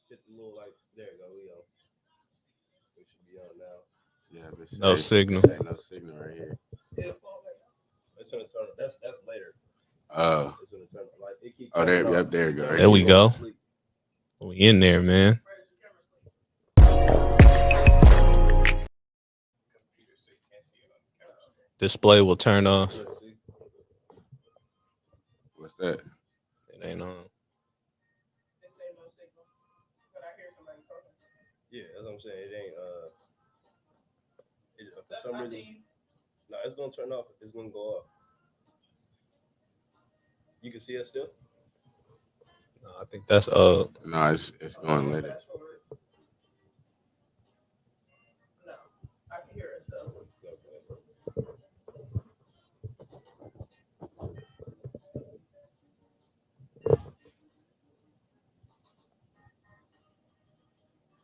hit the little like. There you go. We should be on now. Yeah, but No signal. No signal right here. It's gonna turn. That's later. Oh. It's gonna turn. Like it keeps. There you go. There we go. We in there, man. Display will turn off. What's that? It ain't on. Yeah, that's what I'm saying. It ain't. For some reason. No, it's gonna turn off. It's gonna go off. You can see it still. No, I think that's No, it's going later. No, I can hear it still.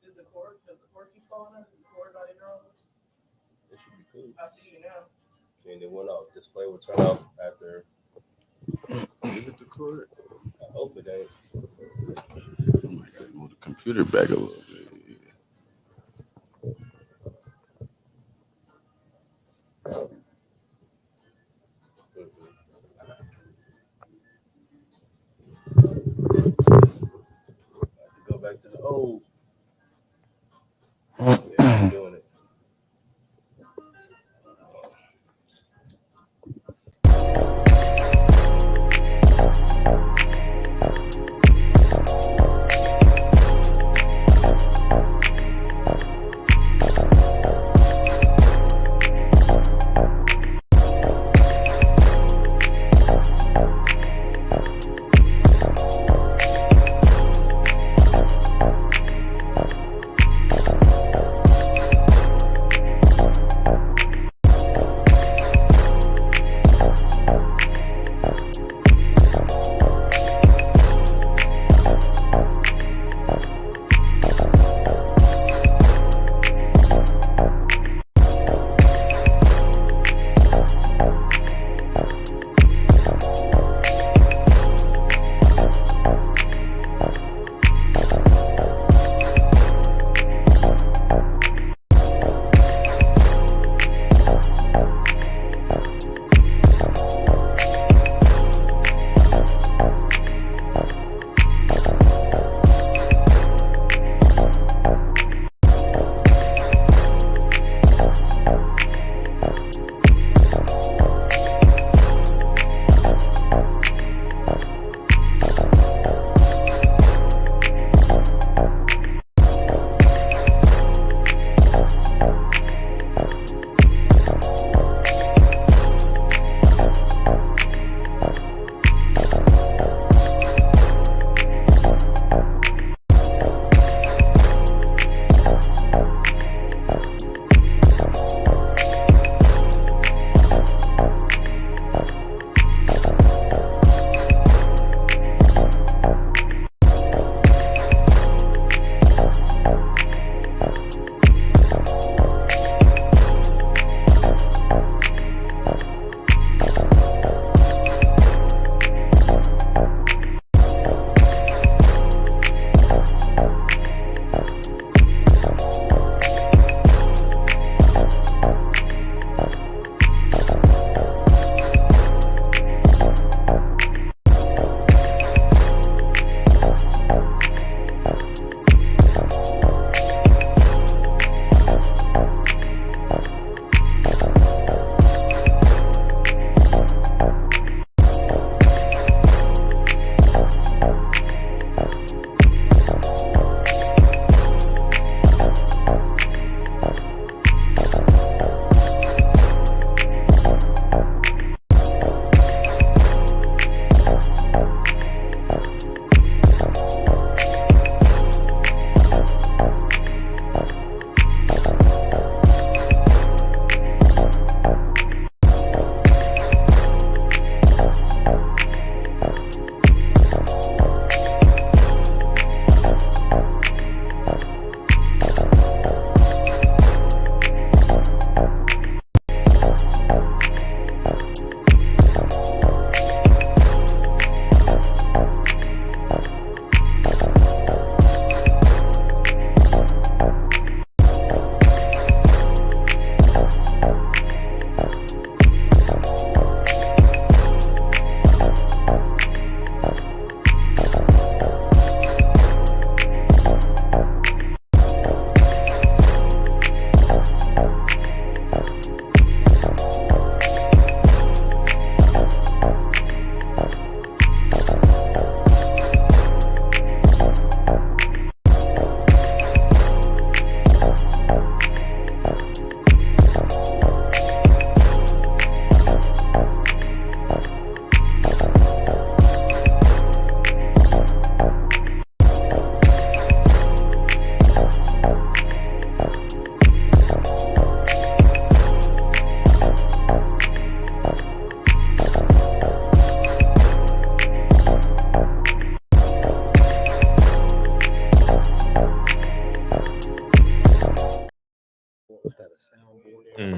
Does the cord keep falling out? Is the cord not in your own? It should be cool. I see you now. And it went off. Display will turn off after. Is it the cord? I hope it ain't. Oh my God, move the computer back a little bit. Go back to the old. Yeah, I'm doing it.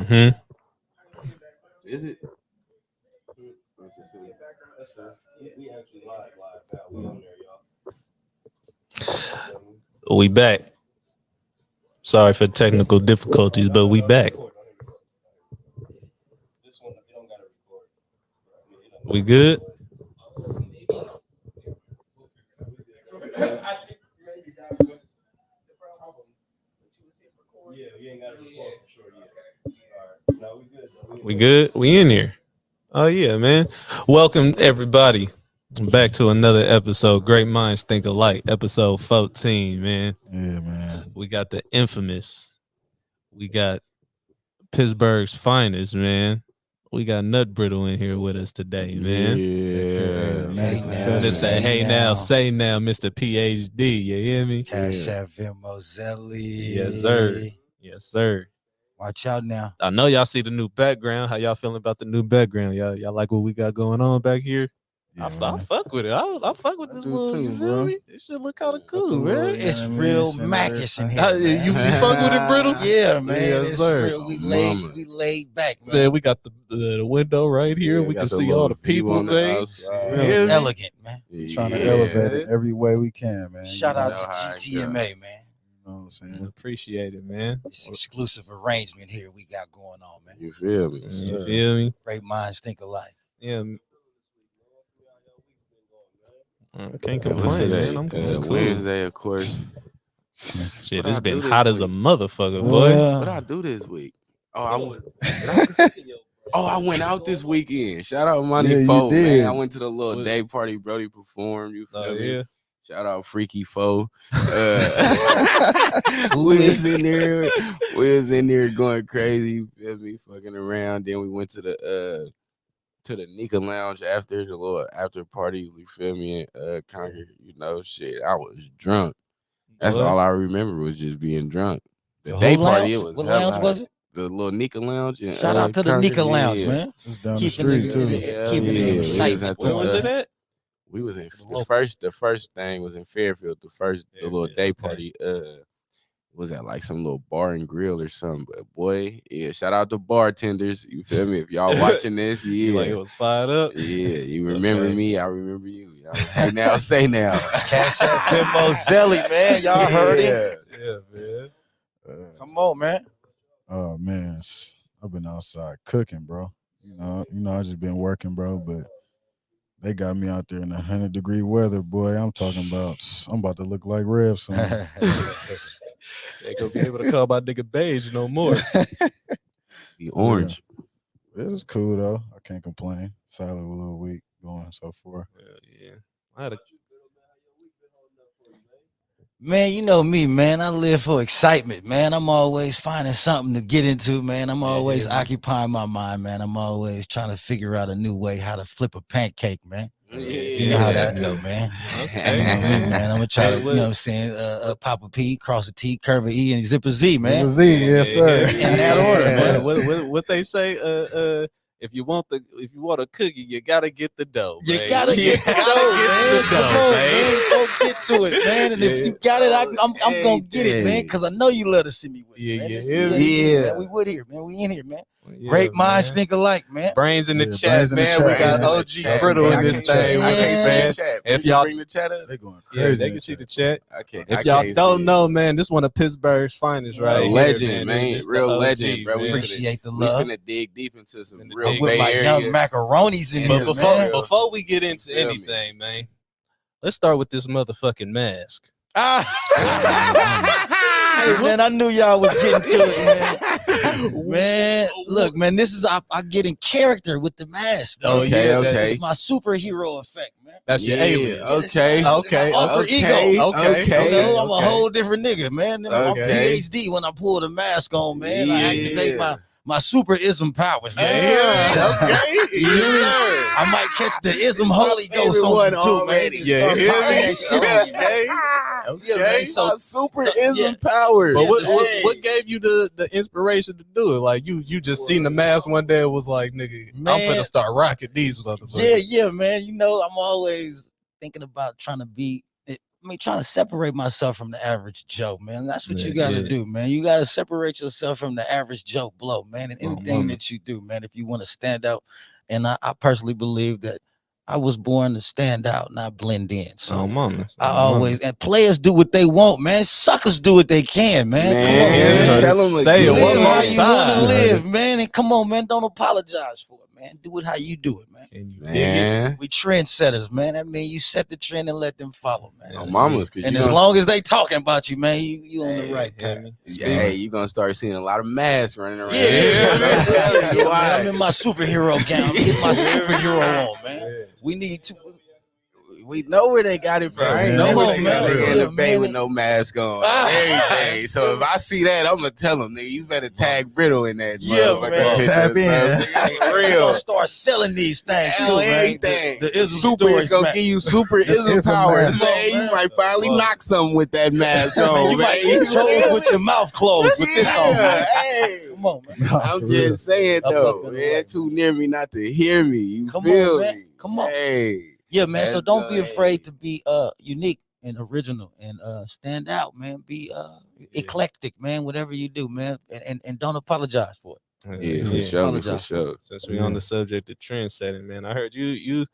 Mm-hmm. Is it? That's fine. We actually live now. We on there, y'all. We back. Sorry for technical difficulties, but we back. This one, you don't gotta record. We good? Yeah, you ain't gotta record for sure yet. All right. No, we good. We good? We in here. Oh yeah, man. Welcome everybody back to another episode. Great minds think alike. Episode 14, man. Yeah, man. We got the infamous. We got Pittsburgh's finest, man. We got Nuttbriddle in here with us today, man. Yeah. Mr. Hey now, say now, Mr. Ph.D. You hear me? Cash App Venmo Zelly. Yes, sir. Yes, sir. Watch out now. I know y'all see the new background. How y'all feeling about the new background? Y'all like what we got going on back here? Yeah, I fuck with it. I fuck with I this do little, too, you feel bro. me? It should look kind of cool, Look, man. it's Yeah, man, real shit, Mackish in here. You man. fuck with it, Brittle? Yeah, man. Yes, It's sir. real. We Mama. laid back, man. Man, we got the window right here. Yeah, we got can the see all little the view people, on the man. outside. Real Real Yeah. elegant, man. Yeah. Trying to Elevate it every way we can, man. Shout You out know to how it GTMA, man. You know what I'm saying? Appreciate it, man. This exclusive arrangement here we got going on, man. You feel me? You feel me? Great minds think alike. Yeah. I can't What's complain, today? man. I'm going cool. Wednesday, of course. Shit, What it's I been do this hot as a week? motherfucker, boy. What I do this week? I went out this weekend. Shout out Money Yeah, you Foe, did. man. I went to the little What? day party Brody performed. You feel Oh, me? yeah. Shout out Freaky Foe. We was in there going crazy, you feel me, fucking around. Then we went to the Nika Lounge after the little after party, you feel me, and Conquer, you know, shit. I was drunk. That's What? all I remember was just being drunk. The The day whole party, lounge? it was What hella lounge hot. was it? The little Nika Lounge. In, Shout out to the Concord. Nika Lounge, Yeah. man. Just down the Keeping street, it- too. it- keeping it Yeah, in we was excitement. at the, Where was it at? We was in Local. the first thing was in Fairfield. The little Fairfield, day okay. party was at like some little bar and grill or something. But boy, yeah, shout out to bartenders. You feel me? If y'all watching this, You yeah. like it was fired up? Yeah, you remember Okay. me, I remember you. Y'all say now, say now. Cash App Venmo Zelly, man. Y'all heard it. Yeah, man. Come on, man. Oh man, I've been outside cooking, bro. You know, I just been working, bro. But they got me out there in 100-degree weather, boy. I'm about to look like Rev soon. Ain't gonna be able to call my nigga beige no more. Be orange. It was cool though. I can't complain. Silent a little week going so far. Yeah. I had a Man, you know me, man. I live for excitement, man. I'm always finding something to get into, man. I'm always yeah. occupying my mind, man. I'm always trying to figure out a new way how to flip a pancake, man. You know how that go, man. Okay, You know what I mean, man. man. I'm gonna try to, Hey, you know what I'm saying, pop a P, cross a T, curve a E, and zip a Z, man. Z, yes, sir. In that order, man. What they say? If you want a cookie, you gotta get the dough. You babe. gotta get the gotta dough, get man. the Come dough, on, babe. man. Go get to it, man. And if you got it, I'm gonna get it, man. Hey. Because I know you love to see me with it, Yeah, man. yeah, This yeah. is what it is, Yeah. man. We would here, man. We in here, man. Yeah, Great minds man. think alike, man. Brains in the Yeah, chat, brains in the man. chat, We got man. OG Brittle in this thing. I can't see the chat. If You y'all- bring the chat up, They going Yeah, crazy. they in can see the chat. chat. I can't. If I y'all can't don't see know, man, this one of Pittsburgh's finest, right? A here, legend, man. This the Real OG, legend, bro. man. Appreciate the We love. finna dig deep into some Finna real dig With Bay my Area. young macaronis in But here, before man. before we get into Feel me. anything, man, let's start with this motherfucking mask. Hey, man, I knew y'all was getting to it, man. Man, look, man, this is I get in character with the mask. Oh, man. yeah, This okay. is my superhero effect, man. That's your Yeah, alias. okay, okay, My alter okay, ego. okay, You know, I'm okay. a whole different nigga, man. I'm Okay. PhD when I pull the mask on, man. I Yeah. activate my super ism powers, man. Yeah, okay. You hear me? Yes, I might catch the ism Holy Ghost on you too, man. Yeah, Start hear popping me? that shit on you, man. Okay. Yeah, man. So my super yeah. ism power. But what, Hey. what gave you the inspiration to do it? Like you just seen the mask one day and was like, nigga, I'm Man. finna start rocking these motherfuckers. yeah, man. You know, I'm always thinking about trying to be. trying to separate myself from the average Joe, man. That's what you got to Yeah. do, man. You got to separate yourself from the average Joe Blow, man. And anything mama. that you do, man, if you want to stand out. And I personally believe that I was born to stand out, not blend in. So Oh, mamas. I always, and players do what they want, man. Suckers do what they can, man. Come on, Man, man. tell them Say it again. one Live more how you time. want to live, man. And come on, man. Don't apologize for it, man. Do it how you do it, man. Can you dig it? Man, We trendsetters, man. That means you set the trend and let them follow, man. Yeah. oh, mamas, cause And you as gonna, long as they talking about you, man, you on the Hey, right hear path. me? yeah, hey, you gonna start seeing a lot of masks running around. Yeah, man. Yeah, why? I'm in my superhero gown. I'm getting my superhero on, man. We need to. We know where they got it from. I ain't Come never on, seen man. a nigga in Yeah, the bay man. with no mask on. Ah. Everything. So if I see that, I'm gonna tell him, nigga, you better tag Brittle in that. Yeah, motherfucking man. picture, Tap in. bro. Nigga, We're real. gonna start selling these things too, Hell, man. anything. The Ism Super Stories, is gonna man. give you super This Ism is a powers. mask. Man, you Man. might finally knock something with that mask on, Man, you might get chose with your mouth closed with this on, man. Hey. Come on, man. Nah, I'm for real. just saying Up though, and man, away. too near me not to hear me. You Come feel on, man. me? Come on. Hey. Yeah, man. So That's don't be good. afraid to be unique and original and stand out, man. Be eclectic, man. Whatever you do, man, and don't apologize for it. Yeah, for sure, for Apologize. sure. Since we're on the subject of trend setting, man, I heard you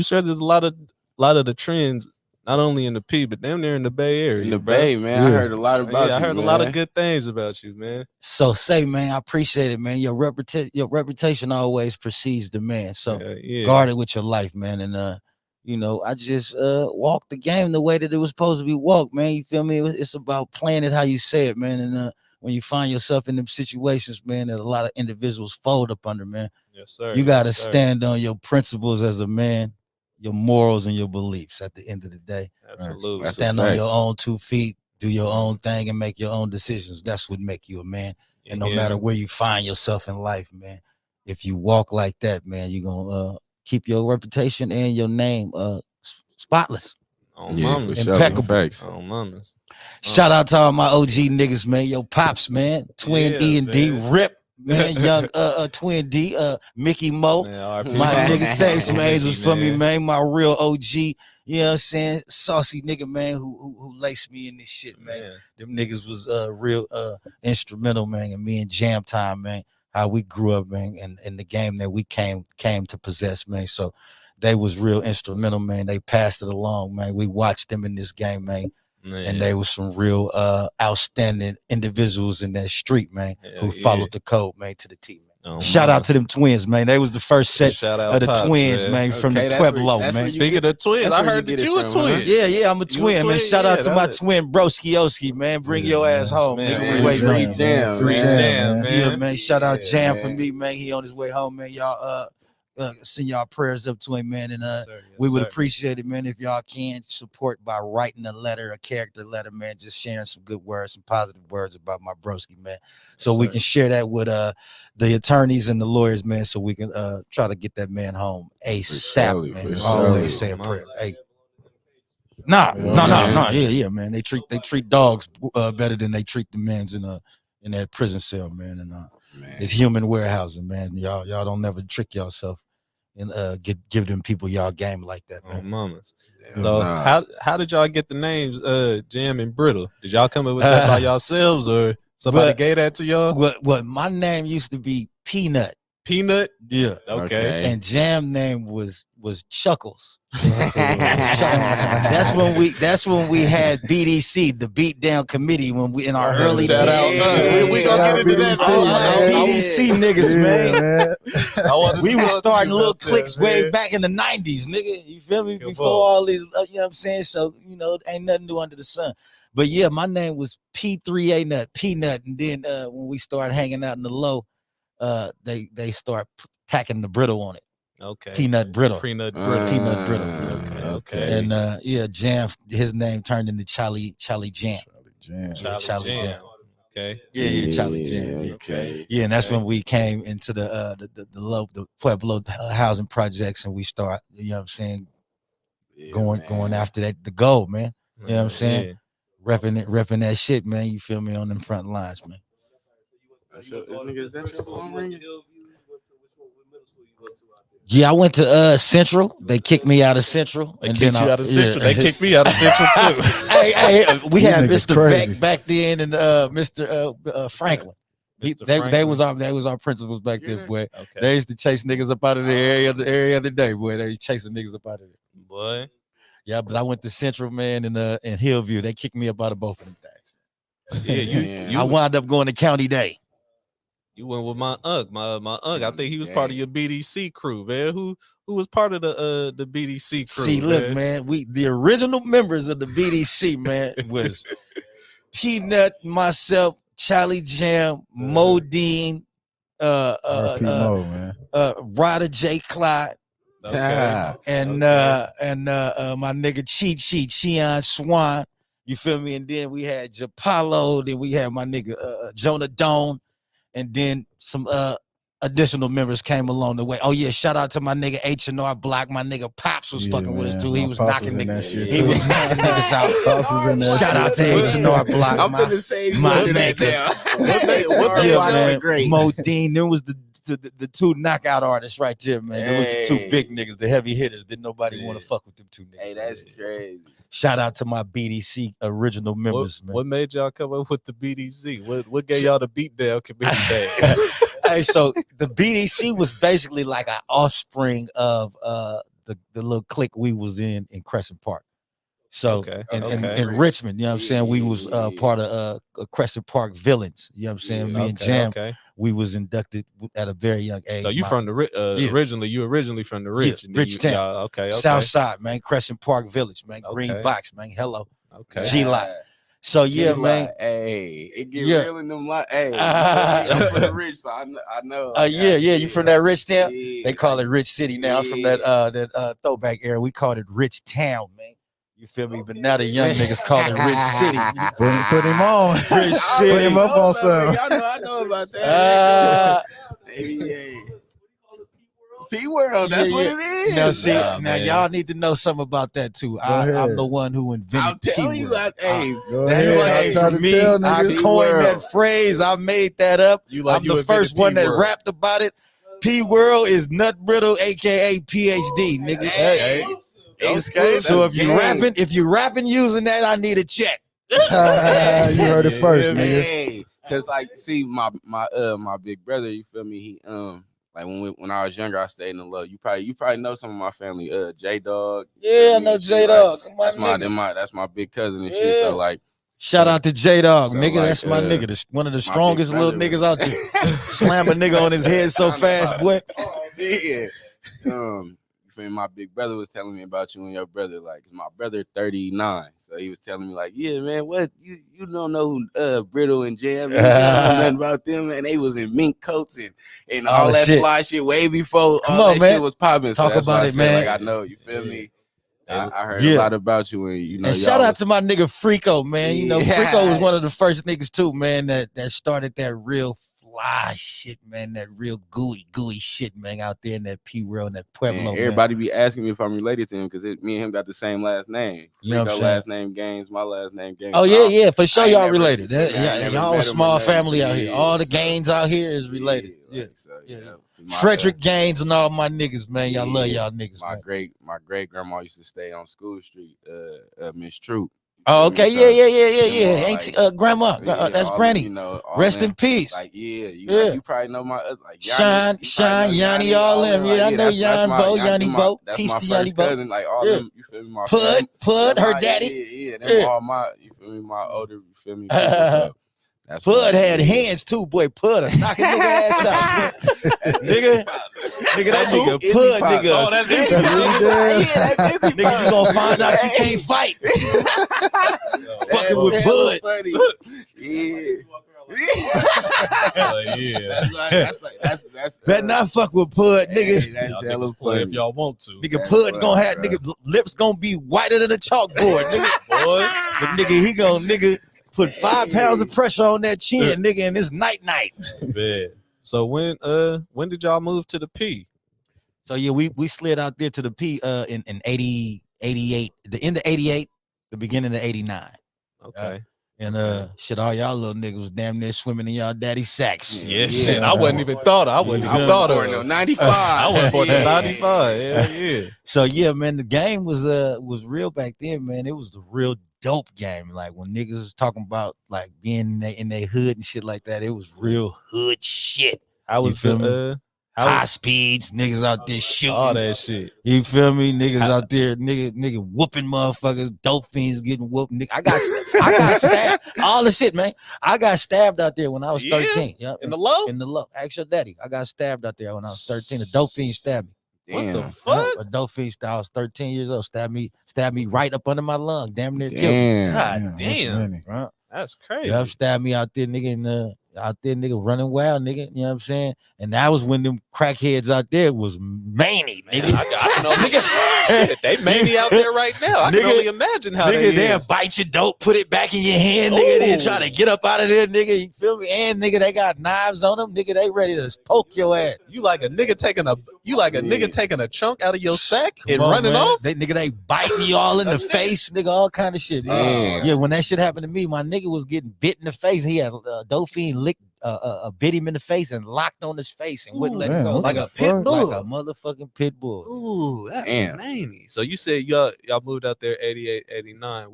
started a lot of the trends, not only in the P, but damn near in the Bay Area. In the bro. Bay, man, I Yeah. heard a lot about Yeah, I you, heard a lot man. of good things about you, man. So say, man, I appreciate it, man. Your reputation always precedes the man. So Yeah. guard it with your life, man. And you know, I just walked the game the way that it was supposed to be walked, man. You feel me? It's about playing it how you say it, man. And when you find yourself in them situations, man, that a lot of individuals fold up under, man. Yes, sir. You got to Yes, sir. stand on your principles as a man, your morals and your beliefs at the end of the day. Absolutely. That's a Stand on fact. your own 2 feet, do your own thing and make your own decisions. That's what make you a man. And no Yeah, matter man. where you find yourself in life, man, if you walk like that, man, you're going to keep your reputation and your name spotless. On Yeah, for mamas. sure. Impeccable. Facts. On mamas. Shout out to all my OG niggas, man. Yo, Pops, man. Twin Yeah, E and D, man. Rip, man. Young Twin D, Mickey Mo. Man, RP, My man. nigga say some Mickey, angels for me, man. man. My real OG, you know what I'm saying? Saucy nigga, man, who laced me in this shit, man. Man. Them niggas was real instrumental, man. And me and Jam Time, man, how we grew up, man, and the game that we came to possess, man. So they was real instrumental, man. They passed it along, man. We watched them in this game, man. Man. And they was some real outstanding individuals in that street, man, Hell who yeah. followed the code, man, to the T, man. On Shout mamas. out to them twins, man. They was the first set Shout out of the Pops, twins, man, from Okay, the that's where- Pueblo, that's man. where you Speaking get- of twins, that's I where you heard get that it you a from, huh? twin. Yeah, I'm a You a twin, man. twin? Shout out Yeah, to my that- twin Broski, man. Bring Yeah, your ass man. home, Man, nigga. free We wait for jam, you. free jam, Free man. jam, man. Yeah, man. Shout out Yeah, Jam man. for me, man. He on his way home, man. Y'all send y'all prayers up to him, man. And Yes, sir. Yes, we would sir. appreciate it, man, if y'all can support by writing a letter, a character letter, man. Just sharing some good words, some positive words about my broski, man. So Yes, we sir. can share that with the attorneys and the lawyers, man. So we can try to get that man home ASAP, surely, man. for Always surely. say a Mama. prayer. Hey. Nah. Yeah, man. They treat dogs better than they treat the men's in that prison cell, man. And Man. it's human warehousing, man. Y'all don't never trick yourself and give them people y'all game like that, man. On mamas. Yeah, So nah. how did y'all get the names Jam and Brittle? Did y'all come up with that by yourselves or somebody But- gave that to y'all? What my name used to be Peanut. Peanut? Yeah. Okay. And Jam name was Chuckles. That's when we had BDC, the Beat Down Committee, when we in our early Shout out. days. We gonna get into that. All man. our BDC niggas, man. I wanted We to were talk to starting you little about that, cliques way man. back in the 90s, nigga. You feel me? Come Before on. all these, you know what I'm saying? So, you know, ain't nothing new under the sun. But yeah, my name was P3A Nut, Peanut. And then when we started hanging out in the low, they start tacking the brittle on it. Okay. Peanut Brittle. Peanut Brittle. Peanut Brittle. Okay. And yeah, Jam, his name turned into Charlie Jam. Jam. Charlie Jam. Okay. Yeah, Charlie Jam. Yeah. Okay. Yeah, and that's when we came into the Pueblo housing projects, and we start, you know what I'm saying, Yeah, going man. after the gold, man. You know what I'm saying? Yeah. Repping that shit, man. You feel me, on them front lines, man. Is that your phone ringing? Yeah, I went to Central. They kicked me out of Central. They kicked you out of Central. They kicked me out of Central too. Hey, we You had niggas Mr. crazy. Beck back then and Mr. Franklin. Mr. They was our principals back then, boy. Okay. They used to chase niggas up out of there every other day, boy. They chasing niggas up out of there. Boy. Yeah, but I went to Central, man, in Hillview. They kicked me up out of both of them things. Yeah, I wound up going to County Day. You went with my uncle. My uncle. I think he was part of your BDC crew, man. Who was part of the BDC crew? See, look, man, the original members of the BDC, man, was Peanut, myself, Charlie Jam, Modine, RP Mo, man. Ryder J. Clyde, Okay. and my nigga Cheon Swan. You feel me? And then we had Japalo, then we had my nigga Jonah Doan, and then some additional members came along the way. Oh yeah, shout out to my nigga H&R Block. My nigga Pops was fucking with us too. He was knocking niggas. He was knocking niggas out. Shout out to H&R Block. I'm gonna say my nigga. Yeah, man. Modine. There was the two knockout artists right there, man. There was the two big niggas, the heavy hitters. Didn't nobody want to fuck with them two niggas. Hey, that's crazy. Shout out to my BDC original members, man. What made y'all come up with the BDC? What gave y'all the beat down committee bag? Hey, so the BDC was basically like an offspring of the little clique we was in Crescent Park. So in Richmond, you know what I'm saying? We was part of Crescent Park Villains. You know what I'm saying? Me and Jam, we was inducted at a very young age. So you from the originally? You originally from the Rich? Yeah, Rich Town. Okay. South Side, man. Crescent Park Village, man. Green Box, man. Hello. Okay. G-Lot. So yeah, man. Hey, it get real in them like, hey, I'm from the Rich, so I know. Yeah. You from that Rich Town? Yeah. They call it Rich City now. From that throwback era, we called it Rich Town, man. You feel me? But now the young niggas call it Rich City. Put him on. Rich City. Put him up on something. I know about that. Hey. P-World, that's what it is. Now, see, y'all need to know something about that too. I'm the one who invented I'm telling you, Go ahead. For me, I coined that phrase. I made that up. I'm the first one that rapped about it. P-World is Nuttbriddle, aka Ph.D. nigga. Hey. So if you rapping using that, I need a check. You heard it first, nigga. Hey, cause like, see, my big brother, you feel me? He like when I was younger, I stayed in the low. You probably know some of my family, J Dog. Yeah, I know J Dog. Like, that's my big cousin and shit. So like, shout out to J Dog, so nigga. Like, that's my nigga. One of the strongest little niggas out there. Slam a nigga on his head so fast, boy. Yeah. You feel me? My big brother was telling me about you and your brother. Like, my brother 39, so he was telling me like, yeah, man, what you don't know who Brittle and Jam, you don't know nothing about them, man. They was in mink coats and all that fly shit way before all that shit was popping. Talk about it, man. Like, I know, you feel me? I heard a lot about you, and you know. And shout out to my nigga Frico, man. You know, Frico was one of the first niggas too, man, that started that real fly shit, man. That real gooey shit, man, out there in that P world, in that Pueblo. Man, everybody be asking me if I'm related to him because me and him got the same last name. You know what I'm saying? Last name Gaines, my last name Gaines. Oh yeah, for sure, y'all related. Y'all a small family out here. All the Gaines out here is related. Frederick Gaines and all my niggas, man. Y'all love y'all niggas. My great grandma used to stay on School Street, Miss Troop. Oh, okay, yeah. Ain't grandma? That's Granny. You know, rest in peace. Like, you probably know my like Shine, Yanni, all them. Yeah, I know Yanni Bo. Peace to Yanni Bo. Cousin, like all them. You feel me? My Pud, her daddy. Them all my. You feel me? My older. You feel me? Pud had hands too, boy. Pud knocking nigga ass out, nigga. That nigga Pud, nigga. Oh, that's Izzy. Nigga, you gonna find out you can't fight. Fucking with Pud. That's better not fuck with Pud, nigga. That's hella funny if y'all want to. Nigga, Pud gonna have nigga lips gonna be whiter than a chalkboard, nigga. Boy, but nigga, he gonna put 5 pounds of pressure on that chin, nigga, and it's night. Man. So when did y'all move to the P? So yeah, we slid out there to the P in 88, the end of 88, the beginning of 89. Okay. And shit, all y'all little niggas was damn near swimming in y'all daddy's sacks. Yeah, shit. I wasn't even thought. I wasn't even thought born of. in 95. I was born in Yeah. 95. Hell yeah. So yeah, man, the game was real back then, man. It was the real dope game. Like when niggas was talking about like being in their hood and shit like that, it was real hood shit. How was feel me? the High speeds, niggas out there shooting. all that shit? You feel me? Niggas out there, nigga whooping motherfuckers, dope fiends getting whooped. Nigga, I got stabbed. All the shit, man. I got stabbed out there when I was 13. Yeah, In the low? in the low. Ask your daddy. I got stabbed out there when I was 13. A dope fiend stabbed me. What the Damn. fuck? A dope fiend stabbed. I was 13 years old. Stabbed me right up under my lung. Damn near killed me. Damn. God that's damn. many. Right? That's crazy. Yup, stabbed me out there, nigga, nigga, running wild, nigga. You know what I'm saying? And that was when them crackheads out there was many, Man, nigga. I know, nigga. Shit, they many out there right now. I can Nigga, only imagine how Nigga, they they'll is. bite your dope, put it back in your hand, nigga. Then try to Ooh. get up out of there, nigga. You feel me? And nigga, they got knives on them, nigga. They ready to poke your ass. You like a nigga taking a chunk out of your sack and Come on, running man. off? They biting you all in the face, nigga. All kind of shit. Damn. Yeah, when that shit happened to me, my nigga was getting bit in the face. He had dope fiend bit him in the face and locked on his face and wouldn't let man, him go. what Like the a pit fuck? bull. Like a motherfucking pit bull. Ooh, that's Damn. many. So you said y'all moved out there 88, 89.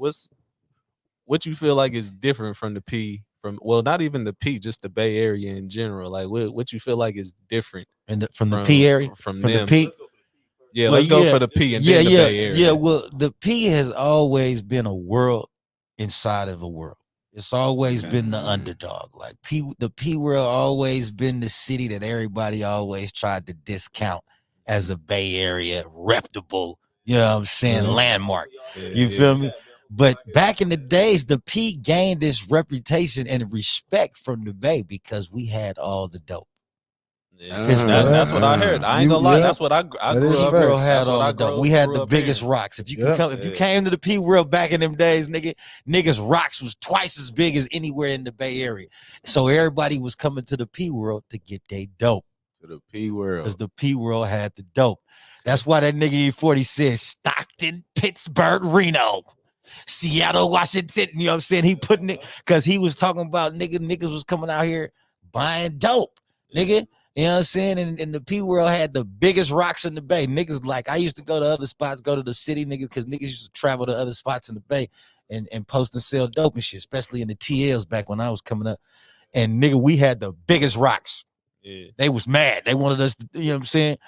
What you feel like is different from the P well, not even the P, just the Bay Area in general. Like what you feel like is different And from the P area, from from them. the P. Yeah, Well, let's go yeah, for the P and then the Bay Area. Yeah, well, the P has always been a world inside of a world. It's always been the underdog. Like the P world always been the city that everybody always tried to discount as a Bay Area reputable, you know what I'm saying, landmark. You feel me? But back in the days, the P gained this reputation and respect from the Bay because we had all the dope. Yeah. His- That's what I heard. I ain't gonna lie. Yeah. That's what I That grew is up. facts. Bro That's had what all I the dope. grew- We had grew the up biggest hearing. rocks. If you Yep. if you came to the P world back in them days, niggas rocks was twice as big as anywhere in the Bay Area. So everybody was coming to the P world to get their dope To the P world. because the P world had the dope. That's why that nigga E40 said Stockton, Pittsburgh, Reno, Seattle, Washington. You know what I'm saying? He putting it because he was talking about niggas was coming out here buying dope, nigga. You know what I'm saying? And the P world had the biggest rocks in the Bay. Niggas like I used to go to other spots, go to the city, nigga, because niggas used to travel to other spots in the Bay and post and sell dope and shit, especially in the TLs back when I was coming up. And nigga, we had the biggest rocks. Yeah. They was mad. They wanted us to, you know what I'm saying?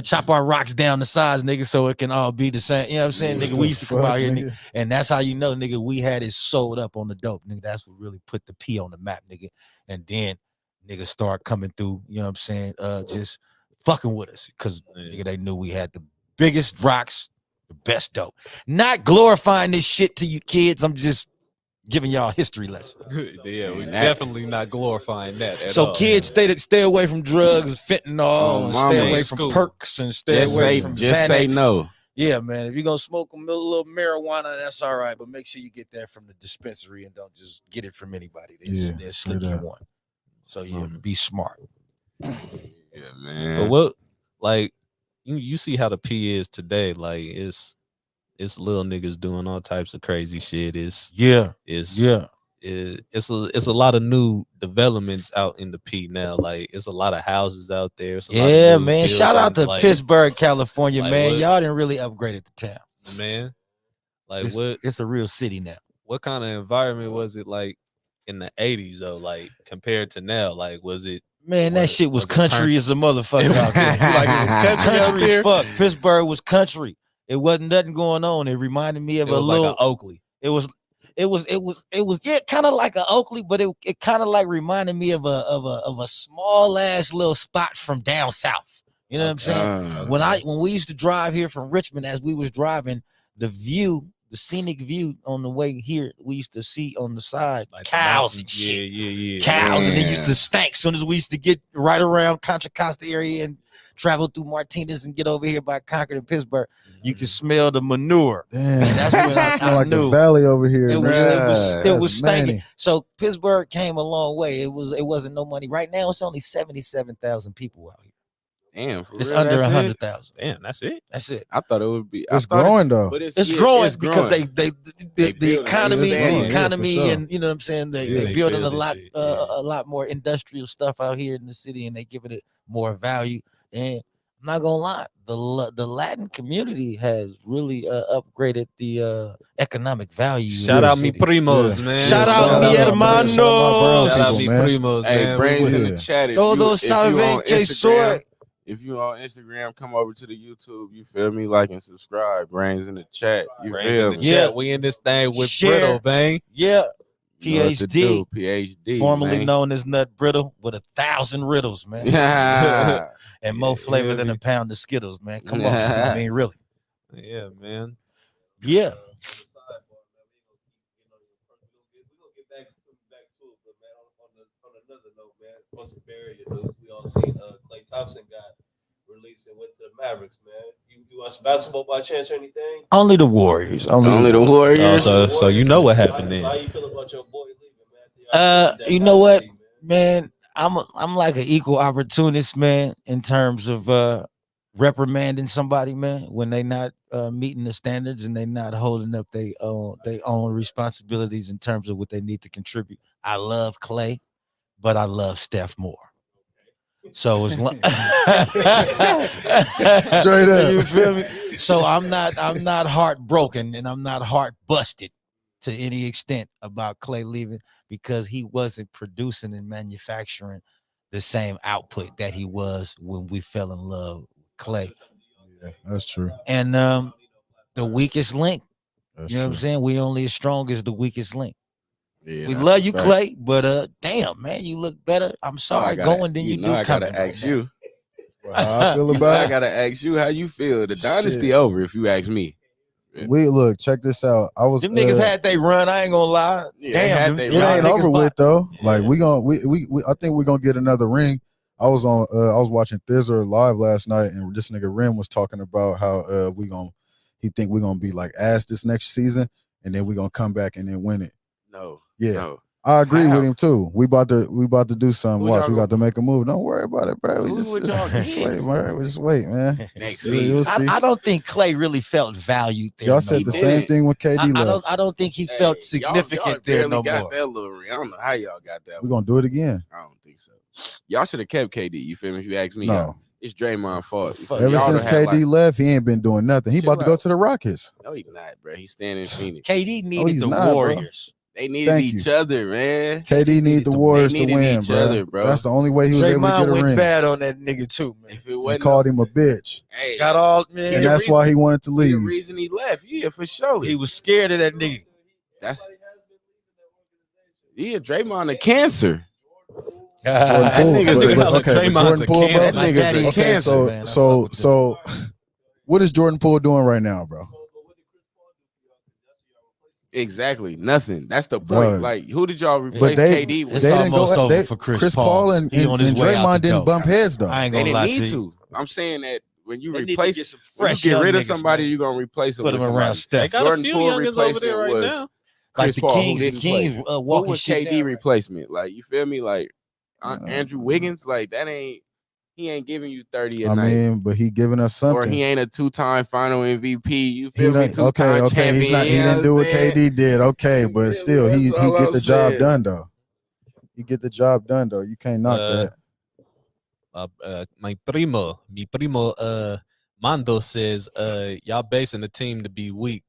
Chop our rocks down the size, nigga, so it can all be the same. You know what I'm saying? Nigga, we used to come out here, nigga, and that's how you know, nigga, we had it sold up on the dope, nigga. That's what really put the P on the map, nigga. And then niggas start coming through, you know what I'm saying? Just fucking with us. Cause nigga, they knew we had the biggest rocks, the best dope. Not glorifying this shit to you kids. I'm just giving y'all a history lesson. Yeah, we that- definitely not glorifying that at So all. kids stay away from drugs, fentanyl, Oh, and mama. stay away Ain't from school. perks, and stay Just away say, from just say Xanax. no. Yeah, man. If you're gonna smoke a little marijuana, that's all right. But make sure you get that from the dispensary and don't just get it from anybody. They'll slip you that. one. So yeah, be smart. Yeah, But man. what, like, you see how the P is today? Like, it's little niggas doing all types of crazy shit. It's a lot of new developments out in the P now. Like, it's a lot of houses out there. It's a lot of Yeah, new man. Shout out to buildings, like, Pittsburgh, California, like man. what- Y'all didn't really upgraded the town. man. Like, It's a real city now. what kind of environment was it like in the 80s though? Like, compared to now, like, was it? Man, that Was- shit was was it country as a motherfucker It was- out there. you like it was country out Country there? as fuck. Pittsburgh was country. It wasn't nothing going on. It reminded me of It a was little. like an Oakley. It was yeah, kind of like a Oakley, but it kind of like reminded me of a small ass little spot from down south. You know what I'm saying? When we used to drive here from Richmond, as we was driving, the scenic view on the way here, we used to see on the side Like the cows mountains. and shit. Yeah. Cows, and they used Yeah. to stink. Soon as we used to get right around Contra Costa area and travel through Martinez and get over here by Concord and Pittsburgh, you can smell the manure. Damn, That's when I smell like knew. the valley over here. It was That's stinking. many. So Pittsburgh came a long way. It wasn't no money. Right now it's only 77,000 people out here. Damn, for It's real, under that's it? 100,000. Damn, that's it. That's it. I thought it would be. I It's thought growing though. but It's yeah, growing because growing. They the building, economy, expanding. Yeah, for economy, sure. and you know what I'm saying. They Yeah. they building a Building lot, shit, yeah. a lot more industrial stuff out here in the city, and they giving it more value. And I'm not gonna lie, the Latin community has really upgraded the economic value. in Shout the out me city. primos, Yeah. man. Shout out Shout mi out my brown hermanos. Shout out people, me man. primos, Hey, man. brains in Yeah. the chat. Todos saben que soy. If you on Instagram, come over to the YouTube. You feel me? Like and subscribe. Brains in the chat. You Brains feel in the me? Yeah. chat. We in this thing with Share. Brittle, bang. Yeah, You know what to Ph.D. do. PhD, formerly man. known as Nuttbriddle, with 1,000 riddles, man. Yeah. And more Yeah, flavor yeah, than man. a pound of Skittles, man. Come on. I mean, really. Yeah, man. Yeah. On some barrier news, we all seen Klay Thompson got released and went to the Mavericks, man. You watch basketball by chance or anything? Only the Warriors. Only the Warriors. So you know what happened So how then. you feel about your boy leaving, man? You know what, man? I'm like an equal opportunist, man, in terms of reprimanding somebody, man, when they not meeting the standards and they not holding up their own responsibilities in terms of what they need to contribute. I love Klay, but I love Steph more. So it's Straight up. You feel me? So I'm not heartbroken and I'm not heart busted to any extent about Klay leaving, because he wasn't producing and manufacturing the same output that he was when we fell in love with Klay. Yeah, that's true. And the weakest link, That's you know what I'm true. saying? We only as strong as the weakest link. Yeah, We that's love a you, fact. Clay, but damn, man, you look better. I'm sorry, going than you do I coming. gotta right ask now. you. How I feel I about it. gotta ask you how you feel. The dynasty Shit. over, if you ask me. We look, check this out. I was Them niggas had they run. I ain't gonna lie. Yeah, they Damn, had them- they it y'all run. ain't niggas over bought- with though. Like Yeah. we I think we're gonna get another ring. I was watching Thizzing live last night, and this nigga Rim was talking about how he think we're gonna be like ass this next season, and then we're gonna come back and then win it. No. Yeah. No. I agree How? with him too. We about to do something. Who Watch, y'all we got gonna- to make a move. Don't worry about it, bro. We Who just would y'all just get? wait, man. We just wait, man. Next You'll season. see. I don't think Clay really felt valued there. Y'all no said the more. same didn't. thing when KD left. I don't think he felt Hey, significant y'all there barely no got more. that little ring. I don't know how y'all got that. We're one. gonna do it again. I don't think so. Y'all should have kept KD. You feel me? If you ask me, No. y'all. It's Draymond's fault. You feel me? Ever Y'all since done had, KD left, he ain't been doing nothing. He Chill about to go out. to the Rockets. No, he's not, bro. He's staying in Phoenix. KD needed he's the not, bro. Warriors. They needed Thank each you. other, man. KD need the Warriors to needed win, each bro. other, bro. That's the only way he was able to Draymond get a went ring. bad on that nigga too, man. If it They wasn't, called him a bitch, hey, Got all He man. and the that's why he wanted to he the leave. reason he left. Yeah, for sure. He was scared of that nigga. That's Draymond a cancer. Jordan That Poole, nigga's but a- okay, but Draymond's Jordan a Poole, bro. cancer. That nigga's daddy a a Okay, cancer. so man. I so fuck with so, what is Jordan Poole doing right now, bro? Exactly. Nothing. That's the point. Bro. Like, who did y'all replace they- KD with? It's They didn't almost go. over They, for Chris Paul. Paul and He on his way out Draymond the didn't door. bump heads though. I ain't They gonna didn't lie need to you. to. I'm saying that when you They need to replace get some when you fresh get young rid of niggas, somebody, man. you're gonna replace them Put with him around somebody. They Steph. got Jordan a few Poole youngins over there replacement right was now. Like Chris the Paul, who Kings, the didn't play. Kings Who walking was shit KD down. replacement? Like, you feel me? Like Yeah. Andrew Wiggins, like that ain't he ain't giving you 30 a I night. mean, but he giving us Or something. he ain't a 2-time final MVP. You He feel me? don't- 2-time okay. champion. He's not. He you know didn't do what I'm saying? KD did. Okay, but Yeah, still, that's he all get I'm the job saying. done though. He get the job done though. You can't knock that. Mi primo, Mando says, y'all basing the team to be weak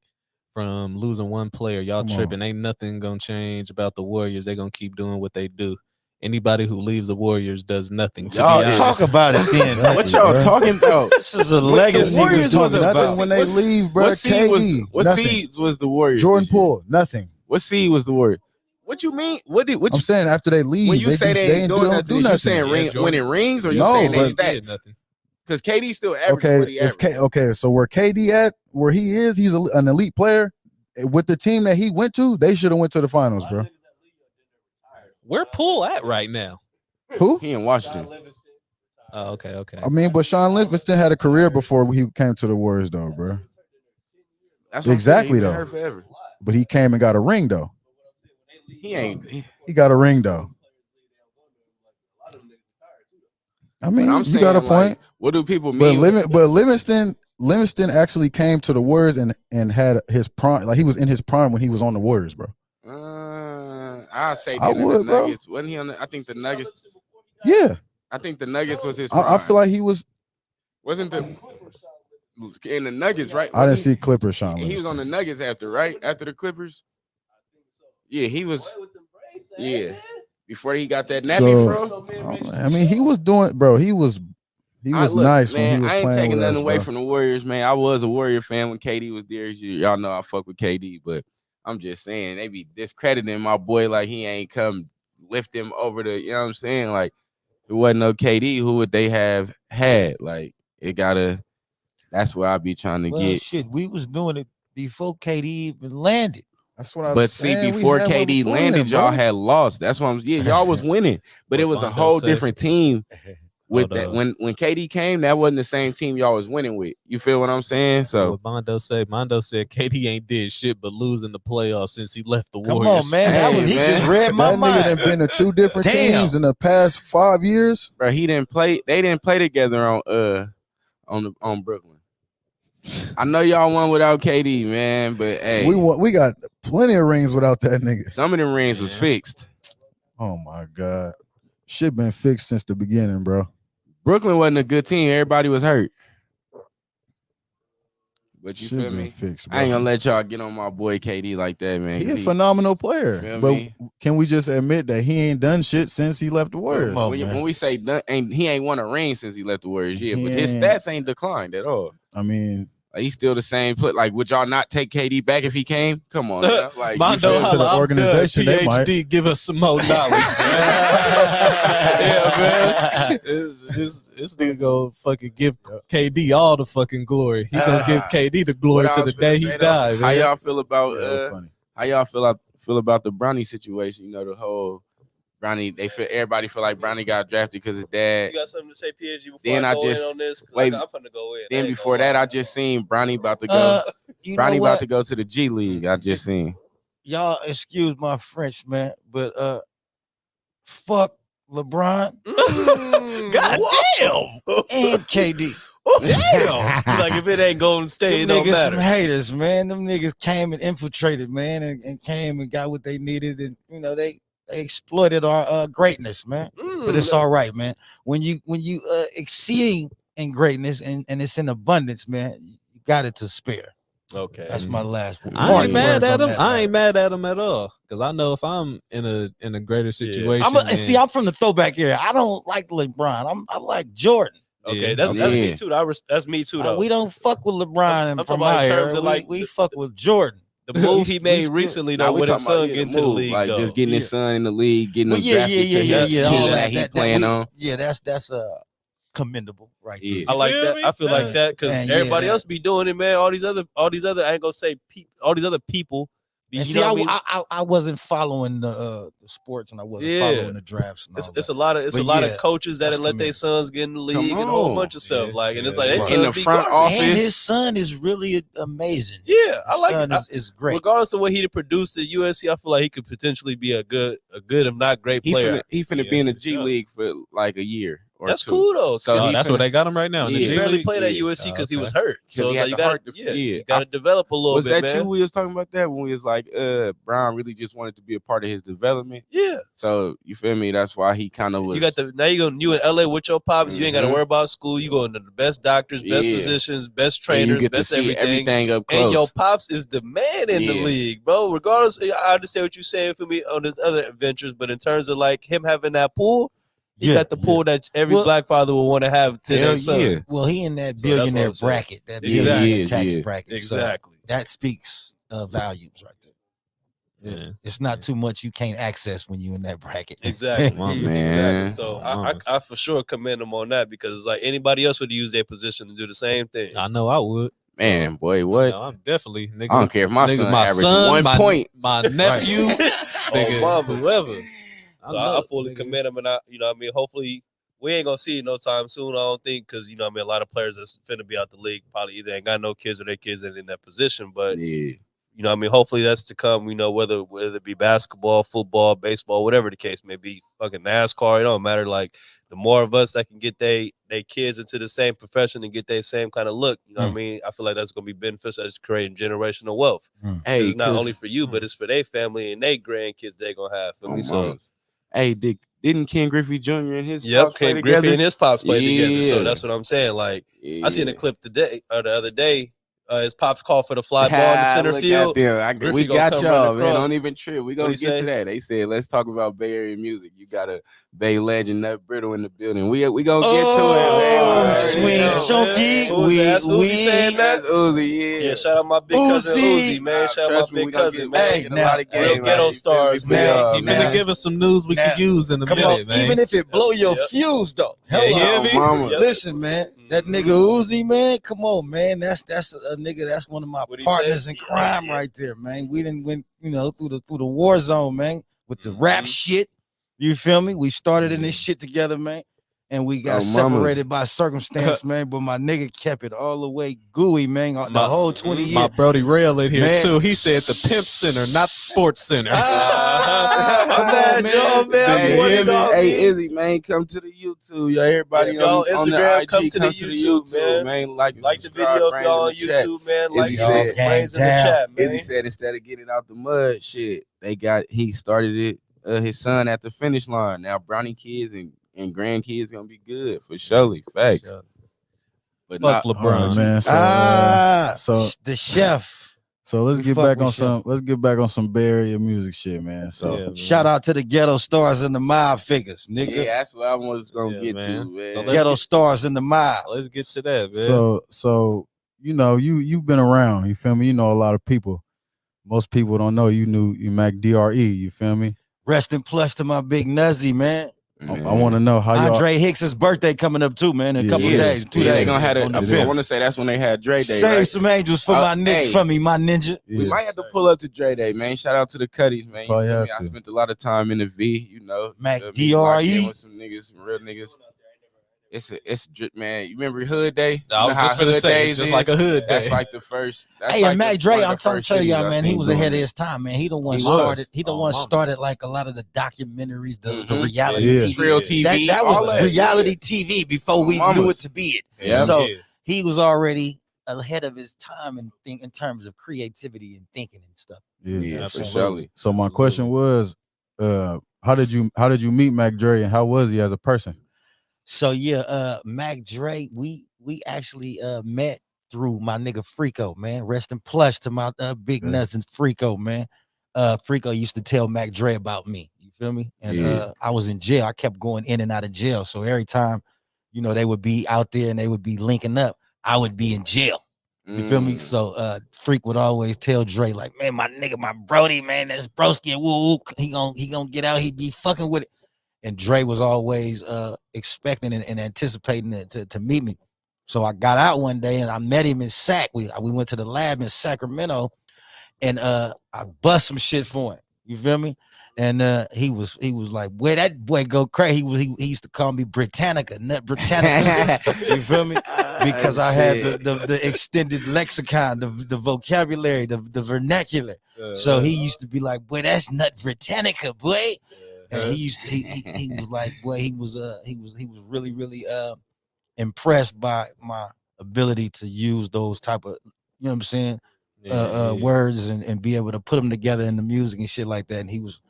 from losing one player. Y'all Come on. tripping. Ain't nothing gonna change about the Warriors. They gonna keep doing what they do. Anybody who leaves the Warriors does nothing. To Y'all be is- honest, Talk about it then. Exactly, What y'all bro. talking about? This is a What the legacy. Warriors we're was talking about. Nothing when they What's- leave, bro. What seed was KD, what nothing. seed was the Warriors? Jordan this year? Poole, nothing. What seed was the Warriors? What you mean? What I'm you saying after they leave, when you say they ain't doing nothing? do Is you nothing. saying Yeah, winning rings, or you No, saying they but- did stats? nothing. Because KD still averaging what he averaged. Okay, so where KD at, where he is, he's an elite player. With the team that he went to, they should have went to the finals, bro. Where Poole at right now? Who? He in Washington. Oh, okay. I mean, but Sean Livingston had a career before he came to the Warriors, though, bro. That's what I'm Exactly, saying. He been though. hurt forever. But he came and got a ring, though. He ain't. He got a ring, though. I mean, I'm you got a saying, point. like, what do people But mean? Livingston actually came to the Warriors and had his prime. Like he was in his prime when he was on the Warriors, bro. I'll say I then the would, bro. Nuggets. Wasn't he on I think the Nuggets. Yeah, I think the Nuggets was his prime. I feel like he was. Wasn't the in the Nuggets, right? I didn't see Clippers, Sean. He was on the Nuggets after, right? After the Clippers. Yeah, he was. Yeah, before he got that nappy fro. I mean, he was doing, bro. He was nice man, when he was I ain't playing taking with nothing us, away bro. from the Warriors, man. I was a Warrior fan when KD was there. Y'all know I fuck with KD, but I'm just saying they be discrediting my boy like he ain't come lift him over the. You know what I'm saying? Like if it wasn't no KD, who would they have had? Like it gotta. That's where I be trying to get. Shit, we was doing it before KD even landed. That's what I'm But saying. see, before KD landed, y'all had lost. That's what I'm. Yeah, y'all was winning, but it was a whole different team. With that, when KD came, that wasn't the same team y'all was winning with. You feel what I'm saying? So what Mondo said KD ain't did shit but losing the playoffs since he left the Come Warriors. on, man. He just read my that mind. nigga done been to two different teams in the past 5 years. Bro, he didn't play. They didn't play together on Brooklyn. I know y'all won without KD, man, but hey, we got plenty of rings without that nigga. Some of them rings was fixed. Oh my God, shit been fixed since the beginning, bro. Brooklyn wasn't a good team. Everybody was hurt. But you feel me? Fixed, I ain't gonna let y'all get on my boy KD like that, man. He a phenomenal player. But can we just admit that he ain't done shit since he left the Warriors? When we say done, he ain't won a ring since he left the Warriors, but his stats ain't declined at all. I mean, he's still the same. Like, would y'all not take KD back if he came? Come on, now. Like Mondo, to the organization, they might. Ph.D. give us some more knowledge. Yeah, man. This nigga go fucking give KD all the fucking glory. He gonna give KD the glory to the day he died. How y'all feel about feel about the Bronny situation? You know, the whole Bronny. Everybody feel like Bronny got drafted because his dad. You got something to say, PhD? Before Then I go in on this, wait. I'm finna go in. Then before that, I just seen Bronny about to go. Bronny about to go to the G League. I just seen. Y'all excuse my French, man, but fuck LeBron. God damn. And KD. Damn. Like if it ain't Golden State, it them don't niggas matter. some haters, man. Them niggas came and infiltrated, man, and came and got what they needed, and they exploited our greatness, man. But it's all right, man. When you exceeding in greatness and it's in abundance, man, you got it to spare. Okay, that's my last one. I ain't mad at him. I ain't mad at him at all. Cause I know if I'm in a greater situation, I'm from the throwback era. I don't like LeBron. I like Jordan. Okay, that's me too. That's me too. Though We don't fuck with LeBron, and I'm from talking about my in terms era, of like we fuck with Jordan. The move he made recently, though, with his son getting to the league, like though. just getting his son in the league, getting him drafted to his team that he playing on. Yeah, that's commendable, right there. I like that. I feel like that because everybody else be doing it, man. All these other, I ain't gonna say all these other people. And see, I wasn't following the sports, and I wasn't following the drafts. And it's a lot of coaches that let their sons get in the league and a whole bunch of stuff. Like, and it's like they in the front office. And his son is really amazing. Yeah, I like it. Is great. Regardless of what he produced at USC, I feel like he could potentially be a good, if not great player. He finna be in the G League for like a year. That's cool though. So that's where they got him right now. He barely played at USC because he was hurt. So it's like you got to develop a little bit. Was that man. you? We was talking about that when we was like, Brown really just wanted to be a part of his development. Yeah. So you feel me? That's why he kind of was. You got you in LA with your pops. You ain't got to worry about school. You going to the best doctors, best physicians, best trainers, best everything up close. And your pops is the man in the league, bro. Regardless, I understand what you're saying for me on his other adventures, but in terms of like him having that pool. He got the pool that every black father will want to have to their son. Yeah. Well, he in that billionaire bracket, that billionaire tax bracket. Exactly. So that speaks volumes right there. Yeah. It's not too much you can't access when you in that bracket. Exactly. Man. Exactly. So I for sure commend him on that because it's like anybody else would use their position to do the same thing. I know I would. Man, boy, what? No, I'm definitely. Nigga, I don't care if my son averaged 1 point. My nephew, nigga, mama, whoever. So I fully commend him, and hopefully we ain't gonna see it no time soon. I don't think because a lot of players that's finna be out the league probably either ain't got no kids or their kids ain't in that position. But hopefully that's to come. Whether it be basketball, football, baseball, whatever the case may be, fucking NASCAR, it don't matter. Like the more of us that can get they kids into the same profession and get their same kind of look, you know what I mean? I feel like that's gonna be beneficial as creating generational wealth. Hey, it's not only for you, but it's for their family and their grandkids they're gonna have. Feel me? So hey, didn't Ken Griffey Jr. and his yep, pops play Ken together? Griffey and his pops played together. So Yeah. that's what I'm saying. Like Yeah. I seen a clip today or the other day. His pops called for the fly ball in the center Look field. at them. We Griffey gonna got come y'all, running man. across. Don't even trip. We gonna What'd he get to say? that. They said let's talk about Bay Area music. You got a Bay legend, Nuttbriddle, in the building. We gonna get to it, man. Sweet chunky. That's Uzi saying that. That's Uzi, Yeah, shout out my big cousin Uzi. Uzi, man. Shout out Trust my me, big we gonna cousin, get, man. Hey, a lot of real game, ghetto man. stars, You feel me? man. He finna give us some news we can use in a Come minute, on, man. even if it blow your Yep. fuse though. Yeah, Hello. yeah, Oh, mama. Yep. Listen, man, that nigga Uzi, man, come on, man. That's a nigga. That's one of my What'd he partners say? in crime right there, man. We didn't went, through the war zone, man, with the rap shit. You feel me? We started in this shit together, man, and we got separated by circumstance, man. But my nigga kept it all the way gooey, man. The whole 20 years. My Brody Rail in here Man. too. He said the Pimp Center, not the Sports Center. Come on, man. Hey, Izzy, man, come to the YouTube. Yo, everybody Yeah, on Instagram, the IG, come to the YouTube, man. Like the video if y'all on YouTube, man. Like Izzy y'all said- brains in the chat, man. Izzy said instead of getting out the mud, shit, he started it. His son at the finish line. Now Brownie kids and grandkids gonna be good for surely. Facts. But Fuck not LeBron. All right, man. So the chef. So let's We get fuck back with on some. Let's get back on some Bay Area music shit, man. So Yeah, man. Shout out to the ghetto stars and the mob figures, nigga. Yeah, that's what I was gonna Yeah, get man. to, man. So let's Ghetto stars in the mob. Let's get to that, man. so you've been around. You feel me? You know a lot of people. Most people don't know you knew you Mac DRE. You feel me? Rest in plush to my big Nuzzy, man. I want to know how y'all. Andre Hicks's birthday coming up too, man. In a couple of days, 2 days. They gonna have on the I 5th. want to say that's when they had Dre Day. Save right? some angels for my nigga, for me, my ninja. We might have to pull up to Dre Day, man. Shout out to the Cuddies, man. You Probably feel have me? I to. spent a lot of time in the V, you know. Mac Feel me? Locked in DRE. with some niggas, some real niggas. It's drip, man. You remember Hood Day? I was just gonna say it's just like a hood day. That's like the first. That's Hey, like and Mac Dre, I'm trying to tell y'all, man, he was ahead of it. his time, man. He the one He started. was. He the Oh, one mamas. started like a lot of the documentaries, the Mhm. reality Yeah. TV. Trill TV. That all was that reality shit. TV before we Mamas. knew it to be it. Yeah. So he was already ahead of his time in terms of creativity and thinking and stuff. Yeah, for Absolutely. sure. So my question was, how did you meet Mac Dre and how was he as a person? So yeah, Mac Dre, we actually met through my nigga Freako, man. Rest in plush to my big nuts and Freako, man. Freako used to tell Mac Dre about me. You feel me? And I was in jail. I kept going in and out of jail. So every time, they would be out there and they would be linking up, I would be in jail. You feel me? So Freak would always tell Dre, like, man, my nigga, my Brody, man, that's broski and woo. He gonna get out, he be fucking with it. And Dre was always expecting and anticipating to meet me. So I got out one day and I met him in Sac. We went to the lab in Sacramento, and I bust some shit for him. You feel me? And he was like, "Where that boy go crazy?" He used to call me Britannica, Nut Britannica. You feel me? Because I had the extended lexicon, the vocabulary, the vernacular. So he used to be like, "Boy, that's Nut Britannica, boy." And he was like, boy, he was really, really impressed by my ability to use those type of, you know what I'm saying, words and be able to put them together in the music and shit like that. And he was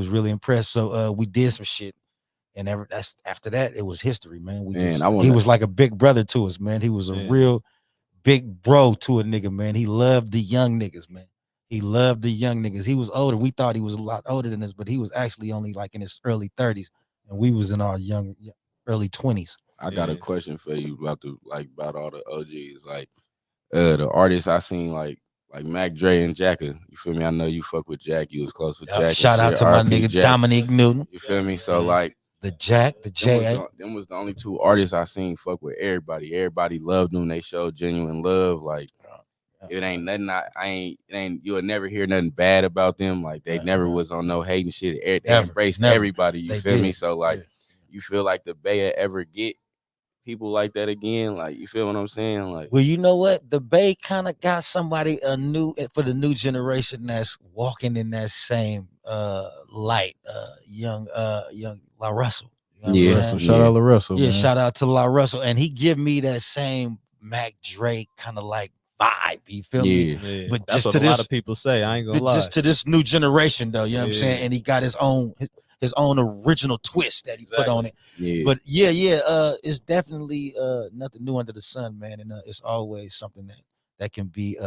really impressed. So we did some shit, and after that it was history, man. He was like a big brother to us, man. He was a real big bro to a nigga, man. He loved the young niggas, man. He loved the young niggas. He was older. We thought he was a lot older than us, but he was actually only like in his early 30s, and we was in our young early 20s. I got a question for you about all the OGs, like the artists I seen like Mac Dre and Jacka. You feel me? I know you fuck with Jack. You was close with Jack. Shout out to my nigga Jack. Dominique Newton. You feel me? So like the Jack, the J. Them was the only two artists I seen fuck with everybody. Everybody loved them. They showed genuine love. Like it ain't nothing. You would never hear nothing bad about them. Like they never was on no hating shit. They embraced everybody. You feel me? So like, you feel like the Bay ever get people like that again? Like, you feel what I'm saying? Like, well, you know what? The Bay kind of got somebody for the new generation that's walking in that same light. Young La Russell. You know what I'm Yeah. saying? So shout out to Russell. Yeah, man. shout out to La Russell. And he give me that same Mac Dre kind of like vibe. You feel me? Yeah, But that's just what to a lot this- of people say. I ain't gonna But lie. just to this new generation, though, you know what I'm Yeah. saying? And he got his own original twist that he put on it. Yeah. But yeah, it's definitely nothing new under the sun, man. And it's always something that can be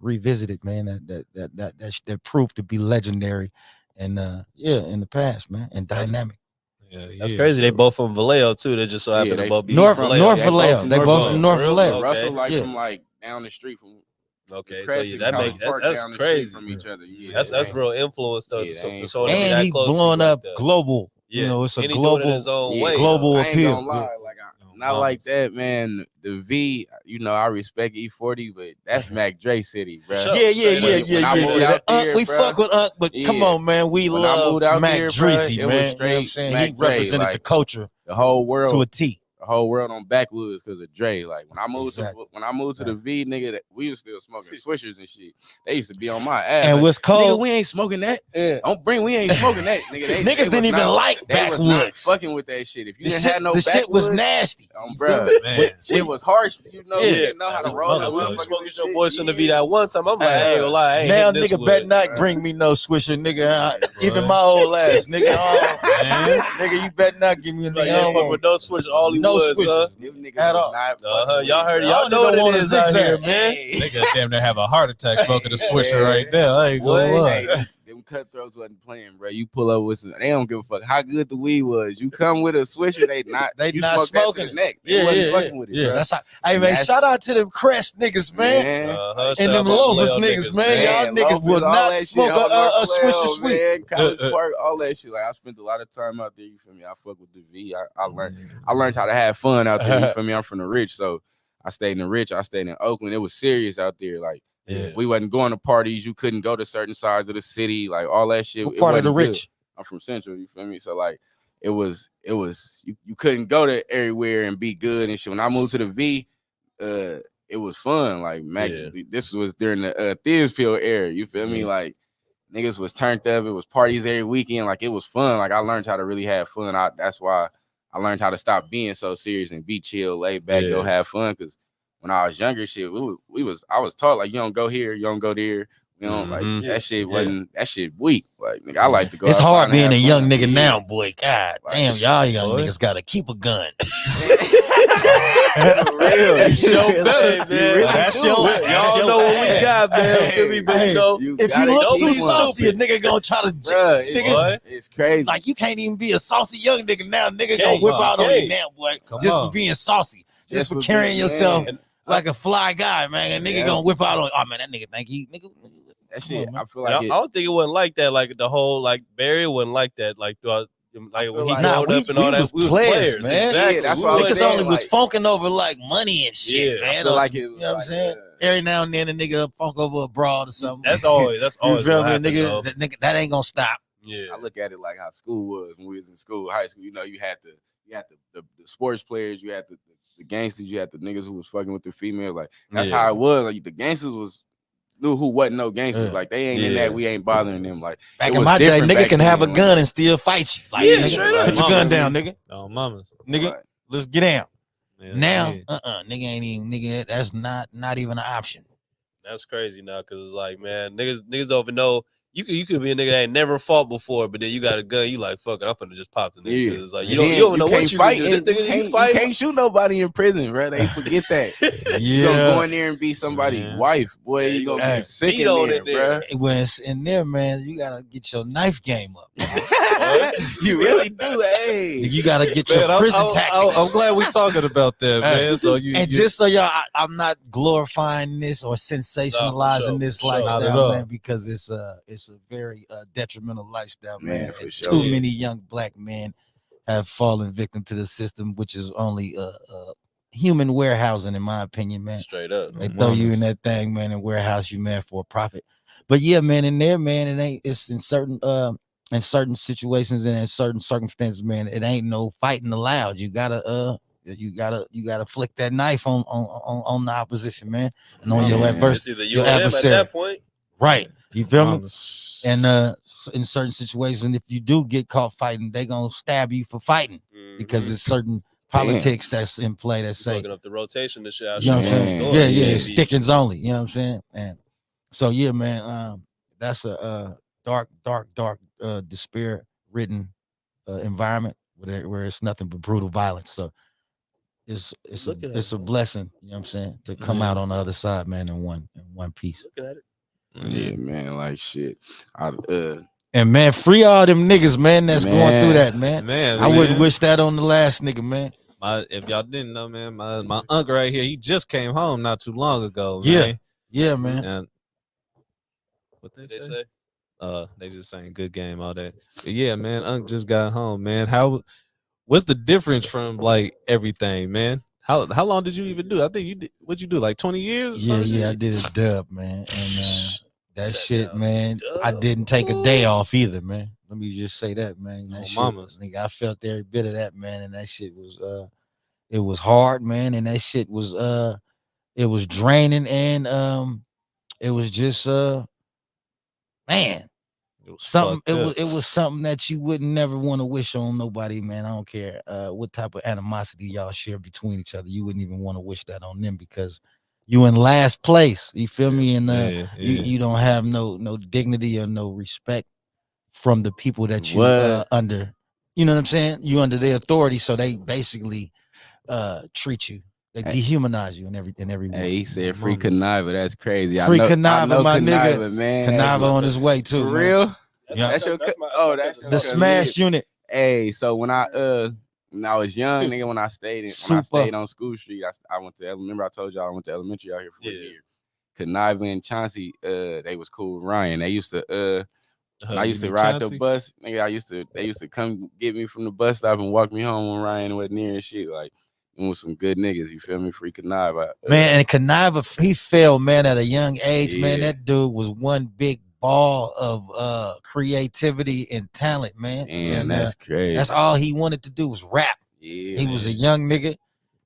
revisited, man. That proved to be legendary, and in the past, man, and dynamic. Yeah, That's crazy. They both from Vallejo too. They just so happen Yeah, to they- both be North from Vallejo. They both from North Really? Vallejo. Okay. Russell like Yeah. from like down the street from Okay, so Crescent, yeah, that College makes Park that's down the street crazy. from each other. Yeah, That's they ain't- real influence though. Yeah, So they ain't for someone to be And that he close to you blowing like up that. global. Yeah, You know, it's a and he doing it global. his own Yeah, way. global though. I ain't appeal. gonna lie, like No, not like mamas. that, man. The V, you know, I respect E40, but that's Mac Dre City, bro. sure. Yeah, Straight up. When I moved yeah. out there, We bruh, fuck with Unc, but come yeah. on, man. We When I love moved out Mac there, Dreezy, bruh, man. it was You know what I'm straight saying? Mac He Dre, represented the like, culture the whole to world, a T. the whole world on backwoods because of Dre. Like when I moved Exactly. to the V, nigga, we was still smoking swishers and shit. They used to be on my ass. And like, what's nigga, cold? we ain't smoking that. Yeah. We ain't smoking that, nigga. They Niggas was didn't even not- like They was not backwoods. fucking with that shit. If you The didn't shit, have no the shit was backwoods, nasty. Bruh, Man, shit was harsh. You know, Yeah. you didn't know how to As a roll that motherfucker. When you motherfucker. smoking and your shit. boys from the V Yeah. that one time, I'm like, I ain't gonna lie, I ain't Now hitting this nigga wood. better not bruh. bring me no swisher, nigga. Bruh. Even my old ass, nigga. Man. Nigga, you better not give me a Like, nigga. I yeah, don't fuck want with no switch, all he no was, huh? swishers. Them niggas At was all. not Uh-huh. fucking Y'all with heard, it, y'all I know don't what even it wanna is out zigzag. here, man. Nigga damn near have a heart attack smoking a swisher Yeah. right now. I ain't gonna Boy, lie. Hey, them cutthroats wasn't playing, bro. You pull up with some, they don't give a fuck how good the weed was. You come with a swisher, they They you not smoke that smoking to it. the neck. They wasn't fucking with it, yeah. bro. That's how. Hey And man, that's- shout out to them Crest niggas, man. Uh-huh. And them loafers niggas, man. Y'all niggas will not smoke a swisher sweet. Man, College Park, all that shit. Like I spent a lot of time out there. You feel me? I fuck with the V. I learned how to have fun out there. You feel me? I'm from the Rich, so I stayed in the Rich. I stayed in Oakland. It was serious out there. Like Yeah. we wasn't going to parties. You couldn't go to certain sides of the city. Like all that shit. What it part of the wasn't good. Rich? I'm from Central. You feel me? So like it was you couldn't go to everywhere and be good and shit. When I moved to the V, it was fun. Like Mac, this was during the Thizzing era. You feel me? Like niggas was turned up. It was parties every weekend. Like it was fun. Like I learned how to really have fun. That's why I learned how to stop being so serious and be chill, lay back, go have fun. Cause when I was younger, shit, I was taught like you don't go here, you don't go there. You know, like that shit wasn't that shit weak. Like nigga, I like to go. It's outside hard and being have a young fun. nigga Yeah. now, boy. God Like, damn, y'all young boy. niggas gotta keep a gun. For real, you show better, You man. really That's do. your- Like, Y'all know what we got, man. Feel me, but you know, If gotta you look keep too one. saucy, a nigga gonna try to Bruh, nigga, it's crazy. like you can't even be a saucy young nigga now. Nigga Can't, gonna whip out on you can't. now, boy. Come Just on. for being saucy. Just for for carrying being- yourself man. like a fly guy, man. A nigga Yeah. gonna whip out on. Oh man, that nigga think he nigga. That Come shit, on, man. I feel I like it. don't think it wasn't like that. Like the whole like Barry wasn't like that. Like throughout, like feel when he like- Nah, growing up and all that, was we was players, players, man. Exactly. Yeah, that's We what I was Niggas wasn't- saying, only was like- funking over like money and shit, Yeah, man. I feel Or like some- it you was know what I'm like, saying? Every now and then a nigga funk over a broad or something. That's always you always feel what me, happened, nigga? though. That nigga, that ain't gonna stop. Yeah, I look at it like how school was when we was in school, high school. You know, you had the sports players, you had the gangsters, you had the niggas who was fucking with the females. Like that's Yeah. how it was. Like the gangsters knew who wasn't no gangsters. Yeah. Like they ain't in Yeah. that. We ain't bothering them. Like Back it in was my day, different nigga back can have a then, gun like- and still fight you. Like, Yeah, nigga, straight up. put your gun Mamas. down, nigga. Oh, mamas. Nigga, Like, let's get down. Yeah, Now, yeah. nigga ain't even nigga. That's not even an option. that's crazy now because it's like, man, niggas don't even know. You could be a nigga that ain't never fought before, but then you got a gun. You like, fuck it, I'm finna just pop the nigga. Yeah. 'Cause it's like And you don't then even know what can't you fight. can do. and This You nigga, you can't, you fight. can't shoot nobody in prison, bro. They forget that. You gonna go in there and be somebody's Yeah. wife, boy. Yeah, you you gonna gonna be get sick beat in on there, in there. bro. When it's in there, man, you gotta get your knife game up. You really do, hey. You gotta get Man, your prison tactics. I'm glad we're talking about that, man. So And just so y'all, I'm not glorifying this or sensationalizing sure, this for sure. Not at lifestyle, all. man, because it's a very detrimental lifestyle, man. Man, for And sure. Too Yeah. many young black men have fallen victim to the system, which is only human warehousing, in my opinion, man. Straight up. They throw you in that thing, man, and warehouse you, man, for a profit. But yeah, man, in there, man, it ain't. It's in certain situations and in certain circumstances, man, it ain't no fighting allowed. You gotta flick that knife on the opposition, man, and on your Man. adverse. It's either you your or them at adversary. that point. Right. You feel me? Promise. And in certain situations, if you do get caught fighting, they gonna stab you for fighting because there's certain politics that's in play that say, fucking up the rotation to shit. you know what I'm saying? Man, Yeah, yeah. it's stickings only. You know what I'm saying? And so yeah, man, that's a dark, despair-ridden environment where it's nothing but brutal violence. So it's Looking at it's a it. blessing, you know what I'm saying, to come out on the other side, man, in one piece. Looking at it. Yeah, man, like shit. And man, free all them niggas, man, that's going through that, man. Man, I wouldn't wish that on the last nigga, man. If y'all didn't know, man, my uncle right here, he just came home not too long ago, Yeah. man. Yeah, man. And what What they say? they just saying good game all that. But yeah, man, Unc just got home, man. What's the difference from like everything, man? How long did you even do? I think you did. What'd you do? Like 20 years? Or Yeah, some I shit? did a dub, man. And that Shut shit, down. man, I didn't take a day off either, man. Let me just say that, man. That Oh, shit, mamas. nigga, I felt every bit of that, man. And that shit was it was hard, man. And that shit was it was draining, and it was just man, It was something fucked it up. was something that you would never want to wish on nobody, man. I don't care what type of animosity y'all share between each other. You wouldn't even want to wish that on them because you in last place. You feel me? And you don't have no dignity or no respect from the people that you under. You know what I'm saying? You under their authority, so they basically treat you. They dehumanize you in every way. Hey, he said free Conniver. That's crazy. Free I Conniver, know my Conniver, nigga. man. Conniver on his way too. For man. real? Yeah. That's your that's The cousin. smash unit. Hey, so when I was young, nigga, when I stayed on School Street, I went to. Remember I told y'all I went to elementary out here for a year. Conniver and Chauncey, they was cool with Ryan. They used to when I used to ride the bus, nigga, they used to come get me from the bus stop and walk me home when Ryan wasn't near and shit. Like, it was some good niggas, you feel me? Free Conniver. Man, and Conniver, he fell, man, at a young age, man. That dude was one big ball of creativity and talent, man. And that's crazy. That's all he wanted to do was rap. Yeah, he was a young nigga,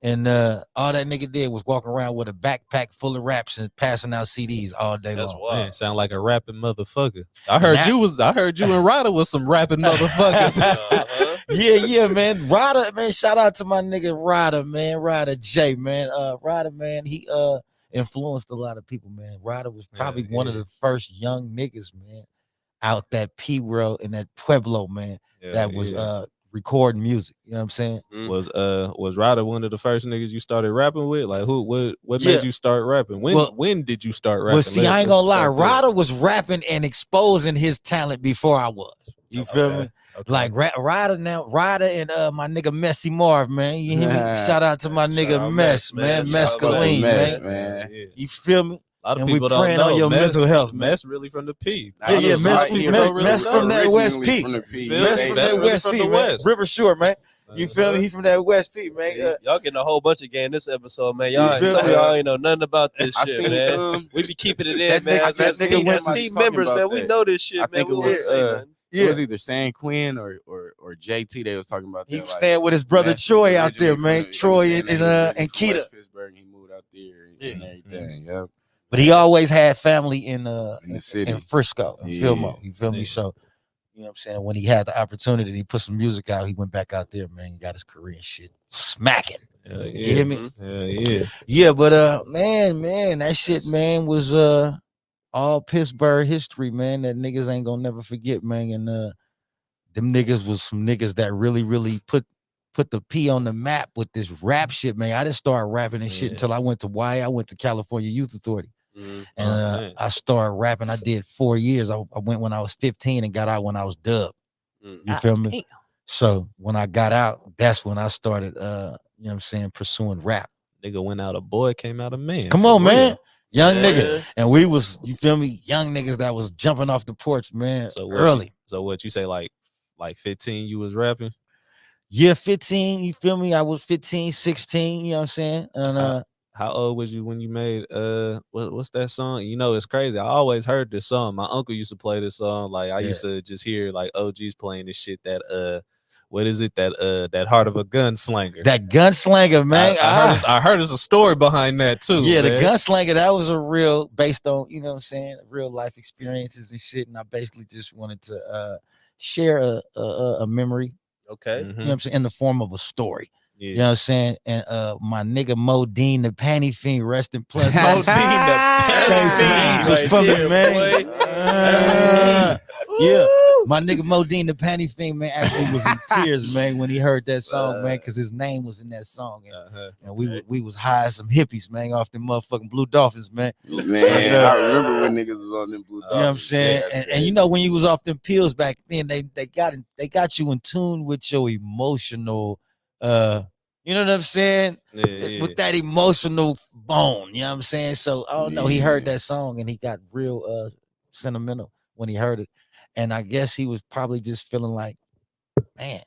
and all that nigga did was walk around with a backpack full of raps and passing out CDs all day long. Man, sound like a rapping motherfucker. I heard you and Ryder was some rapping motherfuckers. Yeah, man. Ryder, man, shout out to my nigga Ryder, man. Ryder J, man. Ryder, man, he influenced a lot of people, man. Ryder was probably one of the first young niggas, man, out that P-Row and that Pueblo, man, that was recording music. You know what I'm saying? Was Ryder one of the first niggas you started rapping with? Like what made you start rapping? When did you start rapping? Well, see, I ain't gonna lie. Ryder was rapping and exposing his talent before I was. You feel me? Okay. Like Ryder and my nigga Messy Marv, man. You hear me? Shout out to my nigga Mess, man. Mescaline, man. You feel me? A lot of and people we praying on your mental health. Mess really from the P. Yeah, Mess from that West P. Mess from that West P, man. River Shore, man. You feel me? He from that West P, man. Y'all getting a whole bunch of game this episode, man. Y'all ain't know nothing about this shit, man. We be keeping it in, man. As team members, man, we know this shit, man. I think it was it was either San Quinn or JT. They was talking about. He was staying with his brother Troy out there, man. Troy and Keita. Pittsburgh, he moved out there and everything. Yeah. But he always had family in the city, in Frisco, in Fillmore. You feel me? So, you know what I'm saying? When he had the opportunity, he put some music out. He went back out there, man, got his career and shit smacking. You hear me? Yeah, but man, that shit, man, was all Pittsburgh history, man. That niggas ain't gonna never forget, man. And them niggas was some niggas that really put the P on the map with this rap shit, man. I didn't start rapping and shit until I went to YA. I went to California Youth Authority. And I started rapping. I did 4 years. I went when I was 15 and got out when I was dubbed. You feel me? So when I got out, that's when I started you know what I'm saying, pursuing rap. Nigga went out a boy, came out a man. Come on, man. Young nigga. And we was, you feel me, young niggas that was jumping off the porch, man. Early. So what you say, like 15 you was rapping? Yeah, 15, you feel me? I was 15, 16, you know what I'm saying? And how old was you when you made what's that song? You know, it's crazy. I always heard this song. My uncle used to play this song. Like I used to just hear like OGs playing this shit that what is it that heart of a gunslinger? That gunslinger, man. I heard there's a story behind that too. Yeah, man. the gunslinger, that was a real based on, you know what I'm saying, real life experiences and shit. And I basically just wanted to share a memory, Okay. you know what I'm saying, in the form of a story. Yeah. You know what I'm saying? And my nigga Mo Dean, the panty fiend, rest in plus. Mo Dean, the Say some panty angels right for me, there, man. boy. Yeah. My nigga Mo Dean, the panty fiend, man, actually was in tears, man, when he heard that song, man, because his name was in that song. And we was high as some hippies, man, off them motherfucking Blue Dolphins, man. Man, I remember when niggas was on them Blue Dolphins. You know what I'm saying? And you know, when you was off them pills back then, they got you in tune with your emotional you know what I'm saying? Yeah. With that emotional bone, you know what I'm saying? So I don't know. He heard that song and he got real sentimental when he heard it. And I guess he was probably just feeling like, man,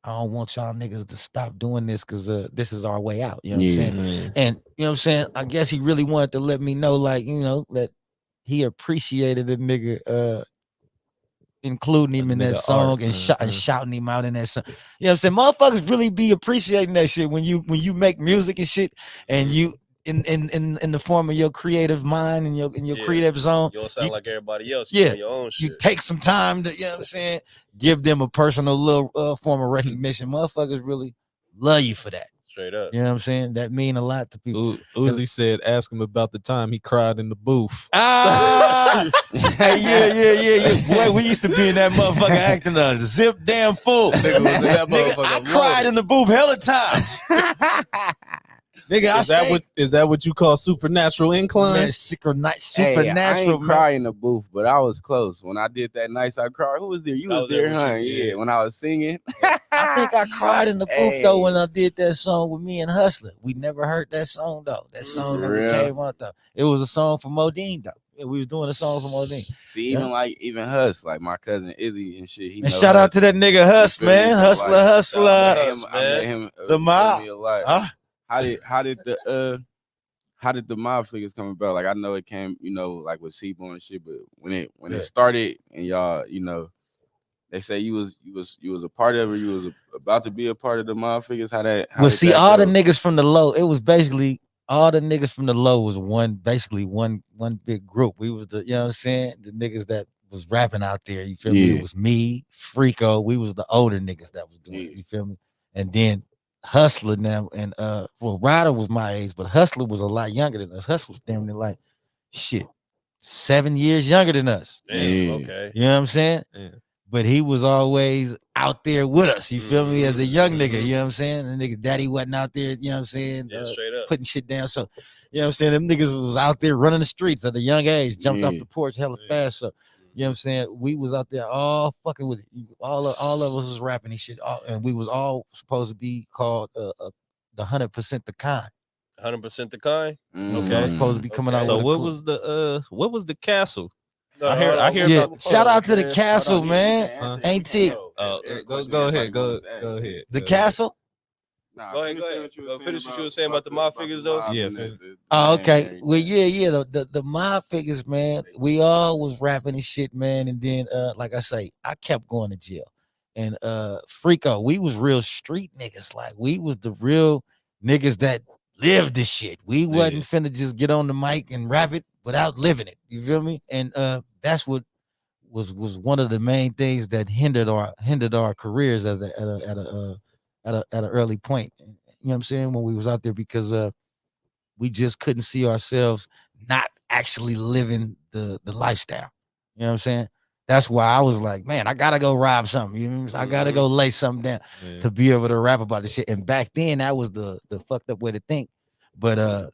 I don't want y'all niggas to stop doing this because this is our way out. You know what I'm saying? Man. And you know what I'm saying? I guess he really wanted to let me know, like, you know, that he appreciated the nigga including him in that song and shouting him out in that song. You know what I'm saying? Motherfuckers really be appreciating that shit when you make music and shit and you in the form of your creative mind and your creative zone. You don't sound like everybody else. Yeah, your own shit. You take some time to, you know what I'm saying, give them a personal little form of recognition. Motherfuckers really love you for that. Straight up. You know what I'm saying? That mean a lot to people. Uzi said, ask him about the time he cried in the booth. Hey, yeah. Boy, we used to be in that motherfucker acting a zip damn fool. Nigga was in that motherfucker. I cried in the booth hella times. Nigga, is that what you call supernatural incline? Man, supernatural. Hey, I ain't cry in the booth, but I was close. When I did that Nights I Cried, who was there? You was there, huh? Yeah, when I was singing. I think I cried in the booth, though, when I did that song with me and Hustler. We never heard that song, though. That song never came out, though. It was a song for Modine, though. Yeah, we was doing a song for Modine. See, even Hus, like my cousin Izzy and shit. And shout out to that nigga Hus, man. Hustler. I met him. The mob. How did the mob figures come about? Like, I know it came, you know, like with Seaborn and shit, but when it started and y'all, you know, they say you was a part of it, you was about to be a part of the mob figures. How the niggas from the low, it was basically all the niggas from the low was one big group. We was the, you know what I'm saying, the niggas that was rapping out there, you feel me? It was me, Freako, we was the older niggas that was doing it, you feel me? And then Hustler now, and Ryder was my age, but Hustler was a lot younger than us. Hustler was damn near like 7 years younger than us. Damn, okay. You know what I'm saying? Yeah. But he was always out there with us. You feel me? As a young nigga, you know what I'm saying? The nigga daddy wasn't out there, you know what I'm saying? Yeah, straight up. Putting shit down. So, you know what I'm saying? Them niggas was out there running the streets at a young age, jumped off the porch hella fast. So, you know what I'm saying? We was out there all fucking with it. All of us was rapping and shit. And we was all supposed to be called the 100% the kind. 100% the kind? Okay. I was supposed to be coming out so with what was the castle? No, I hear about shout out to the castle, man. Ain't it? Go ahead. Go ahead. The castle? Go ahead. Finish what you were saying about the mob figures, though. Yeah. Oh, okay. Well, yeah. The mob figures, man. We all was rapping and shit, man. And then, like I say, I kept going to jail. And Freako, we was real street niggas. Like, we was the real niggas that lived this shit. We wasn't finna just get on the mic and rap it without living it. You feel me? And that's what was one of the main things that hindered our careers at an early point. You know what I'm saying? When we was out there, because we just couldn't see ourselves not actually living the lifestyle. You know what I'm saying? That's why I was like, man, I gotta go rob something. You know what I'm saying? I gotta go lay something down to be able to rap about this shit. And back then, that was the fucked up way to think. But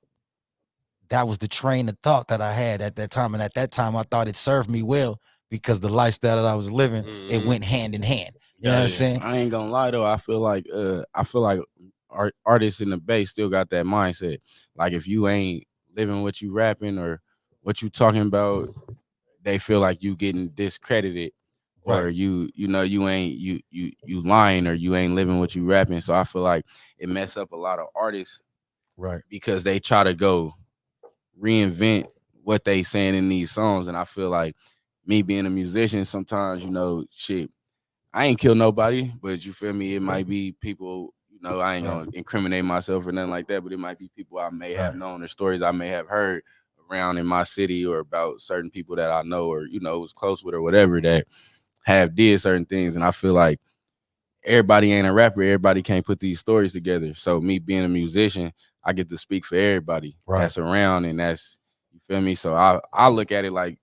that was the train of thought that I had at that time. And at that time, I thought it served me well because the lifestyle that I was living, it went hand in hand. You know what I'm saying? I ain't gonna lie though. I feel like artists in the Bay still got that mindset. Like, if you ain't living what you rapping or what you talking about, they feel like you getting discredited, or you lying, or you ain't living what you rapping. So I feel like it mess up a lot of artists, right? Because they try to go reinvent what they saying in these songs. And I feel like me being a musician, sometimes, you know, shit, I ain't kill nobody, but you feel me? It might be people, you know, I ain't gonna incriminate myself or nothing like that, but it might be people I may have known or stories I may have heard around in my city or about certain people that I know or, you know, was close with or whatever that have did certain things. And I feel like everybody ain't a rapper. Everybody can't put these stories together. So me being a musician, I get to speak for everybody that's around, and that's, you feel me? So I look at it like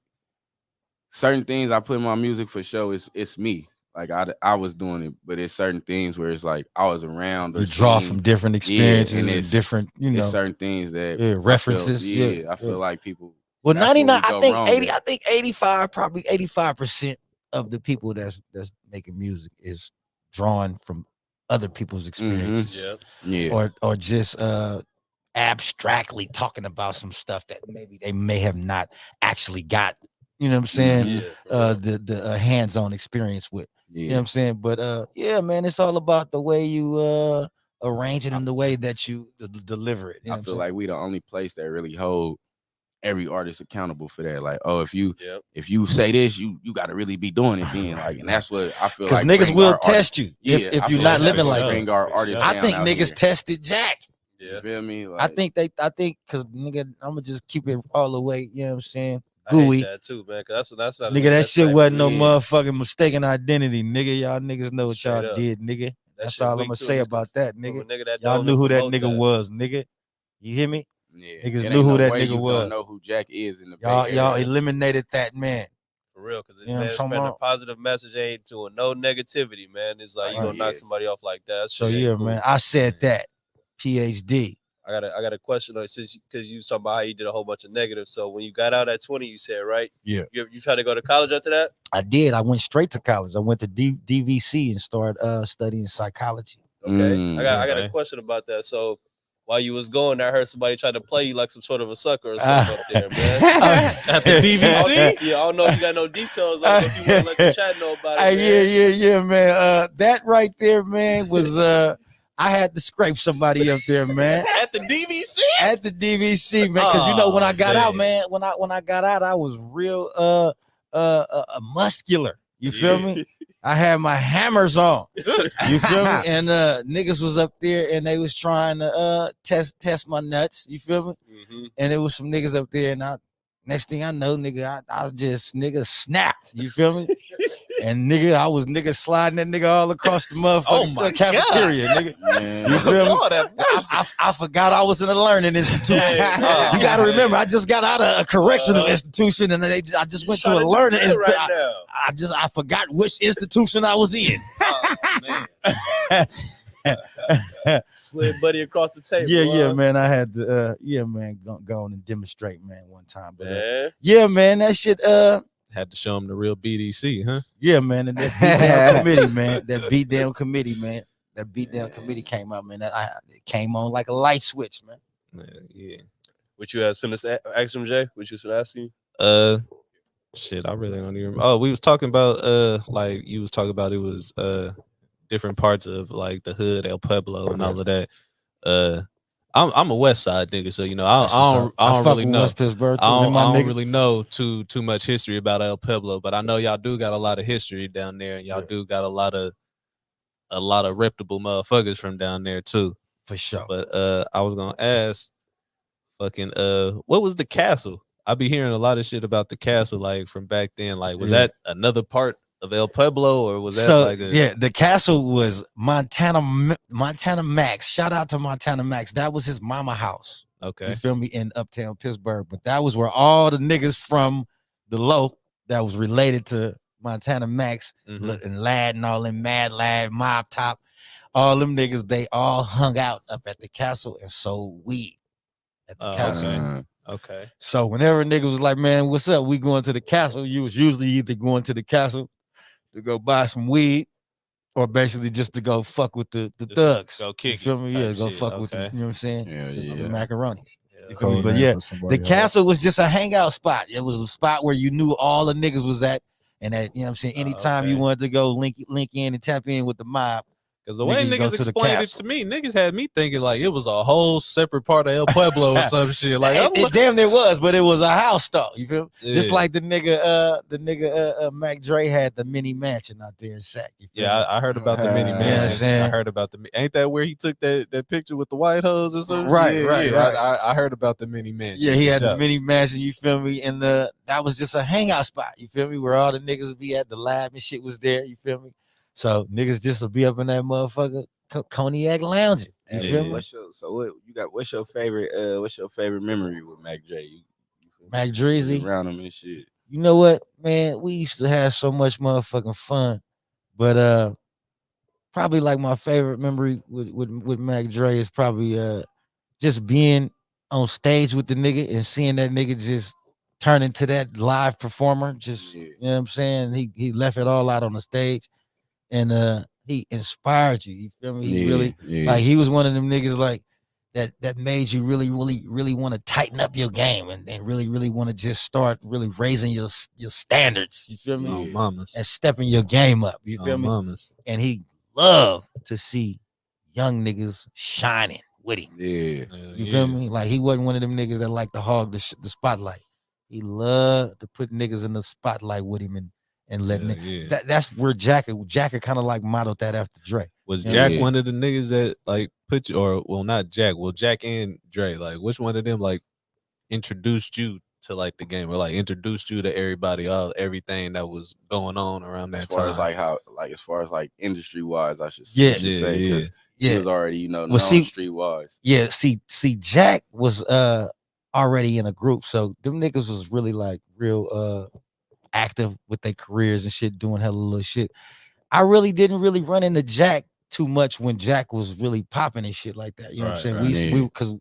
certain things I put in my music for show. It's me. Like I was doing it, but it's certain things where it's like I was around. Or you draw seen, from different experiences and and different, you know, it's certain things that references. I feel like people. Well, 99. I think 80. At. I think 85. Probably 85% of the people that's making music is drawn from other people's experiences. Or just abstractly talking about some stuff that maybe they may have not actually got. You know what I'm saying? The hands-on experience with. You know what I'm saying? But yeah, man, it's all about the way you arrange it and the way that you deliver it. You know I feel like we the only place that really hold every artist accountable for that. Like, oh, if you say this, you got to really be doing it then. Like, and that's what I feel like. Because niggas will test you if you're not living like bring our artists. I think niggas tested Jack. You feel me? Like, I think because nigga, I'm gonna just keep it all the way. You know what I'm saying? Gooey. I hate that too, man. Cause that's not nigga. That shit wasn't no motherfucking mistaken identity, nigga. Y'all niggas know what y'all did, nigga. That's all I'm gonna say about that, nigga. Y'all knew who that nigga was, nigga. You hear me? Yeah. Niggas knew who that nigga was. Don't know who Jack is in the y'all eliminated that man. For real, because it's spreading a positive message, ain't doing no negativity, man. It's like you gonna knock somebody off like that. So yeah, cool. Man. I said that. Ph.D. I got a question on it, since because you was talking about how you did a whole bunch of negatives. So when you got out at 20, you said, right? Yeah. You tried to go to college after that? I did. I went straight to college. I went to DVC and started studying psychology. Okay. I got a question about that. So while you was going, I heard somebody try to play you like some sort of a sucker or something up there, man. At the DVC? Yeah, I don't know if you got no details on it, if you want to let the chat know about it. Yeah, man. That right there, man, was I had to scrape somebody up there, man. At the DVC? At the DVC, man. Because you know when I got out, man, when I got out, I was real muscular. You feel me? I had my hammers on. You feel me? And niggas was up there and they was trying to test my nuts. You feel me? Mm-hmm. And there was some niggas up there, and next thing I know, nigga, I just snapped. You feel me? And nigga, I was sliding that nigga all across the motherfucking cafeteria, nigga. Man. You feel me? I forgot I was in a learning institution. You got to remember, I just got out of a correctional institution, and I just went to a learning institution. I forgot which institution I was in. Oh, man. Slid buddy across the table. Yeah, man. I had to, go on and demonstrate, man, one time. But yeah, man, that shit. Had to show him the real BDC, huh? Yeah, man. And that beatdown committee, man. That beatdown committee, man. That beatdown committee came out, man. It came on like a light switch, man. Yeah. What you asked him, Jay? What you was asking? Shit, I really don't even remember. Oh, we was talking about like you was talking about it was different parts of like the hood, El Pueblo, and all of that. I'm a West Side nigga, so you know I don't really know. West Pittsburgh too, I don't really know too much history about El Pueblo, but I know y'all do got a lot of history down there, and y'all do got a lot of reputable motherfuckers from down there too, for sure. But I was gonna ask, fucking what was the castle? I be hearing a lot of shit about the castle, like from back then. Like, was that another part of El Pueblo, or was that the castle was Montana Max. Shout out to Montana Max. That was his mama house. Okay. You feel me? In uptown Pittsburgh. But that was where all the niggas from the low that was related to Montana Max and Lad and all them Mad Lad, Mob Top, all them niggas, they all hung out up at the castle and sold weed at the castle. Okay. So whenever a nigga was like, man, what's up? We going to the castle. You was usually either going to the castle to go buy some weed, or basically just to go fuck with the thugs. Go kick. You feel me? Yeah, go fuck with the, you know what I'm saying? Yeah. The macaroni. Yeah. But yeah, the castle was just a hangout spot. It was a spot where you knew all the niggas was at, and that, you know what I'm saying, anytime you wanted to go link in and tap in with the mob, Because the way Niggas go niggas to the explained it castle. to me, niggas had me thinking like it was a whole separate part of El Pueblo or some shit. Like it damn near was, but it was a house though. You feel me? Just Yeah. like the nigga Mac Dre had the mini mansion out there in Sac. You feel me? Yeah, I heard about the mini Yeah, mansion. saying? I heard about the. Ain't that where he took that picture with the white hose or something? Right, yeah, right, yeah. right. I heard about the mini mansion. Yeah, he for had the sure. mini mansion, you feel me? And that was just a hangout spot, you feel me? Where all the niggas would be at, the lab and shit was there, you feel me? So niggas just would be up in that motherfucker cognac lounging. You feel me? What's your favorite memory with Mac J? You Mac Dreezy. around him and shit. You know what, man? We used to have so much motherfucking fun. But probably like my favorite memory with Mac Dre is probably just being on stage with the nigga and seeing that nigga just turn into that live performer. Just you know what I'm saying? He left it all out on the stage and he inspired you. You feel me? He really like he was one of them niggas like that made you really want to tighten up your game and really want to just start really raising your standards. You feel me? Oh, mamas. And stepping your game up. You feel Oh, me? mamas. And he loved to see young niggas shining with him. Yeah. You feel me? Like he wasn't one of them niggas that like to hog the spotlight. He loved to put niggas in the spotlight with him and let niggas. That's where Jack kind of like modeled that after Dre. Was Jack one of the niggas that like put you, or well, not Jack, well, Jack and Dre, like which one of them like introduced you to like the game or like introduced you to everybody, everything that was going on around that time? As far as like industry wise, I should say. He was already, known street wise. Yeah, see, Jack was already in a group, so them niggas was really like real active with their careers and shit, doing hella little shit. I really didn't really run into Jack too much when Jack was really popping and shit like that. You know what I'm saying? Because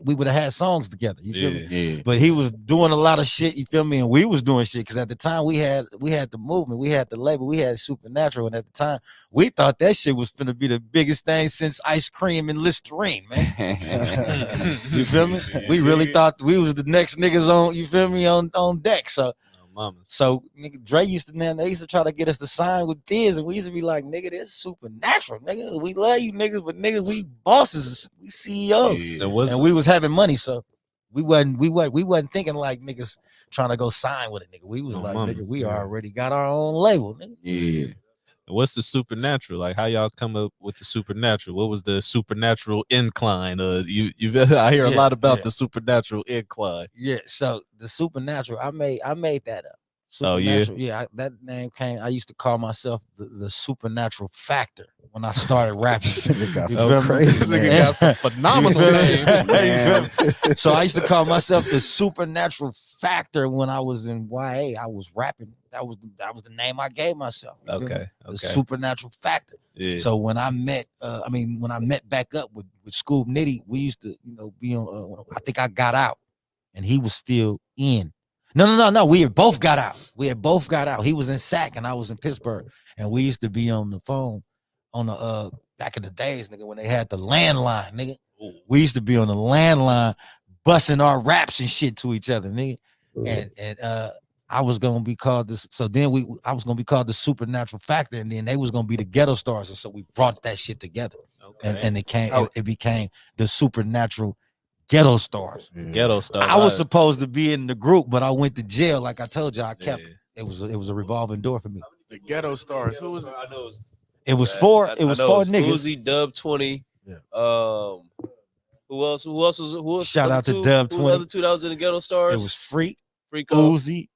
we would have had songs together. You feel me? Yeah. But he was doing a lot of shit. You feel me? And we was doing shit because at the time we had the movement, we had the label, we had Supernatural, and at the time we thought that shit was finna be the biggest thing since ice cream and Listerine, man. You feel me? We really thought we was the next niggas on. You feel me? On deck. So nigga, Dre used to try to get us to sign with Thiz, and we used to be like, nigga, this is Supernatural, nigga. We love you niggas, but nigga, we bosses, we CEOs. And we was having money, so we wasn't thinking like niggas trying to go sign with a nigga. We was nigga, we already got our own label, nigga. Yeah. What's the Supernatural? Like how y'all come up with the Supernatural? What was the Supernatural incline? I hear a lot about the Supernatural incline. Yeah, so the Supernatural, I made that up. Yeah, that name came. I used to call myself the Supernatural Factor when I started rapping. Nigga got You so feel me? crazy. This nigga got some phenomenal names, man. So I used to call myself the Supernatural Factor when I was in YA. I was rapping. That was the name I gave myself. Okay. The Supernatural Factor. Yeah. So when I met back up with Scoob Nitty, we used to be on. I think I got out, and he was still in. No. We had both got out. He was in Sac and I was in Pittsburgh, and we used to be on the phone on the back in the days, nigga, when they had the landline, nigga. We used to be on the landline, busting our raps and shit to each other, nigga. And I was gonna be called this. So then I was gonna be called the Supernatural Factor, and then they was gonna be the Ghetto Stars, and so we brought that shit together, and it became the Supernatural Ghetto Stars. Ghetto Stars. I was supposed to be in the group, but I went to jail. Like I told you, I kept it was a revolving door for me. The Ghetto Stars. Who was it? I know It was four niggas. Uzi, Dub 20. Yeah. Who else? Who was Shout out to Dub 20. Who were the other two that was in the Ghetto Stars? It was Freako, Uzi,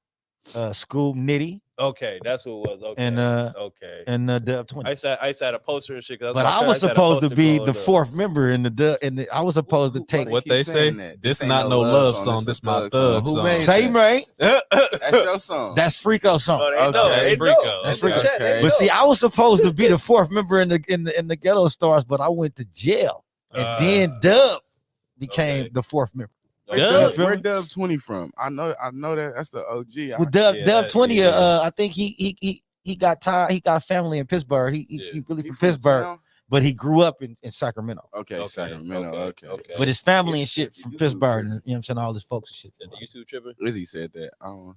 Scoob Nitty. Okay, that's who it was. Okay, and Dub 20. I used to had a poster and shit. But I was supposed to be the fourth member in I was supposed to take what they say. This not no love song. This my thug song. Same right. That's your song. That's Freako song. That's Freako. That's Freako. But see, I was supposed to be the fourth member in the Ghetto Stars, but I went to jail, and then Dub became the fourth member. Where Dub 20 from? I know that's the OG. With Dub 20, I think he got tired. He got family in Pittsburgh. He really from Pittsburgh, but he grew up in Sacramento. Okay, Sacramento. Okay. But his family and shit from Pittsburgh, and you know what I'm saying, all his folks and shit. The YouTube tripping. Lizzie said that. I don't.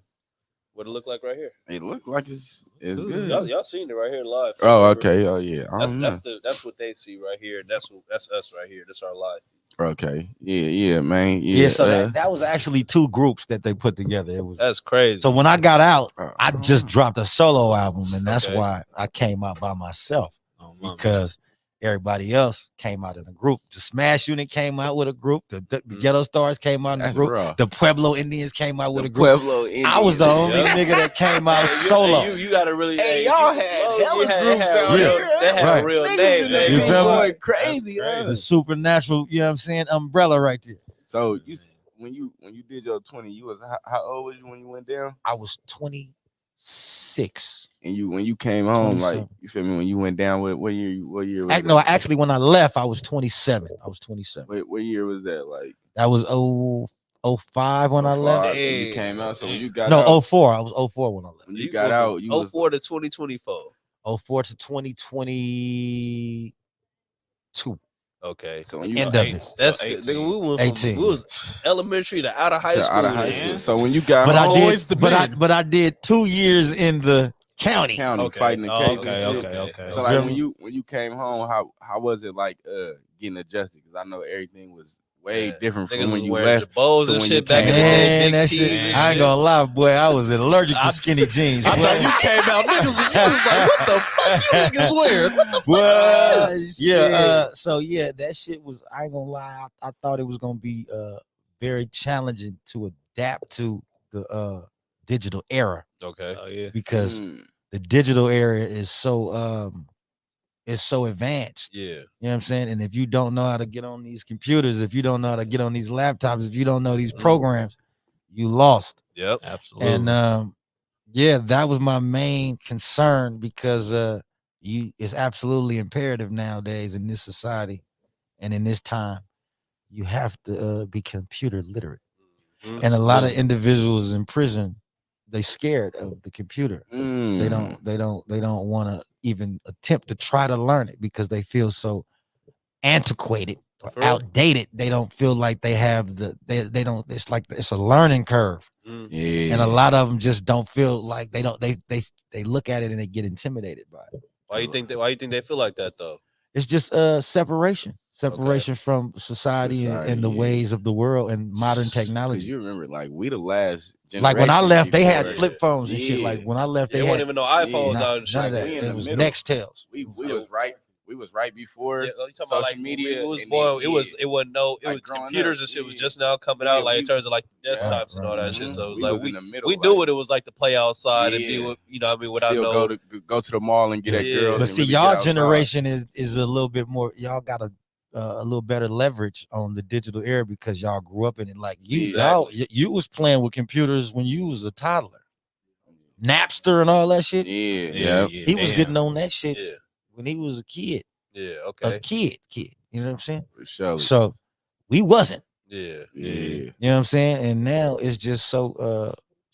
What it look like right here? It looked like it's Good. good. Y'all seen it right here live. So Oh, whatever. okay. Oh, yeah. I don't know. That's what they see right here. That's us right here. That's our live. Okay. Yeah, man. Yeah, so Yeah. that was actually 2 groups that they put together. It was That's crazy. so when I got out, Uh, I just dropped a solo album, and that's Okay. why I came out by myself Oh, mama. because everybody else came out in a group. The Smash Unit came out with a group. The Ghetto Stars came out in a That's group. rough. The Pueblo Indians came out with The a group. Pueblo Indians. I was the only Yeah. nigga that came out Hey, solo. You gotta really. Hey, y'all had hella groups out here. They had Right. real Niggas names. been You feel me? going crazy. That's The supernatural, you know what I'm saying, umbrella right there. So when you did your 20, you was how old was you when you went down? I was 26. And when you came home, 27. like you feel me? When you went down, what year was No, that? actually, when I left, I was 27. I was 27. What year was that? Like That was 05 when I 05 left. when you came out. So when you got No, out, 04. I was 04 when I left. when you got out, you was 04 to 2024. 04 to 2022. Okay. so when you End of eight- it. That's so good. 18. Nigga, we went 18. from we was elementary to out of high to school. out of high man. school. So when you got But I home, Always the did. men. But I did 2 years in the county. Okay. fighting the Oh, case. okay, and shit. okay. So like when you came home, how was it like getting adjusted? Because I know everything was way Yeah. different Niggas from when was you wearing left. jabos to and when shit you back in the came day. home. Man, Big that tees shit, and I ain't shit. gonna lie, boy. I was allergic to skinny jeans. I thought you came out, niggas was like, what the fuck you niggas wearing? What the fuck is this? Yeah, so yeah, that shit was, I ain't gonna lie, I thought it was gonna be very challenging to adapt to the digital era Okay. Oh yeah. because Mm. the digital era is so advanced. Yeah. You know what I'm saying? And if you don't know how to get on these computers, if you don't know how to get on these laptops, if you don't know these programs, you lost. Yep. Absolutely. And yeah, that was my main concern because it's absolutely imperative nowadays in this society and in this time, you have to be computer literate. Mhm. And a lot of individuals in prison, they scared of the computer. Mm. They don't want to even attempt to try to learn it because they feel so antiquated or For real? outdated. They don't feel like they have they don't, it's like it's a learning curve. Mm. Yeah. And a lot of them just don't feel like they look at it and they get intimidated by it. Why you think they feel like that though? It's just separation from society and the yeah. ways of the world and modern Because technology. you remember, like we the last generation. Like when I left, they had before- flip phones and shit. Yeah. Like when I left, They they won't had even know iPhones Yeah. out and shit. none of that. We in the It was middle. Nextels. We was right before Yeah, you talking social about like media. media. It was and born. then, it was like was growing computers up, and shit was yeah. just now coming Yeah, out. Like in we- terms of like Yeah. desktops and all that Right, shit. Mhm. So it was We like was in the middle, we like- knew what it was like to play outside and be Yeah. with what I mean without still no. go to the mall and get at Yeah. girls. But and see, really y'all get outside. generation is a little bit more. Y'all got a little better leverage on the digital era because y'all grew up in it. Like you was playing with computers when you was a toddler. Napster and all that shit. Yeah. He was getting on that shit Yeah. when he was a kid. Yeah. A Okay. kid. You know what I'm saying? For sure. So we wasn't. Yeah. Yeah. You know what I'm saying? And now it's just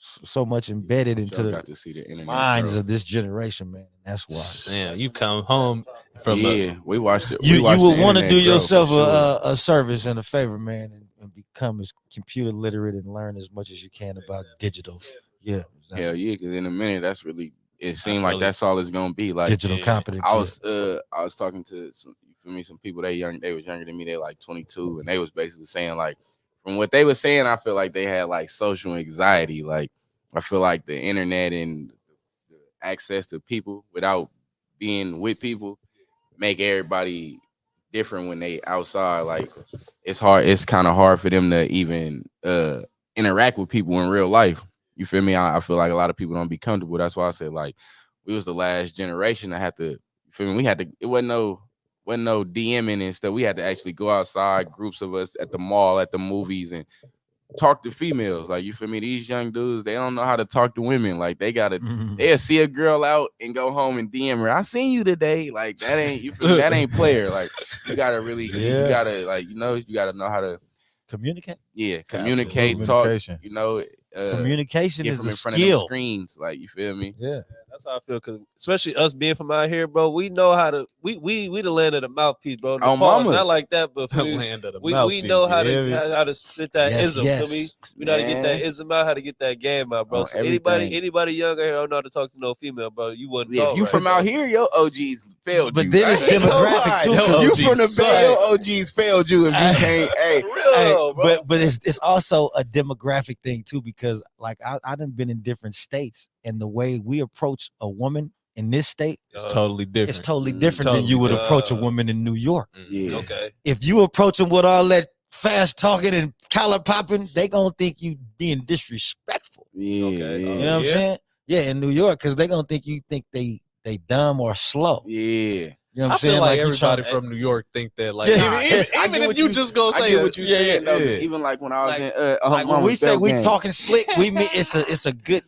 so much embedded into Sure the got to see the internet minds grow. of this generation, man. And that's why. Damn, you come home from we watched it. You watched would the want to internet do grow, for yourself sure. a service and a favor, man, and become as computer literate and learn as much as you can about digital. Yeah. Exactly. Hell yeah, because in a minute, that's really. It seemed like really- that's all it's gonna be. Like Digital competence. I was talking to some people. They was younger than me. They like 22, and they was basically saying like, from what they were saying, I feel like they had like social anxiety. Like I feel like the internet and the access to people without being with people make everybody different when they outside. Like it's hard. It's kind of hard for them to even interact with people in real life. You feel me? I feel like a lot of people don't be comfortable. That's why I said like we was the last generation that had to. You feel me? We had to. It wasn't no DMing and stuff. We had to actually go outside, groups of us at the mall, at the movies, and talk to females. Like you feel me? These young dudes, they don't know how to talk to women. Like they gotta. They'll see a girl out and go home and DM her. I seen you today. Like that ain't you feel me? That ain't player. Like you gotta really. You gotta like you gotta know how to communicate. Yeah, communicate, Absolutely. talk. Communication. You know. Communication Get is from a in front of them skill. screens, like you feel me? Yeah. That's how I feel, because especially us being from out here, bro, we know how to we the land of the mouthpiece, bro. The Oh, pause, mamas. not like that, but The for me, land of the we mouthpiece, know how you hear me? to how to spit that Yes, ism. yes. For me, we know how to get that Man. ism out, how to get that game out, bro. On So everything. anybody younger here don't know how to talk to no female, bro. You wouldn't Yeah, talk. if you right, from bro. out here, your OGs failed But you. then it's I ain't gonna demographic, lie. too, Your You OGs from the suck. Bay, your OGs failed you if you can't. Hey, For real, Hey, though, bro. but it's also a demographic thing too, because like I done been in different states, and the way we approach a woman in this state It's totally different. is totally Mm, different than you totally would different. approach a woman in New York. yeah. Okay. If you approach them with all that fast talking and collar popping, they gonna think you being disrespectful. Yeah, Okay. yeah. You know what I'm saying? Yeah, in New York, because they gonna think you think they dumb or slow. Yeah. You know what I'm I saying? feel like you everybody tryna- from New York think that, like, Yeah, nah, I even get if what you you- just go I say get what you saying though. yeah. Even like when I was Like- in like when we Mama's say Belt we game. talking slick, we mean it's a good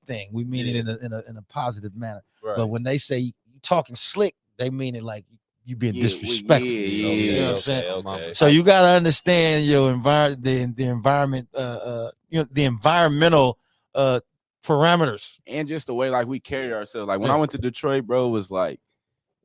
thing. We mean it in a positive manner. Right. But when they say you talking slick, they mean it like you being Yeah, disrespectful. yeah, You know what I'm okay, saying? okay. So you gotta understand your environment, the environment, the environmental parameters. And just the way like we carry ourselves. Like when Yeah. I went to Detroit, bro, it was like,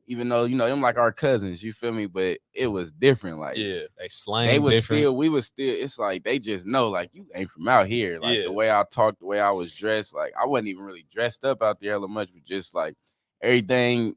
even though them like our cousins, you feel me? But it was different. Like Yeah. They slang they was different. we was still. It's like they just know, like you ain't from out here. Like Yeah. the way I talked, the way I was dressed, like I wasn't even really dressed up out there hella much, but just like everything,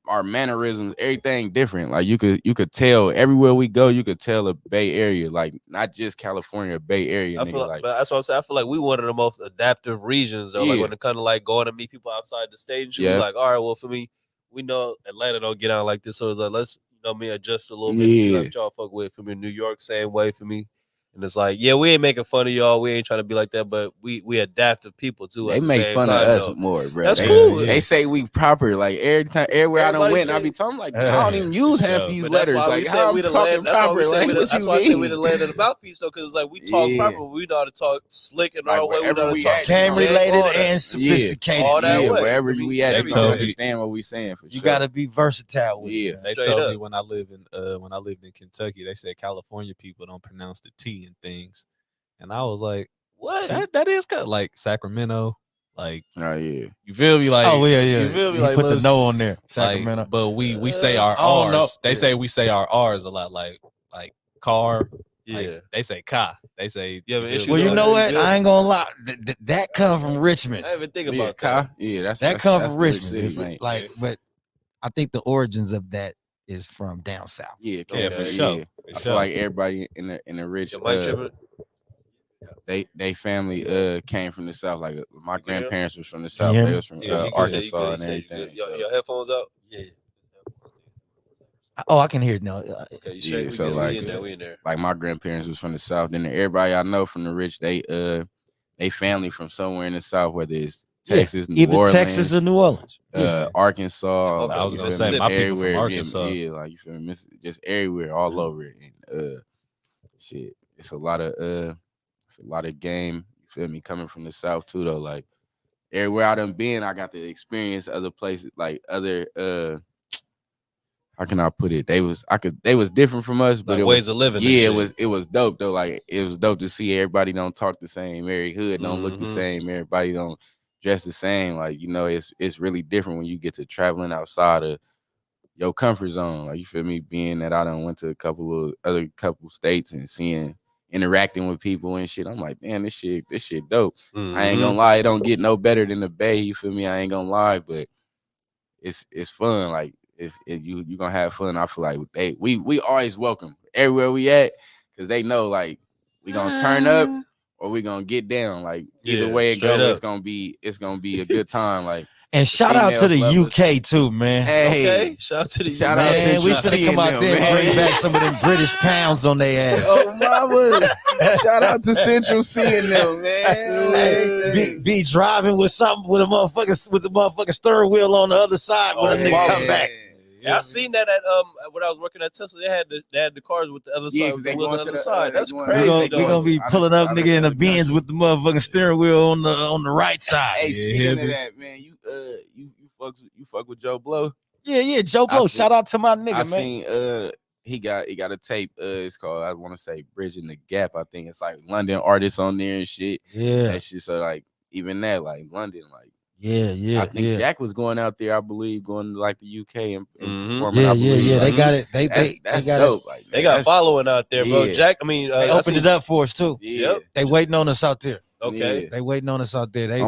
our mannerisms, everything different. Like you could tell everywhere we go, you could tell a Bay Area, like not just California, Bay Area. I Nigga, feel like but that's what I'm saying. I feel like we one of the most adaptive regions, though. Like Yeah. when it comes to like going to meet people outside the state, and shit, Yeah. we like, all right, well, for me, we know Atlanta don't get out like this, so it's like let's adjust a little bit and see Yeah. like what y'all fuck with. For me, New York, same way for me. And it's like, yeah, we ain't making fun of y'all. We ain't trying to be like that, but we adaptive people too. they at the make same fun time, of us though. more, bro. That's They- cool. They say we proper. Like everywhere I done Everybody went, I say- be telling like I don't even use For half sure. these But that's letters. why we Like say how we I'm the talking land. That's why proper. we say Like we the, what that's you why I say we mean? the land of the mouthpiece though, because it's like we talk Yeah. proper. We know how to talk slick and Like, all way. We know wherever how to we talk at, Game Yeah, related all that. and sophisticated. All that Yeah, way. wherever For me, we at, you everything. can understand what we saying for You sure. gotta be versatile with Yeah. it. They Straight told up. me when I lived in Kentucky, they said California people don't pronounce the T in things, and I was like, What? that is kind of like Sacramento, like Oh yeah. you feel me, like oh yeah, yeah. you feel me, He like put the little- no on there. like, Sacramento. but we say our I don't know. R's. They Yeah. say we say our R's a lot, like car. Yeah. Like, they say car. They say Yeah, but feel issues me? Well, you are know very what? good. I ain't gonna lie. That come from Richmond. I didn't even think Yeah, about Kai. that. Yeah, that's That come that's from the Richmond. city, If man. it- like, but I think the origins of that is from down south. Yeah, Yeah, for Okay. sure. Yeah. For I sure. feel like everybody in the rich, Yeah, Mike Trippin. they family came from the south. Like my You can hear? grandparents was from the you south. hear They me? was from Yeah, you good, Arkansas you and good. everything. Your, so- your headphones out? Yeah. Oh, I can hear it now. Okay, you Yeah, straight? We so good. like- we in there. We in there. like my grandparents was from the south. Then everybody I know from the rich, they family from somewhere in the south, whether it's Yeah, Texas, New Either Orleans, Texas or New Orleans. Yeah. Arkansas. I was you gonna feel say, me? my people from Everywhere, Arkansas. yeah, like you feel me? Just everywhere, all over it. And shit, it's a lot of game. You feel me? Coming from the south too, though. Like everywhere I done been, I got to experience other places, like other how can I put it? They was different from us, but Like it ways was of living. and yeah, shit. it was dope though. Like it was dope to see everybody don't talk the same, every hood don't look the Mhm. same, everybody don't dress the same. Like it's really different when you get to traveling outside of your comfort zone. Like you feel me? Being that I done went to a couple states and interacting with people and shit. I'm like, man, this shit dope. I ain't gonna Mhm. lie, it don't get no better than the Bay. You feel me? I ain't gonna lie, but it's fun. Like you gonna have fun. I feel like we always welcome everywhere we at, because they know like we gonna turn up or we gonna get down. Like either Yeah, way it straight goes, up. it's gonna be a good time. Like And shout out to the females love us. UK too, man. hey, Okay, shout out to the Shout out UK. Man, we Central finna C come in out them, there and man. bring back some of them British pounds on their ass. oh mama, shout out to Central C in them, man. Hey, be driving with something with the motherfucking steering wheel on the other side when a Oh, nigga wow. come back. Yeah, I seen that at when I was working at Tesla. They had the cars with the other Yeah, side, 'cause with the they wheels going on to the other the, side. they That's going- crazy. We though. gonna be I pulling done- up, I nigga, done in a been Benz country. with the motherfucking steering wheel on the right side. Hey, Yeah, speaking hear of me? that, man, you fuck with Joe Blow. Yeah, Joe I Blow. see- Shout out to my nigga, I man. seen he got a tape. It's called, I want to say, Bridging the Gap. I think it's like London artists on there and shit. Yeah, That shit. So like even that, like London, like I think Jack was going out there, I believe, going to like the UK and performing. Yeah. They got it. They got dope. it. Like, they got following out there, bro. Yeah. Jack, I mean, They opened it up for us too. Yeah. They waiting on us out there. Okay. Yeah. They waiting on us out there. They I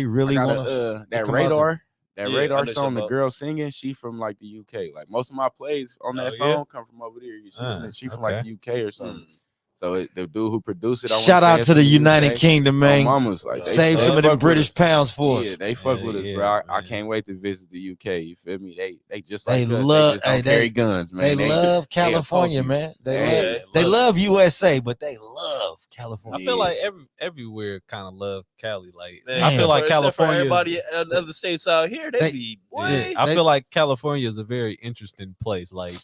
really got want us. that come out radar. That Yeah, I radar know song, the about- girl singing, she from like the UK. Like most of my plays on that Oh, yeah? song come from over there. She from like the UK or something. Mm. So the dude who produced it, I Shout wanna out say to it's the from United UK. Kingdom, My man. mama's like they Save fuck- some of they them fuck with British us. pounds for Yeah, us. they fuck with us, Yeah, bro. I man. can't wait to visit the UK. You feel me? They just They like us. love- They just don't hey, carry guns, man. They love they a California, punk man. people. They love USA, but they love California. I feel like everywhere kind of love Cali. Like Man, I feel like except for California. everybody in other states out here, they be boy. I feel like California is a very interesting place. Like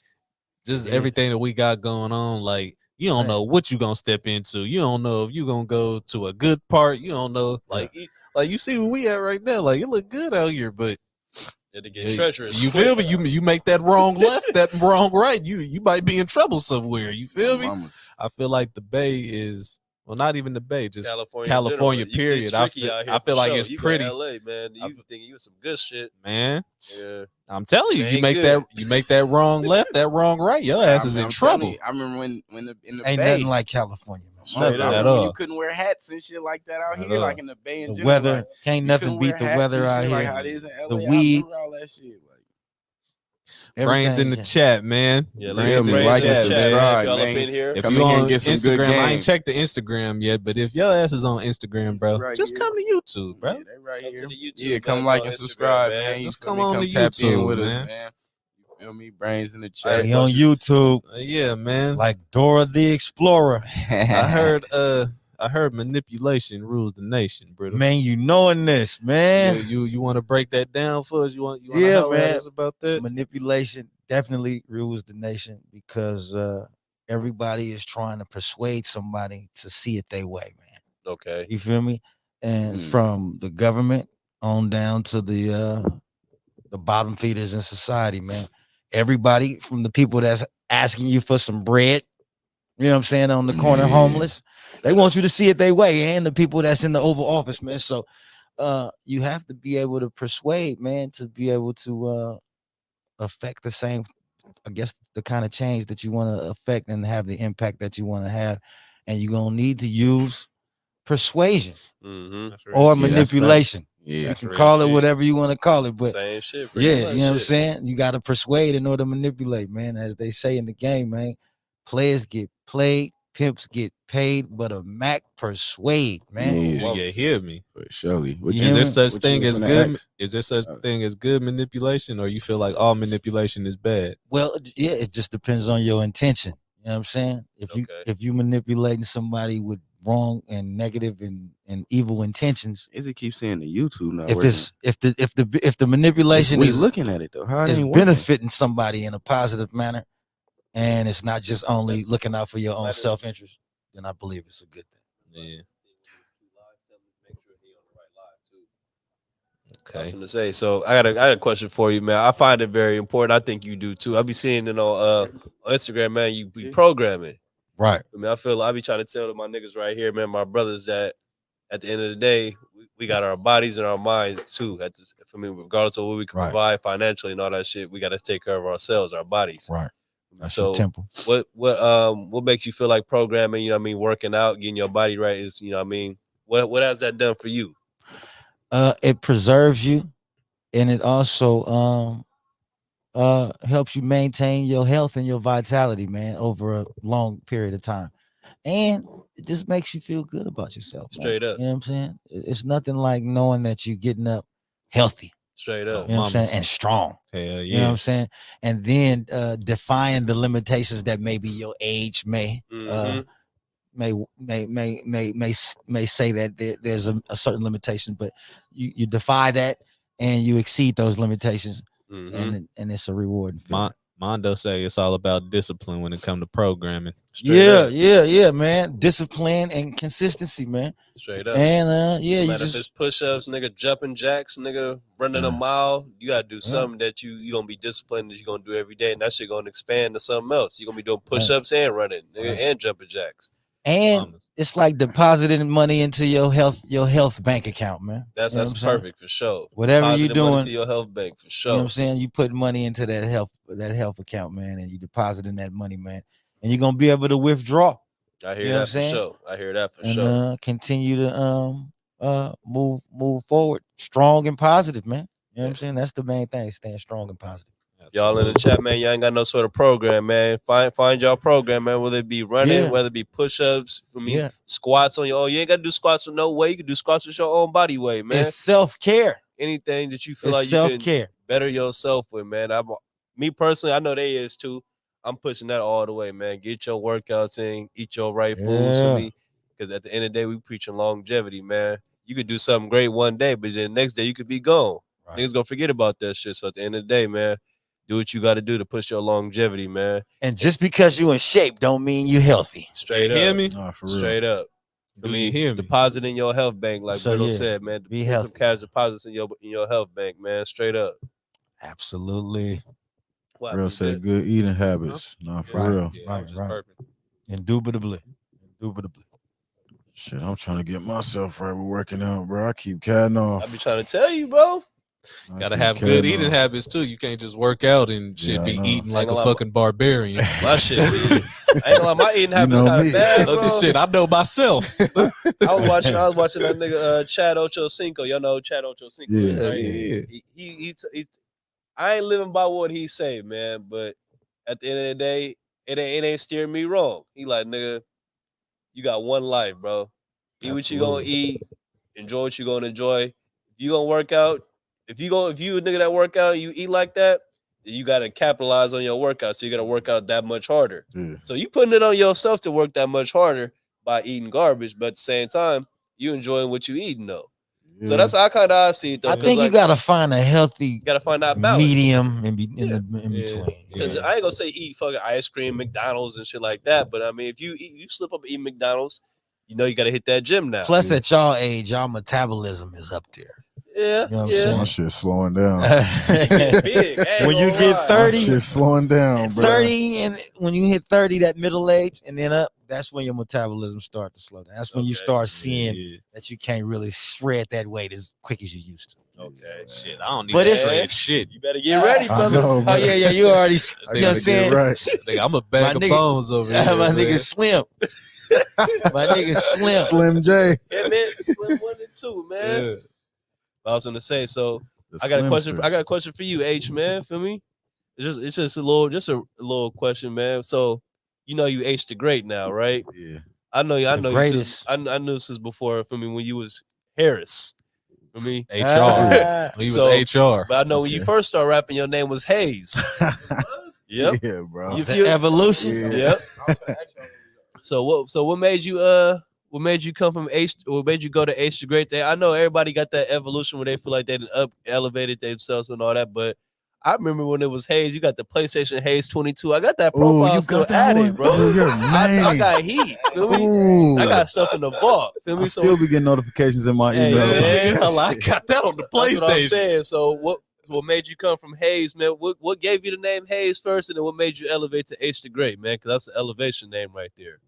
just Yeah. everything that we got going on. Like you don't know what you gonna step into. You don't know if you gonna go to a good part. You don't know. Like you see where we at right now. Like it look good out here, but It'll get treacherous. you feel me? You make that wrong left, that wrong right. You might be in trouble somewhere. You feel me? I feel like the Bay is not even the Bay, just California in general. period. You get tricky out here I feel for like sure. it's You go pretty. to LA, man. You thinking you some good shit, man. Yeah, I'm telling you, It you ain't make good. that wrong left, that wrong right. Your ass is in I'm trouble. telling you, I remember when in the Ain't Bay, nothing like California, man. I Straight up. remember At when all. you couldn't wear hats and shit like that out At here, all. like in the Bay in The general. weather like, can't you nothing couldn't beat wear the hats weather and out shit here. Like how it is in LA. The I weed. remember all that shit. Like, Brains in the chat, man. Yeah, Brains in the like and chat, man. subscribe, Y'all up man. in here. If Come you in here on and get some good Instagram, I game. ain't checked the Instagram yet, but if your ass is on Instagram, bro, Right just here. come to YouTube, bro. Yeah, they right Come to here. the YouTube, Yeah, come man. like On and Instagram, subscribe, man. man. You Just feel come me? on Come to tap in YouTube, with man. us, man. You feel me? Brains in the Hey, chat. He on YouTube, Yeah, man. like Dora the Explorer. I heard manipulation rules the nation, bro. Man, you knowing this, man. You want to break that down for us? You want Yeah, holler at man. us about that? Manipulation definitely rules the nation because everybody is trying to persuade somebody to see it their way, man. Okay. You feel me? And from the government on down to the bottom feeders in society, man. Everybody from the people that's asking you for some bread, you know what I'm saying, on the corner homeless, they want you to see it their way, and the people that's in the Oval Office, man. So you have to be able to persuade, man, to be able to affect the same, I guess, the kind of change that you want to affect and have the impact that you want to have. And you're going to need to use persuasion or manipulation. Yeah, you can call it whatever you want to call it, but same shit. yeah, you know what I'm saying? You got to persuade in order to manipulate, man. As they say in the game, man, players get played, pimps get paid, but a Mac persuade, man. Yeah, you hear me? For surely. Is there such thing as good? Is there such thing as good manipulation, or you feel like all manipulation is bad? Well, yeah, it just depends on your intention. You know what I'm saying? If you manipulating somebody with wrong and negative and evil intentions, Is it keep saying the YouTube now? If the manipulation we is looking at it though, how it is ain't working? benefiting somebody in a positive manner, and it's not just only looking out for your own self-interest, then I believe it's a good thing. Yeah. I was gonna say, so I got a question for you, man. I find it very important. I think you do too. I be seeing it on Instagram, man. You be programming, right? I mean, I be trying to tell my niggas right here, man, my brothers, that at the end of the day, we got our bodies and our minds too. Regardless of what we can provide financially and all that shit, we got to take care of ourselves, our bodies. Right. That's so your temple. What makes you feel like programming? You know what I mean, working out, getting your body right is, you know what I mean. What has that done for you? It preserves you, and it also helps you maintain your health and your vitality, man, over a long period of time. And it just makes you feel good about yourself. Straight man. up. You know what I'm saying? It's nothing like knowing that you're getting up healthy. Straight up. You know what I'm saying? And strong. Hell yeah. You know what I'm saying? And then defying the limitations that maybe your age may say that there's a certain limitation, but you defy that and you exceed those limitations, and it's a reward. Mondo say it's all about discipline when it comes to programming. Yeah, man. Discipline and consistency, man. Straight up. And no you matter just if it's push-ups, nigga, jumping jacks, nigga, running a mile, you gotta do something that you gonna be disciplined that you gonna do every day, and that shit gonna expand to something else. You gonna be doing push-ups and running, nigga, and jumping jacks. And it's like depositing money into your health bank account, man. That's You know what I'm saying? perfect for sure. Whatever you're Depositing money doing, to your health bank for sure. you know what I'm saying? You put money into that health account, man, and you depositing that money, man, and you're gonna be able to withdraw. I hear You know that for sure. I hear that for and sure. Continue to move forward, strong and positive, man. You know what I'm saying? That's the main thing, staying strong and positive. Y'all in the chat, man. Y'all ain't got no sort of program, man. Find y'all program, man. Whether it be running, whether it be push-ups, for me, squats on your own. You ain't got to do squats with no weight. You can do squats with your own body weight, man. It's self-care. Anything that you feel like you can better yourself with, man. Me personally, I know they is too. I'm pushing that all the way, man. Get your workouts in, eat your right foods for me. Because at the end of the day, we preaching longevity, man. You could do something great one day, but then the next day you could be gone. Right. Niggas gonna forget about that shit. So at the end of the day, man, do what you got to do to push your longevity, man. And just because you in shape don't mean you healthy. Straight up. Hear me? Nah, for Straight real. up. I mean, deposit in your health bank, like Briddle said, man. Be put healthy. Some cash deposits in your health bank, man. Straight up. Absolutely. Real said good eating habits. Nah, for real. Right. Indubitably. Shit, I'm trying to get myself right with working out, bro. I keep catting off. I be trying to tell you, bro. Gotta have good eating habits too. You can't just work out and shit be eating like a fucking barbarian. My shit, I ain't gonna lie, my eating habits kind of bad, bro. Shit, I know myself. I was watching that nigga Chad Ochocinco. Y'all know Chad Ochocinco, right? Yeah. I ain't living by what he say, man. But at the end of the day, it ain't steering me wrong. He like, nigga, you got one life, bro. Eat what you gonna eat. Enjoy what you gonna enjoy. If you gonna work out. If you a nigga that work out, you eat like that, you gotta capitalize on your workout. So you gotta work out that much harder. So you putting it on yourself to work that much harder by eating garbage, but at the same time, you enjoying what you eating though. So that's how I see it though. I think you gotta find a healthy, you gotta find that balance. Medium in between. Because I ain't gonna say eat fucking ice cream, McDonald's and shit like that. But I mean, if you slip up and eat McDonald's, you know you gotta hit that gym now. Plus, at y'all age, y'all metabolism is up there. Yeah, you know what I'm saying? My shit's slowing down. Big. When you get 30, my shit's slowing down, bro. 30, and when you hit 30, that middle age, and then up, that's when your metabolism start to slow down. That's when you start seeing that you can't really shred that weight as quick as you used to. Okay, shit, I don't need to shred shit. You better get ready, brother. Oh yeah, you already. You know what I'm saying? Right. Nigga, I'm a bag of bones over here. My nigga slim. My nigga slim. Slim J. Yeah, man, slim 1 and 2, man. Yeah. I was gonna say, so I got a question. I got a question for you, H, man. Feel me? It's just a little question, man. So you know you H the Great now, right? Yeah. I know you. I know greatest. I knew this is before. For me, when you was Harris. For me, HR. He was HR. But I know when you first started rapping, your name was Hayes. Yep. Yeah, bro. The evolution. Yeah. Yep. So what made you what made you come from H? What made you go to H the Great? I know everybody got that evolution where they feel like they elevated themselves and all that, but I remember when it was Hayes. You got the PlayStation Hayes 22. I got that profile you still got that added, bro. I got heat. Feel me? I got stuff in the vault. Feel me? I still be getting notifications in my email. I got that on the PlayStation. That's what I'm saying. So what made you come from Hayes, man? What gave you the name Hayes first, and then what made you elevate to H the Great, man? Because that's an elevation name right there.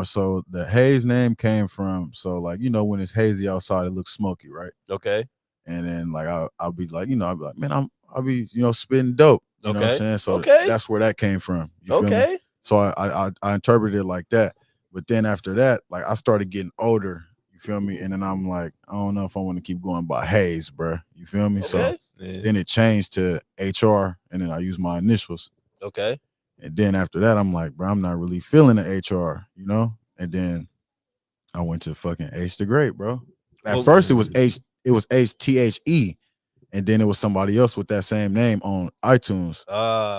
So the Hayes name came from, so like, you know, when it's hazy outside, it looks smoky, right? Okay. And then like I'll be like, you know, I'll be like, man, I'll be, you know, spitting dope. You know what I'm saying? So that's where that came from. You feel me? So I interpreted it like that. But then after that, like I started getting older, you feel me? And then I'm like, I don't know if I want to keep going by Hayes, bro. You feel me? So then it changed to HR, and then I used my initials. Okay. And then after that, I'm like, bro, I'm not really feeling the HR, you know? And then I went to fucking H the Great, bro. At first it was HTHE, and then it was somebody else with that same name on iTunes.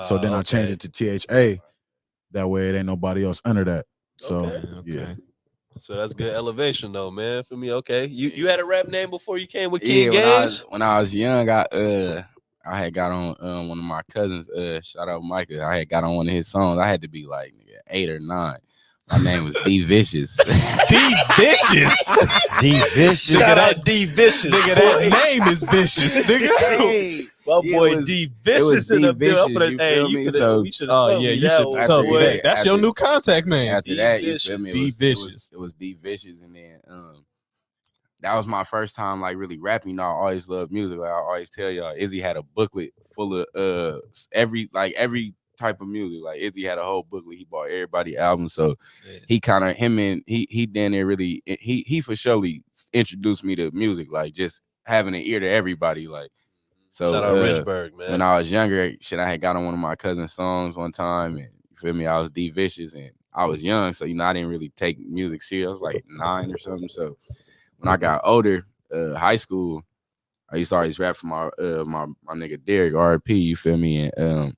So then I changed it to THA. That way it ain't nobody else under that. So yeah. So that's good elevation though, man. For me, okay. You had a rap name before you came with King Games? When I was young, I had got on one of my cousins, shout out Micah. I had got on one of his songs. I had to be like 8 or 9. My name was D Vicious. D Vicious. D Vicious. Shout out D Vicious. Nigga, that name is vicious, nigga. Hey, My Yeah, boy it was- D it was Vicious in D the bill. Vicious, you feel me? So- we should have Oh told yeah, me you that should one, have told me boy. that. That's your After- new contact man. After D that, you feel me? Vicious. It D was, Vicious. it was D Vicious, and then that was my first time like really rapping. You know, I always loved music. Like I always tell y'all, Izzy had a booklet full of every type of music. Like Izzy had a whole booklet. He bought everybody albums. So he kind of he then there really he for surely introduced me to music. Like just having an ear to everybody. Like so. Shout out Richburg, man. When I was younger, I had got on one of my cousin's songs one time, and you feel me? I was D Vicious, and I was young, so you know I didn't really take music serious. I was like 9 or something. So when I got older, high school, I used to always rap for my nigga Derek, RP, you feel me? And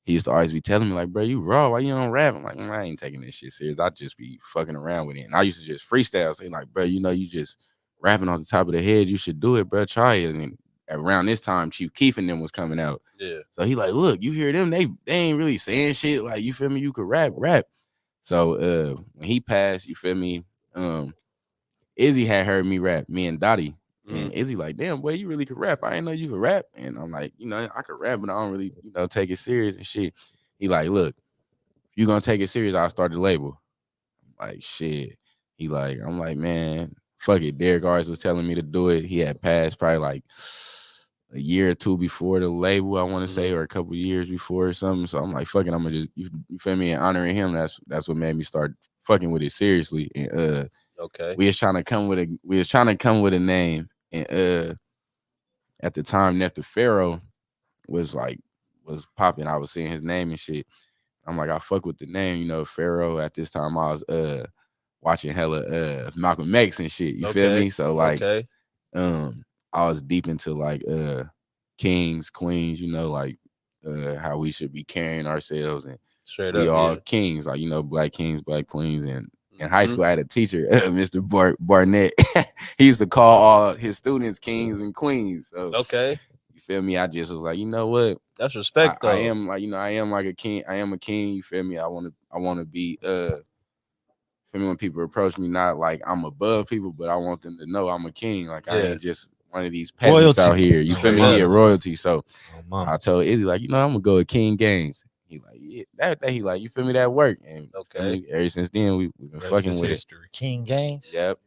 he used to always be telling me, like, bro, you raw, why you don't rap? I'm like, I ain't taking this shit serious. I just be fucking around with it. And I used to just freestyle, saying, like, bro, you know, you just rapping off the top of the head, you should do it, bro, try it. And around this time, Chief Keef and them was coming out. Yeah. So he like, look, you hear them, they ain't really saying shit. Like, you feel me? You could rap. So when he passed, you feel me? Izzy had heard me rap, me and Dottie. And Izzy like, damn, boy, you really could rap. I didn't know you could rap. And I'm like, you know, I could rap, but I don't really, you know, take it serious and shit. He like, look, if you gonna take it serious, I'll start the label. I'm like, shit. He like, I'm like, man, fuck it. Derek always was telling me to do it. He had passed probably like a year or two before the label, I want to say, or a couple years before or something. So I'm like, fuck it, I'm gonna just, you feel me, and honoring him. That's what made me start fucking with it seriously. And okay, we was trying to come with a name. And at the time, Neptha Pharaoh was popping. I was seeing his name and shit. I'm like, I fuck with the name, you know, Pharaoh. At this time, I was watching hella Malcolm X and shit. You feel me? So like, I was deep into like kings, queens, you know, like how we should be carrying ourselves, and straight we up, all yeah. kings, like, you know, black kings, black queens. And in high school, I had a teacher, Mr. Barnett. He used to call all his students kings and queens. So okay, you feel me? I just was like, you know what? That's respect, though. I am like, you know, I am like a king. I am a king. You feel me? I want to be. Feel me? When people approach me, not like I'm above people, but I want them to know I'm a king. Like I ain't just one of these peasants out here. You feel me? He a royalty. So I told Izzy, like, you know, I'm gonna go with King Gaines. He like, yeah, that he like, you feel me? That work. And okay, ever since then we've been fucking with history. it. King Gaines. Yep.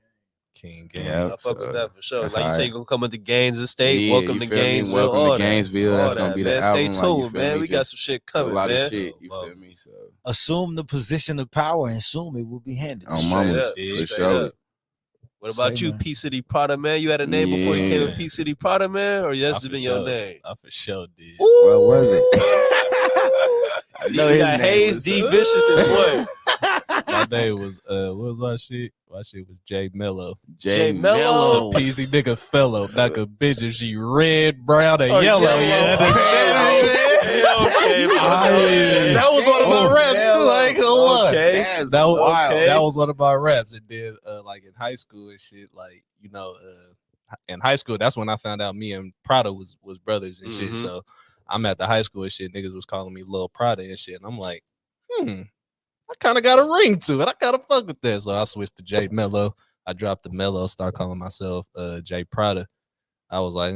King Gaines. Yep. I fuck with that for sure. That's Like you say, you gonna come into Gaines Estate. Yeah, Welcome you to feel me? Gainesville. Welcome all to Gainesville. That's gonna be the man. album. Stay Like, you tuned, feel man. me? We got Just some shit a coming, lot man. of shit. You feel me? So Assume the position of power and assume it will be handed. on mamas, for sure. What about you, man. P City Prada, man? You had a name before you came with P City Prada, man, or yes, it's been your name? I for sure did. What was it? I know You his got name Hayes, was- D Vicious, and what? My name was what was my shit? My shit was J Mello. J Mello. Mello. Peasy nigga fellow, like a bitch if she red, brown, or Oh, yellow. yellow. Yeah, Okay, that was one of my raps too. I ain't gonna lie. Okay. That's That was wild. that was one of my raps. And then like in high school and shit, like, you know, in high school, that's when I found out me and Prada was brothers and shit. So I'm at the high school and shit, niggas was calling me Lil Prada and shit. And I'm like, I kind of got a ring to it. I gotta fuck with that. So I switched to J Mello. I dropped the Mello, start calling myself J Prada. I was like,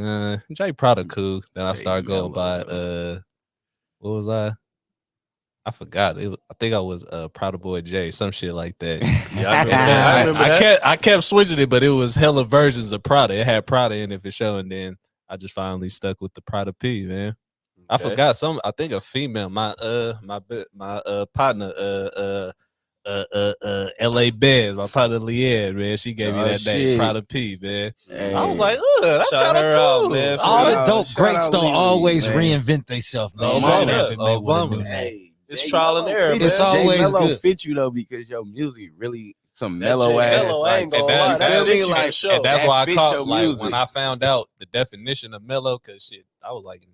J Prada cool. Then I started going by what was I? I forgot. I think I was Prada Boy J, some shit like that. Yeah, I remember that. I kept switching it, but it was hella versions of Prada. It had Prada in it for sure, and then I just finally stuck with the Prada P, man. I forgot some. I think a female, my partner, L.A. Bez, my partner Leanne, man. She gave me that name, Prada P, man. Hey. I was like, that's Shout kind of her cool, out, man. All the dope Shout greats out don't Lily, always man. reinvent themselves, man. Oh, You mama. should have been made with a new Obama. name. Hey, It's J trial and Mello error, fit- man. It's always J Mello good. fit you though because your music really some That mellow J ass. Mello, I ain't gonna and that- lie. you That feel fits me? you Like, for sure. And that's That why I fits caught your like music. when I found out the definition of mellow, because shit, I was like in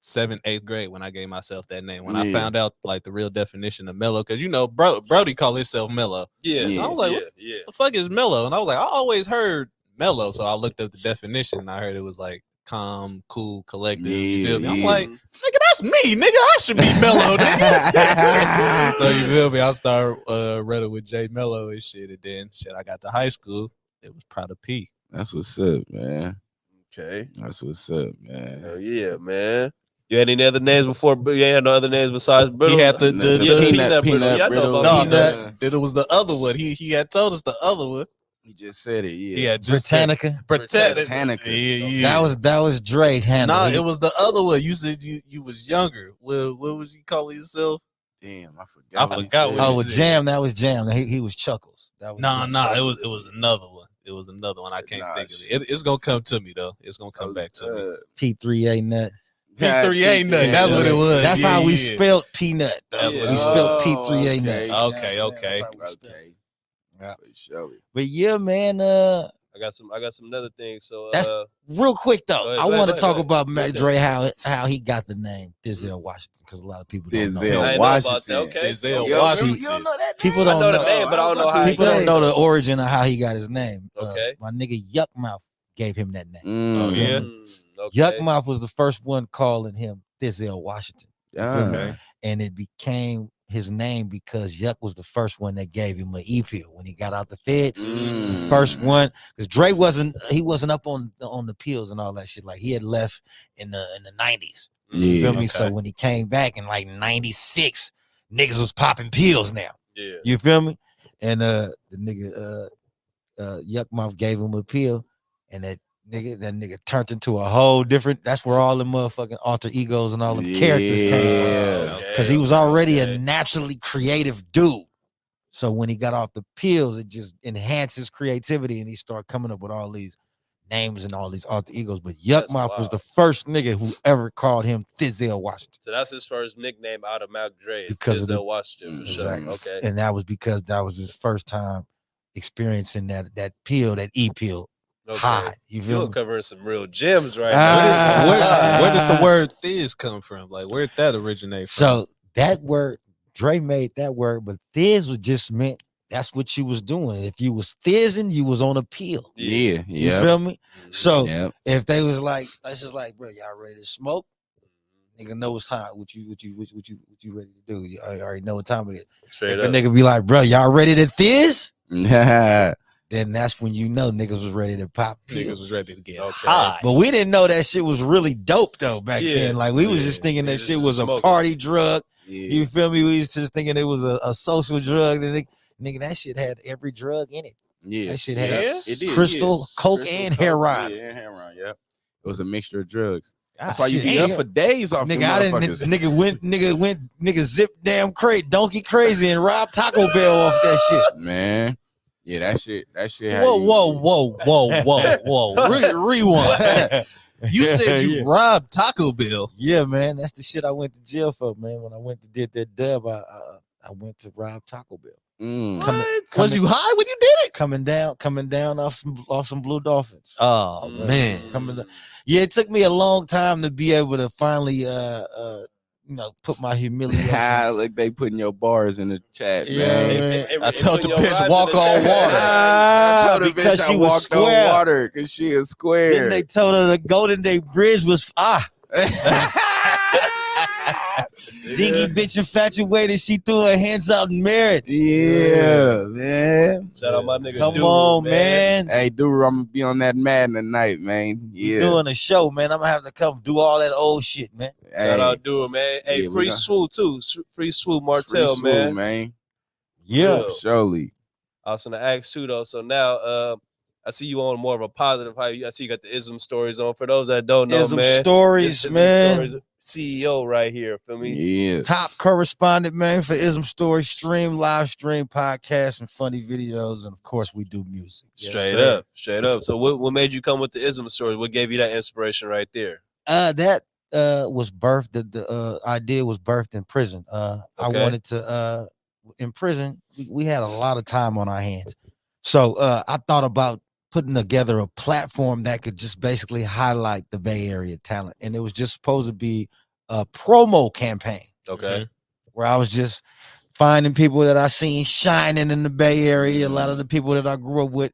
7th, 8th grade when I gave myself that name. When I found out like the real definition of mellow, because you know, Brody called himself mellow. Yeah. And I was like, what the fuck is mellow? And I was like, I always heard mellow, so I looked up the definition and I heard it was like calm, cool, collective. You feel me? I'm like, nigga, that's me, nigga. I should be mellow, nigga. So you feel me? I started running with J Mello and shit, and then shit, I got to high school. It was Prada P. That's what's up, man. Okay. That's what's up, man. Hell yeah, man. You had any other names before? You ain't had no other names besides Brittle? He had the Peanut peanut Brittle. brittle. Yeah, I know about no, Peanut. that it was the other one. He had told us the other one. He just said it. Yeah. He had just said Britannica. Britannica. Yeah. That was Dre handle. Nah, it was the other one. You said you was younger. What was he calling himself? Damn, I forgot. I what he forgot said. what Oh, he with said. Jam, that was Jam. He was Chuckles. That was Nah, it was another one. It was another one. I can't think of it. It's gonna come to me though. It's gonna come back to me. P3A nut. P3A nut. That's what it was. That's Yeah, how we yeah. spelled peanut. That's what we it spelled was. P3A nut. Okay. You know Okay, what I'm saying? okay. That's how we spelled it. Yeah. For sure. But yeah, man. I got some other things. So That's real quick though. Go ahead, I go want to ahead, talk go ahead. about Go Matt ahead. Dre how he got the name Thizzle Washington because a lot of people don't know. Thizzle I that. ain't know about Washington. that. Okay. Thizzle Yo, Washington. You don't know that? People I don't know know. the name, but I don't know how he People got don't it. know the origin of how he got his name. Okay. My nigga Yuckmouth gave him that name. Oh, yeah? Okay. Yuckmouth was the first one calling him Thizzle Washington. Okay. And it became his name because Yuck was the first one that gave him an E-pill when he got out the feds. The first one, because Dre wasn't up on the pills and all that shit. Like he had left in the 90s. You feel me? So when he came back in like 96, niggas was popping pills now. Yeah. You feel me? And the nigga Yuckmouth gave him a pill, and that nigga turned into a whole different. That's where all the motherfucking alter egos and all the characters came from. Because he was already a naturally creative dude. So when he got off the pills, it just enhanced his creativity, and he started coming up with all these names and all these alter egos. But Yuckmouth was the first nigga who ever called him Thizzle Washington. So that's his first nickname out of Mac Dre. It's Because of Thizzle Washington for sure. Okay. And that was because that was his first time experiencing that pill, that E-pill. Okay. High. You feel You're me? covering some real gems right now. Where did the word "thiz" come from? Like, where did that originate from? So that word, Dre made that word, but thiz was just meant that's what you was doing. If you was thizzing, you was on a pill. Yeah. You feel me? So Yep. if they was like, that's just like, bro, y'all ready to smoke? Nigga know it's time. What you ready to do? You already know what time it is. Straight if up. a nigga be like, bro, y'all ready to thiz? Yeah. Then that's when you know niggas was ready to pop. Niggas was ready to get Okay. high. But we didn't know that shit was really dope though back then. Like we was just thinking that Niggas shit just was a smoking. party drug. Yeah. You feel me? We was just thinking it was a social drug. Nigga, that shit had every drug in it. Yeah. That shit had It did, crystal, coke, and heroin. Yeah, and heroin. Yep. It was a mixture of drugs. That's Ah, why you shit, be yeah. up for days off Nigga, the I didn't. motherfuckers. Nigga zipped damn crate, donkey crazy, and robbed Taco Bell off that shit. Man. Yeah, that shit. Whoa. Rewind. You said you robbed Taco Bell. Yeah, man, that's the shit I went to jail for, man. When I went to did that dub, I went to rob Taco Bell. Was you high when you did it? Coming down off some Blue Dolphins. Oh man. Coming down. Yeah, it took me a long time to be able to finally put my humiliation. Look, they putting your bars in the chat, Yeah, man. man. I told the your bitch rhymes walk in the on chat. water. I told the because bitch she I was walked square. on water because she is square. Then they told her the Golden Gate Bridge was dingy bitch infatuated. She threw her hands out in marriage. Yeah, man. Shout out my nigga. Come Dude, on, man. Hey, dude, I'm gonna be on that Madden tonight, man. You Yeah. doing a show, man. I'm gonna have to come do all that old shit, man. Shout out Dude, man. Hey, Yeah, we free gonna- Swoop too. Free Swoop Martell, Free man. Swoop, man. Yeah. Surely. I was gonna ask too though. So now I see you on more of a positive high. I see you got the Ism Stories on. For those that don't know, Ism man. Stories, Ism man. Stories CEO right here. Feel me? Yeah. Top correspondent, man, for Ism Stories, live stream, podcasts, and funny videos. And of course, we do music. Straight up. So what made you come with the Ism Stories? What gave you that inspiration right there? That was birthed. The idea was birthed in prison. I wanted to in prison. We had a lot of time on our hands, so I thought about putting together a platform that could just basically highlight the Bay Area talent, and it was just supposed to be a promo campaign. Okay. Where I was just finding people that I seen shining in the Bay Area, a lot of the people that I grew up with,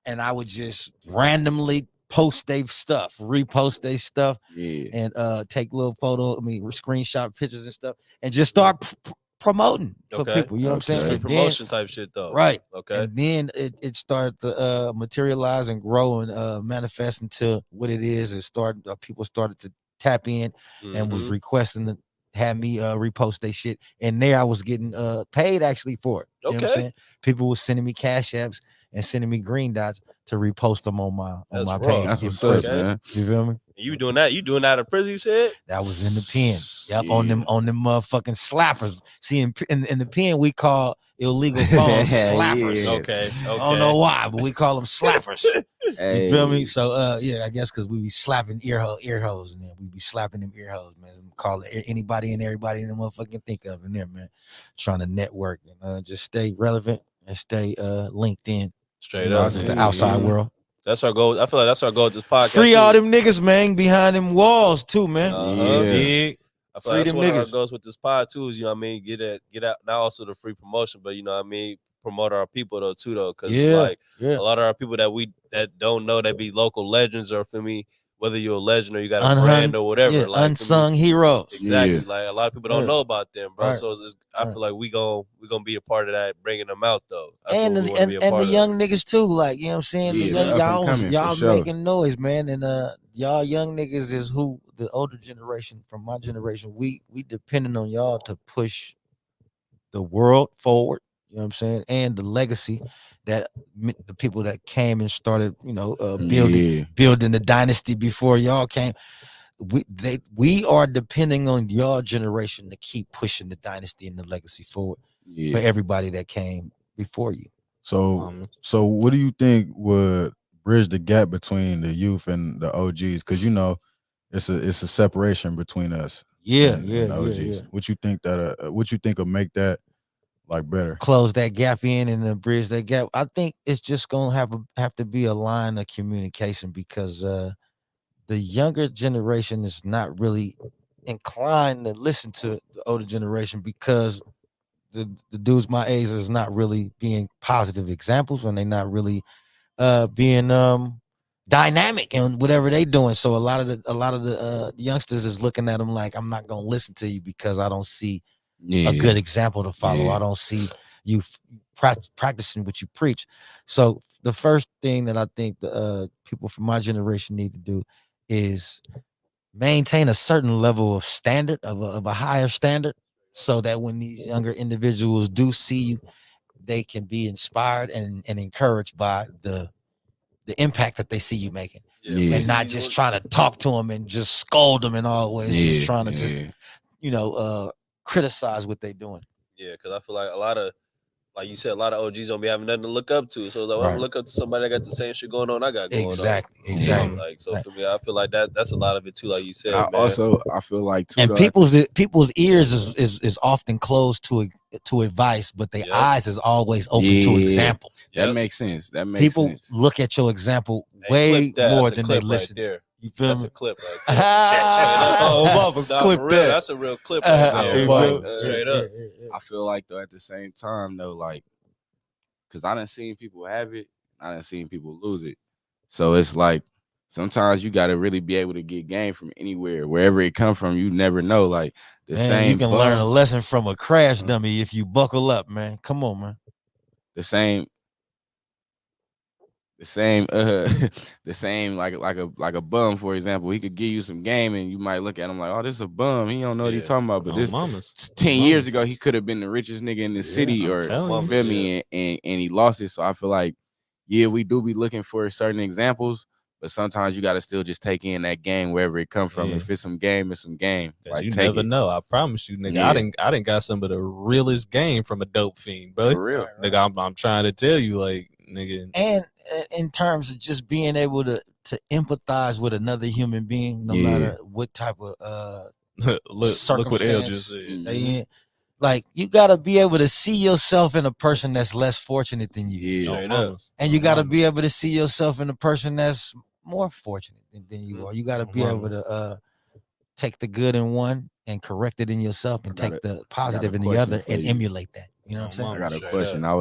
and I would just randomly post their stuff, repost their stuff, Yeah. and take little screenshot pictures and stuff, and just start promoting for Okay. people. You know what I'm saying? Okay. Free And then- promotion type shit though. right. Okay. And then it started to materialize and grow and manifest into what it is. It started. People started to tap in and was Mhm. requesting to have me repost their shit. And there I was getting paid actually for it. You know what I'm Okay. saying? People were sending me cash apps and sending me green dots to repost them on my That's raw. page. That's in what's up, prison. Okay. man. You feel me? You doing that? You doing that in prison? You said That was in the pen. Yep, Yeah. on them motherfucking slappers. See, in the pen we call illegal phones slappers. Yeah. okay. I don't know why, but we call them slappers. You feel me? Hey. So yeah, I guess because we be slapping ear holes, and then we be slapping them ear holes, man. Call it anybody and everybody in the motherfucking think of in there, man. Trying to network and just stay relevant and stay linked in. Straight You know, up. with man. the outside Yeah. world. That's our goal. I feel like that's our goal with this podcast. Free all too. them niggas, man, behind them walls too, man. Uh-huh. Yeah. Dig. I feel Free like that's them one of our niggas. goals with this pod too. Is, you know what I mean, get out. Not also the free promotion, but you know what I mean, promote our people though too though, because it's Yeah, like yeah. a lot of our people that don't know, that be local legends, or for me, whether you're a legend or you got a Unhung- brand or whatever, yeah, like for me, unsung heroes. exactly. Yeah. Like a lot of people don't Yeah. know about them, bro. Right. So I feel like we gonna be a part of that, bringing them out though. That's And what we the, want to be a part and the of. young niggas too, like, you know what I'm saying? Yeah, The the young, up and coming, for y'all sure. making noise, man. And y'all young niggas is who the older generation from my generation, we depending on y'all to push the world forward, you know what I'm saying? And the legacy that the people that came and started, you know, building the dynasty before y'all came. We are depending on your generation to keep pushing the dynasty and the legacy forward for Yeah. everybody that came before you. So what do you think would bridge the gap between the youth and the OGs? Because you know, it's a separation between us. Yeah, and yeah, the OGs. yeah. What you think will make that like better? Close that gap in and then bridge that gap. I think it's just gonna have to be a line of communication because the younger generation is not really inclined to listen to the older generation because the dudes my age is not really being positive examples and they're not really being dynamic in whatever they doing. So a lot of the youngsters is looking at them like, I'm not gonna listen to you because I don't see a good example to follow. I don't see you practicing what you preach. So the first thing that I think the people from my generation need to do is maintain a certain level of standard, of a higher standard, so that when these younger individuals do see you, they can be inspired and encouraged by the impact that they see you making, and not just trying to talk to them and just scold them and always just trying to just, you know, criticize what they're doing. Yeah, because I feel like a lot of, like you said, a lot of OGs don't be having nothing to look up to. So it's like, well, I'm gonna look up to somebody that got the same shit going on I got going on. Exactly. Like, so for me, I feel like that's a lot of it too, like you said, I man. also feel like too, And though, people's ears is often closed to advice, but their eyes is always open to example. That makes sense. People look at your example way more than they listen. Right there. You feel That's me? a clip right there. Clip that. That's a real clip right there. Straight up. I feel like though at the same time though, like, cause I done seen people have it, I done seen people lose it. So it's like sometimes you gotta really be able to get game from anywhere, wherever it come from. You never know. Like the same, you can learn a lesson from a crash dummy if you buckle up, man. Come on, man. The same like a bum, for example. He could give you some game and you might look at him like, oh, this is a bum. He don't know what he's talking about. But this 10 years ago, he could have been the richest nigga in the city, or you feel me? And he lost it. So I feel like, yeah, we do be looking for certain examples, but sometimes you gotta still just take in that game wherever it come from. If it's some game, it's some game. Like, you never know. I promise you, nigga. I didn't got some of the realest game from a dope fiend, bro. For real. Nigga, I'm trying to tell you, like, nigga. And in terms of just being able to empathize with another human being, no matter what type of look what L just said. they in. Like, you gotta be able to see yourself in a person that's less fortunate than you. And you gotta be able to see yourself in a person that's more fortunate than you are. You gotta be able to take the good in one and correct it in yourself, and take the positive in the other and emulate that. You know what I'm saying? I got a question. I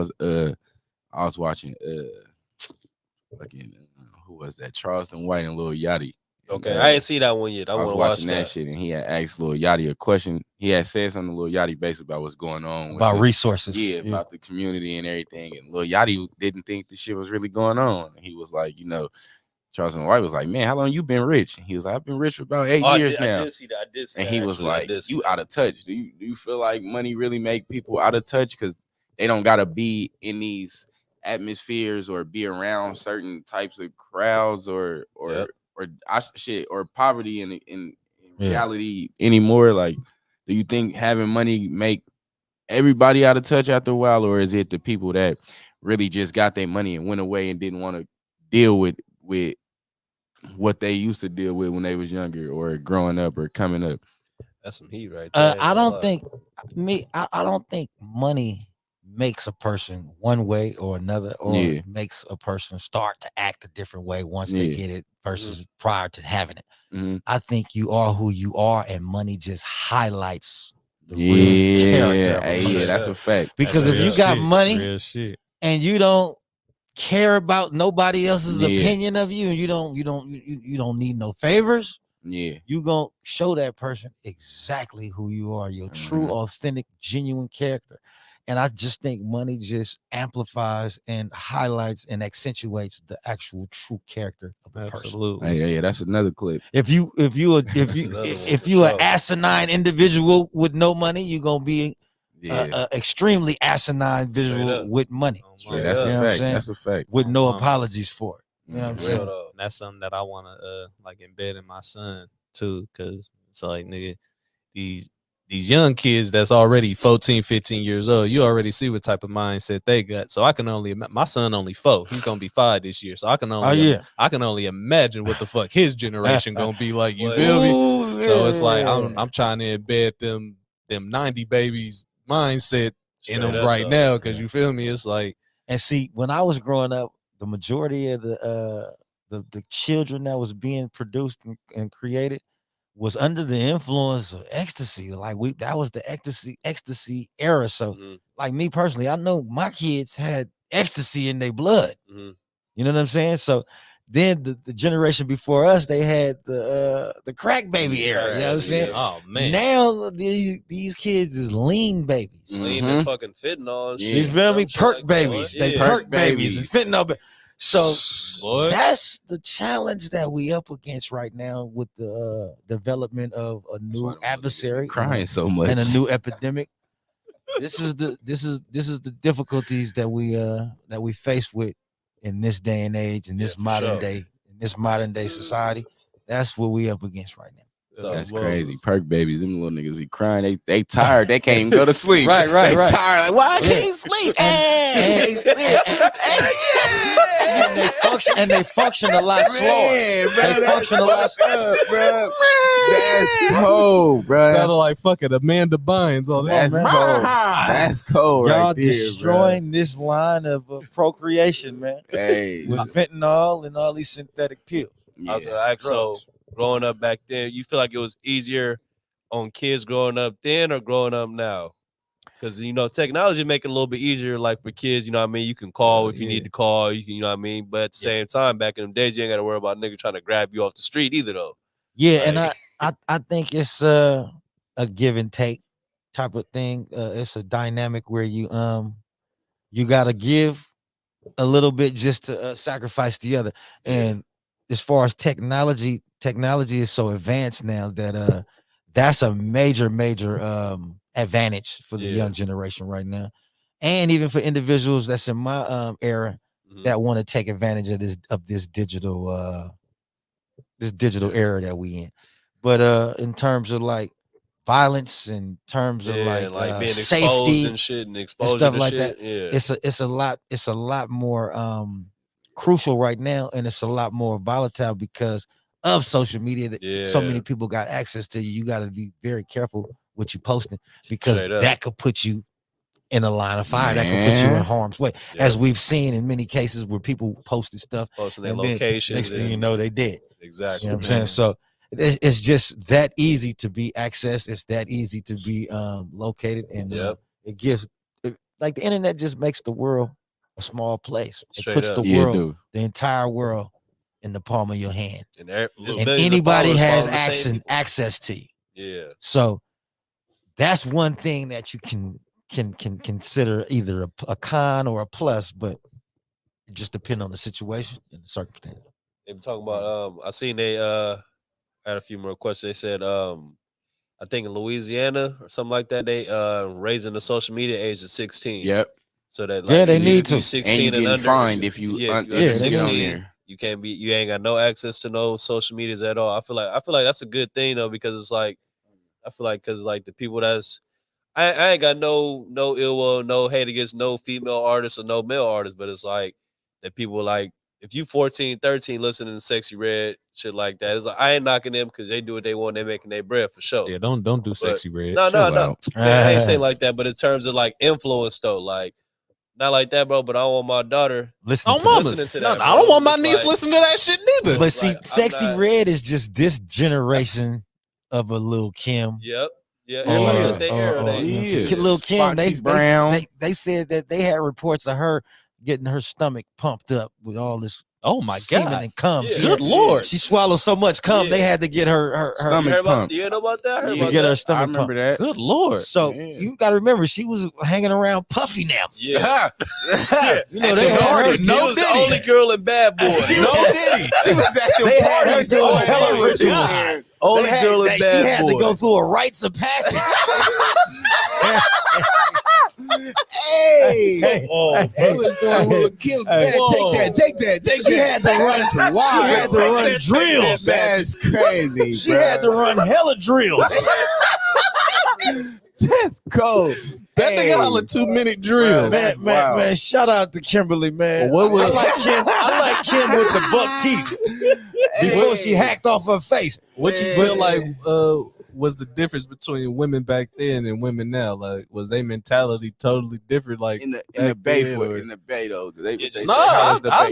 was watching fucking who was that? Charleston White and Lil Yachty, Okay, I didn't see that one yet. I I was want to watch watching that shit, and he had asked Lil Yachty a question. He had said something to Lil Yachty based about what's going on about with resources. yeah, about the community and everything. And Lil Yachty didn't think the shit was really going on. He was like, you know, Charleston White was like, man, how long you been rich? And he was like, I've been rich for about 8 years now. I did see that. I did see and that, he was like, you out of touch. Do you feel like money really make people out of touch? Because they don't gotta be in these atmospheres or be around certain types of crowds or poverty in reality anymore. Like, do you think having money make everybody out of touch after a while, or is it the people that really just got their money and went away and didn't want to deal with what they used to deal with when they was younger or growing up or coming up? That's some heat right there. I don't think money makes a person one way or another, or makes a person start to act a different way once they get it versus prior to having it. I think you are who you are, and money just highlights the real character of a person. Yeah, that's a fact. Because if you got money and you don't care about nobody else's opinion of you, and you don't need no favors, you gonna show that person exactly who you are, your true, authentic, genuine character. And I just think money just amplifies and highlights and accentuates the actual true character of a person. Yeah, that's another clip. If you an asinine individual with no money, you're gonna be extremely asinine visual with money. That's a fact. That's a fact. With no apologies for it. You know what I'm saying? And that's something that I want to like embed in my son too, because it's like, nigga, these young kids that's already 14, 15 years old, you already see what type of mindset they got. So I can only, my son only 4, he's gonna be 5 this year. So I can only imagine what the fuck his generation gonna be like. You feel me? So it's like I'm trying to embed them 90 babies mindset in them right now, because you feel me? It's like, and see, when I was growing up, the majority of the children that was being produced and created was under the influence of ecstasy. Like that was the ecstasy era. So like me personally, I know my kids had ecstasy in their blood. You know what I'm saying? So then the generation before us, they had the crack baby era. You know what I'm saying? Oh man. Now these kids is lean babies. Lean and fucking fentanyl and shit. You feel me? Perk babies. They perk babies and fentanyl. So that's the challenge that we up against right now with the development of a new adversary, crying so much, and a new epidemic. This is the difficulties that we face with in this day and age, in this modern day society. That's what we up against right now. So that's crazy. Perk babies, them little niggas be crying. They tired. They can't even go to sleep. Right. They tired. Like, why I can't sleep? And they function a lot slower. They function a lot slower, bro. That's cold, bro. Sounded like fucking Amanda Bynes on that. That's cold. Y'all right there, destroying this line of procreation, man. Hey, with fentanyl and all these synthetic pills. I was gonna ask, so growing up back then, you feel like it was easier on kids growing up then or growing up now? Because, you know, technology make it a little bit easier, like for kids, you know what I mean? You can call if you need to call, you can, you know what I mean? But at the same time, back in them days, you ain't got to worry about nigga trying to grab you off the street either, though. Yeah, like, and I think it's a give and take type of thing. It's a dynamic where you got to give a little bit just to sacrifice the other. And as far as technology is so advanced now that that's a major advantage for the young generation right now, and even for individuals that's in my era that want to take advantage of this digital era that we in. But in terms of like violence, in terms of like being safety exposed and shit and exposure stuff to like shit, that, it's a lot more crucial right now, and it's a lot more volatile because of social media that so many people got access to. You got to be very careful what you posting, because that could put you in a line of fire. That could put you in harm's way, as we've seen in many cases where people posted stuff, posting their location. Next thing you know, they dead. Exactly. You know what I'm saying? So it's just that easy to be accessed. It's that easy to be located, and it gives like the internet just makes the world a small place. It puts the world, the entire world, in the palm of your hand, And anybody has access to you. Yeah. So that's one thing that you can consider either a con or a plus, but it just depends on the situation and the circumstance. They were talking about I seen they had a few more questions. They said I think in Louisiana or something like that, they raising the social media age to 16. Yep. So that they need to. 16 and you getting under, fined if you under 16. You can't be. You ain't got no access to no social medias at all. I feel like that's a good thing though, because it's like I feel like because like the people that's I ain't got no ill will, no hate against no female artists or no male artists, but it's like that people like if you 14, 13 listening to Sexy Red shit like that, it's like I ain't knocking them because they do what they want, they making their bread for sure. Yeah, don't do Sexy Red. No. Out. I ain't saying like that, but in terms of like influence though, like. Not like that, bro, but I don't want my daughter listening to that. No, I don't want my niece listening to that shit neither. But see, like, Sexy Red is just this generation of a Lil Kim. Yep. Yeah, Lil Kim, they said that they had reports of her getting her stomach pumped up with all this. Oh my semen God! And cum. Yeah. Good Lord! She swallowed so much cum, they had to get her stomach pumped. You know about that? To get her stomach I remember pumped. that. Good Lord! So you got to remember, she was hanging around Puffy now. Yeah. You know they had her. She was the only girl in Bad Boy. No Diddy. She was at the They had her doing hella parties. rituals. Only girl in Bad Boy. She had to go through a rites of passage. Hey, Hey, was doing Lil Kim. Take that. She had to run some wild. She had to run drills. That's crazy. She had to run hella drills. That's cold. That nigga holla 2-minute drill. Man, shout out to Kimberly, man. Well, what I like Kim with the buck teeth before she hacked off her face. What you feel like was the difference between women back then and women now? Like, was their mentality totally different? Like in the Bay though.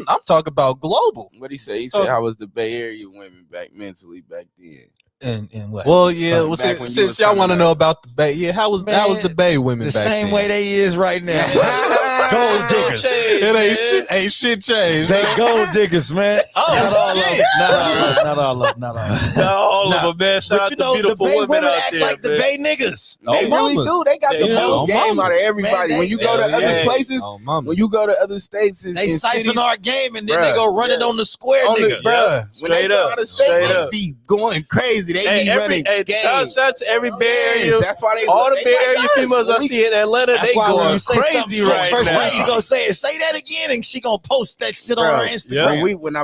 I'm talking about global. What he say? He said, "How was the Bay Area women mentally back then?" And what? Well, yeah. Well, since y'all want to know about the Bay, yeah, how was the Bay women the back same then? way they is right now? Gold diggers. It ain't shit changed. They gold diggers, man. Oh shit! Not all of them, man. Shout out to beautiful the Bay women out act there, like man. the Bay niggas. They really do. They got the most game out of everybody. Man, when you go to other places, when you go to other states, they siphon our game and then they go run it on the square, nigga. Bruh, Straight up. They be going crazy. They be running. Shout out to every Bay Area. That's why all the Bay Area females I see in Atlanta, they going crazy right first now. First, you gonna say that again, and she gonna post that shit on her Instagram. When I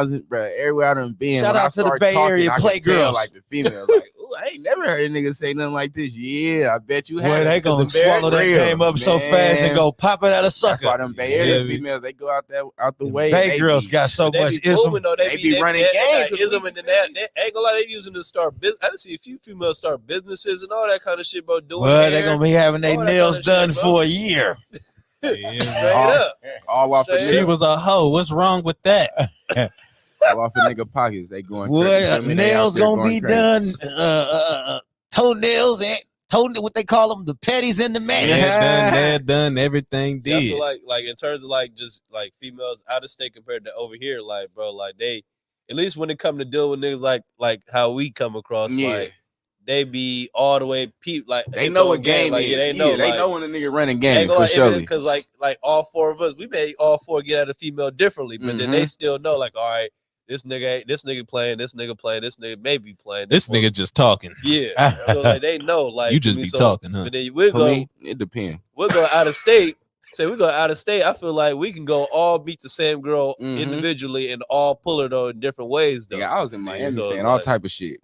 was everywhere I done been. Shout out to the Bay Area playgirls. Like the females, like, ooh, I ain't never heard a nigga say nothing like this. Yeah, I bet you have. Boy, they gonna swallow that game up so fast and go pop it out of sucker. That's why them Bay Area females, they go out the way. Bay girls got so much ism. They be running games. Ism and that. They ain't gonna lie, they using to start business. I done see a few females start businesses and all that kind of shit, bro. Well, they gonna be having their nails done for a year. Straight up. All off of She was a hoe. What's wrong with that? All off of nigga pockets. They going crazy. Nails gonna be done. Toenails and what they call them, the petties and the manis. They're done. Everything did. I feel like in terms of like just like females out of state compared to over here, like bro, like they at least when it come to deal with niggas like how we come across, like they be all the way like they know what game like, is. They know they know when a nigga running game for sure. Because like all four of us, we may all four get at a female differently, but then they still know like, all right, this nigga playing, this nigga may be playing. This nigga just talking. Yeah. So like they know, like you just be talking, huh? But then we'll go. It depends. We'll go out of state. Say we go out of state. I feel like we can go all beat the same girl individually and all pull her though in different ways though. Yeah, I was in Miami saying all type of shit.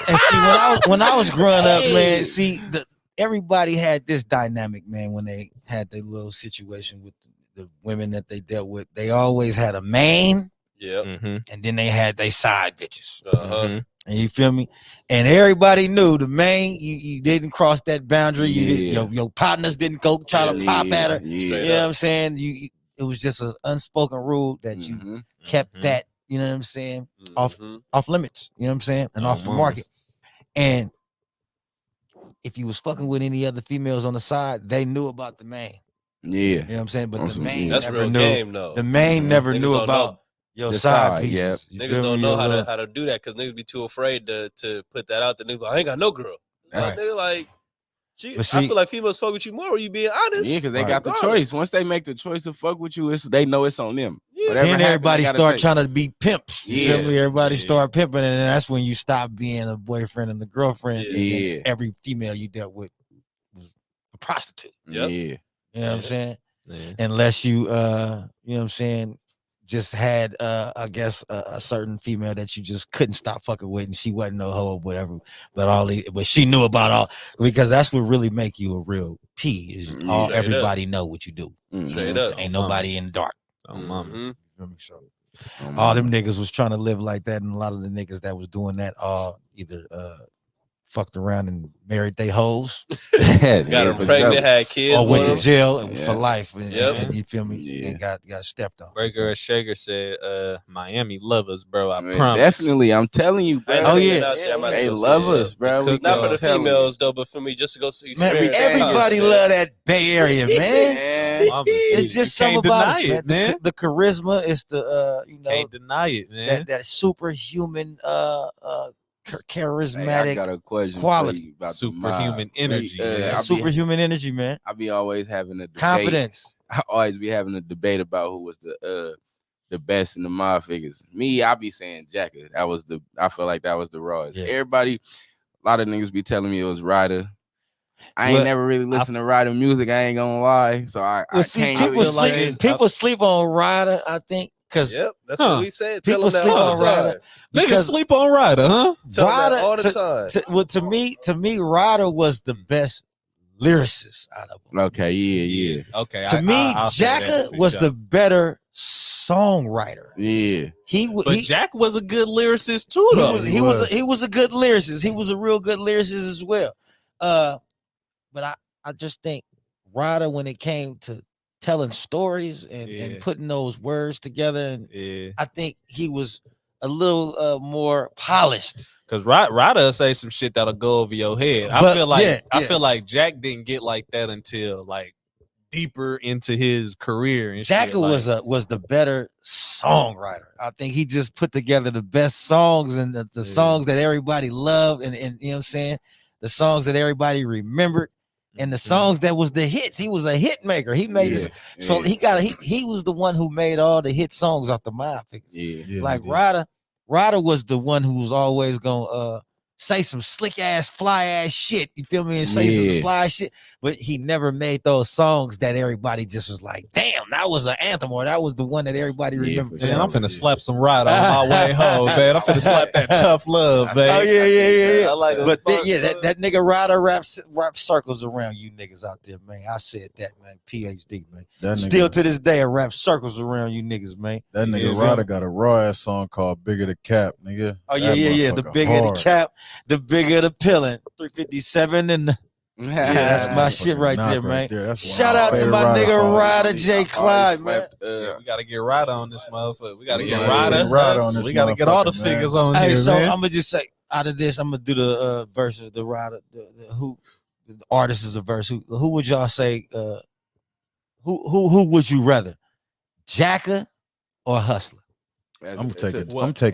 And see, when I was growing up, man, see, everybody had this dynamic, man. When they had their little situation with the women that they dealt with, they always had a main, and then they had their side bitches. And you feel me? And everybody knew the main, you didn't cross that boundary. Your partners didn't go try to pop at her. You know what I'm saying? It was just an unspoken rule that you kept that. You know what I'm saying? Off limits. You know what I'm saying? And off the market. And if you was fucking with any other females on the side, they knew about the main. Yeah. You know what I'm saying? But the main that's never real knew. Game, though. The main never knew about Your The side side, pieces. yeah. You Niggas feel don't me? know Your how little- to do that because niggas be too afraid to put that out there. Niggas be like, I ain't got no girl. Right. Like, nigga, like, But I see- feel like females fuck with you more when you being honest. Yeah, because they Right. got the Regardless. choice. Once they make the choice to fuck with you, they know it's on them. Yeah. Whatever Then happen, everybody they gotta start take. trying to be pimps. You feel Yeah. me? Everybody Yeah. start pimping, and that's when you stop being a boyfriend and a girlfriend. Yeah. And then Yeah. every female you dealt with was a prostitute. Yep. Yeah. You know what I'm saying? Yeah. Unless you, you know what I'm saying, just had, I guess, a certain female that you just couldn't stop fucking with, and she wasn't no hoe or whatever. But she knew about all, because that's what really make you a real P. Is Yeah. all Straight up. everybody know what you do. Straight Mhm. up. Ain't Oh, nobody mamas. in the dark. Oh, mamas. Mhm. You feel me? So Oh, all them man. niggas was trying to live like that, and a lot of the niggas that was doing that all either fucked around and married they hoes, Got Yeah, them for pregnant, sure. had kids. or went with to them. jail Yeah. for life. And, Yep. and you feel me? Yeah. And got stepped on. Breaker or Shaker said, Miami love us, bro. I Man, promise. Definitely, I'm telling you, bro. I ain't Oh, been yeah. out there. I'm about to They go see love it. us, bro. Cook Not for the telling you. females though, but for me, just to go see. Man, experience everybody time, love that Bay Area, man. Man. Mamas, It's you just something can't about deny us, it, man. man. The charisma, it's the you know, Can't deny it, man. that superhuman Hey, I charismatic got a question quality. for you about Superhuman the mob. energy, man. that I be, superhuman energy, man. I be always having a debate. Confidence. I always be having a debate about who was the best in the mob figures. Me, I be saying Jacka. I feel like that was the rawest. Yeah. Everybody, a lot of niggas be telling me it was Ryder. I ain't Well, never really listened to Ryder music. I ain't gonna lie. So I See, can't people really sleep. say. People sleep on Ryder, I think, because Yep, that's Huh. what we said. Tell People them that sleep all on the time. Ryder. Niggas because sleep on Ryder, huh? Tell them that Ryder- all the time. well, to me, Ryder was the best lyricist out of them. Okay, yeah. Okay. To me, I'll say that Jacka for was sure. the better songwriter. Yeah. But Jack was a good lyricist too, he though. was a good lyricist. He was a real good lyricist as well. But I just think Ryder, when it came to telling stories and Yeah. putting those words together, and Yeah. I think he was a little more polished. Cause Ryder say some shit that'll go over your head. I But, feel like yeah, I yeah. feel like Jack didn't get like that until like deeper into his career and Jacka shit. Like, was the better songwriter. I think he just put together the best songs and the Yeah. songs that everybody loved, and you know what I'm saying, the songs that everybody remembered, and the songs that was the hits. He was a hit maker. He made his, so he was the one who made all the hit songs off the Mob Figures. Yeah. Like Ryder was the one who was always gonna say some slick ass, fly ass shit. You feel me? And say some fly shit. But he never made those songs that everybody just was like, damn, that was an anthem, or that was the one that everybody remembered. man, I'm finna slap some Ryder on my way home, man. I'm finna slap that tough love, man. Oh yeah. I like But that nigga Ryder rap circles around you niggas out there, man. I said that, man. Ph.D, man. That Still nigga, to this day, I rap circles around you niggas, man. that nigga Yeah, Ryder got a raw ass song called "Bigger the Cap," nigga. Oh That yeah. The motherfucker bigger hard. the cap, the bigger the pillin'. 357 and the, Yeah, that's my Motherfucker shit right knock there, man. That's one of Shout my out to favorite my Ryder nigga songs. Ryder J. Clyde, man. Yeah, we gotta get Ryder on this motherfucker. We gotta Yeah, get Ryder. Ryder on this We gotta get all the motherfucker, man. figures on Hey, here, so man. I'm gonna just say, out of this, I'm gonna do the verses, the Ryder, the artist is a verse. Who would y'all say? Who would you rather, Jacka or Hustler, I'm taking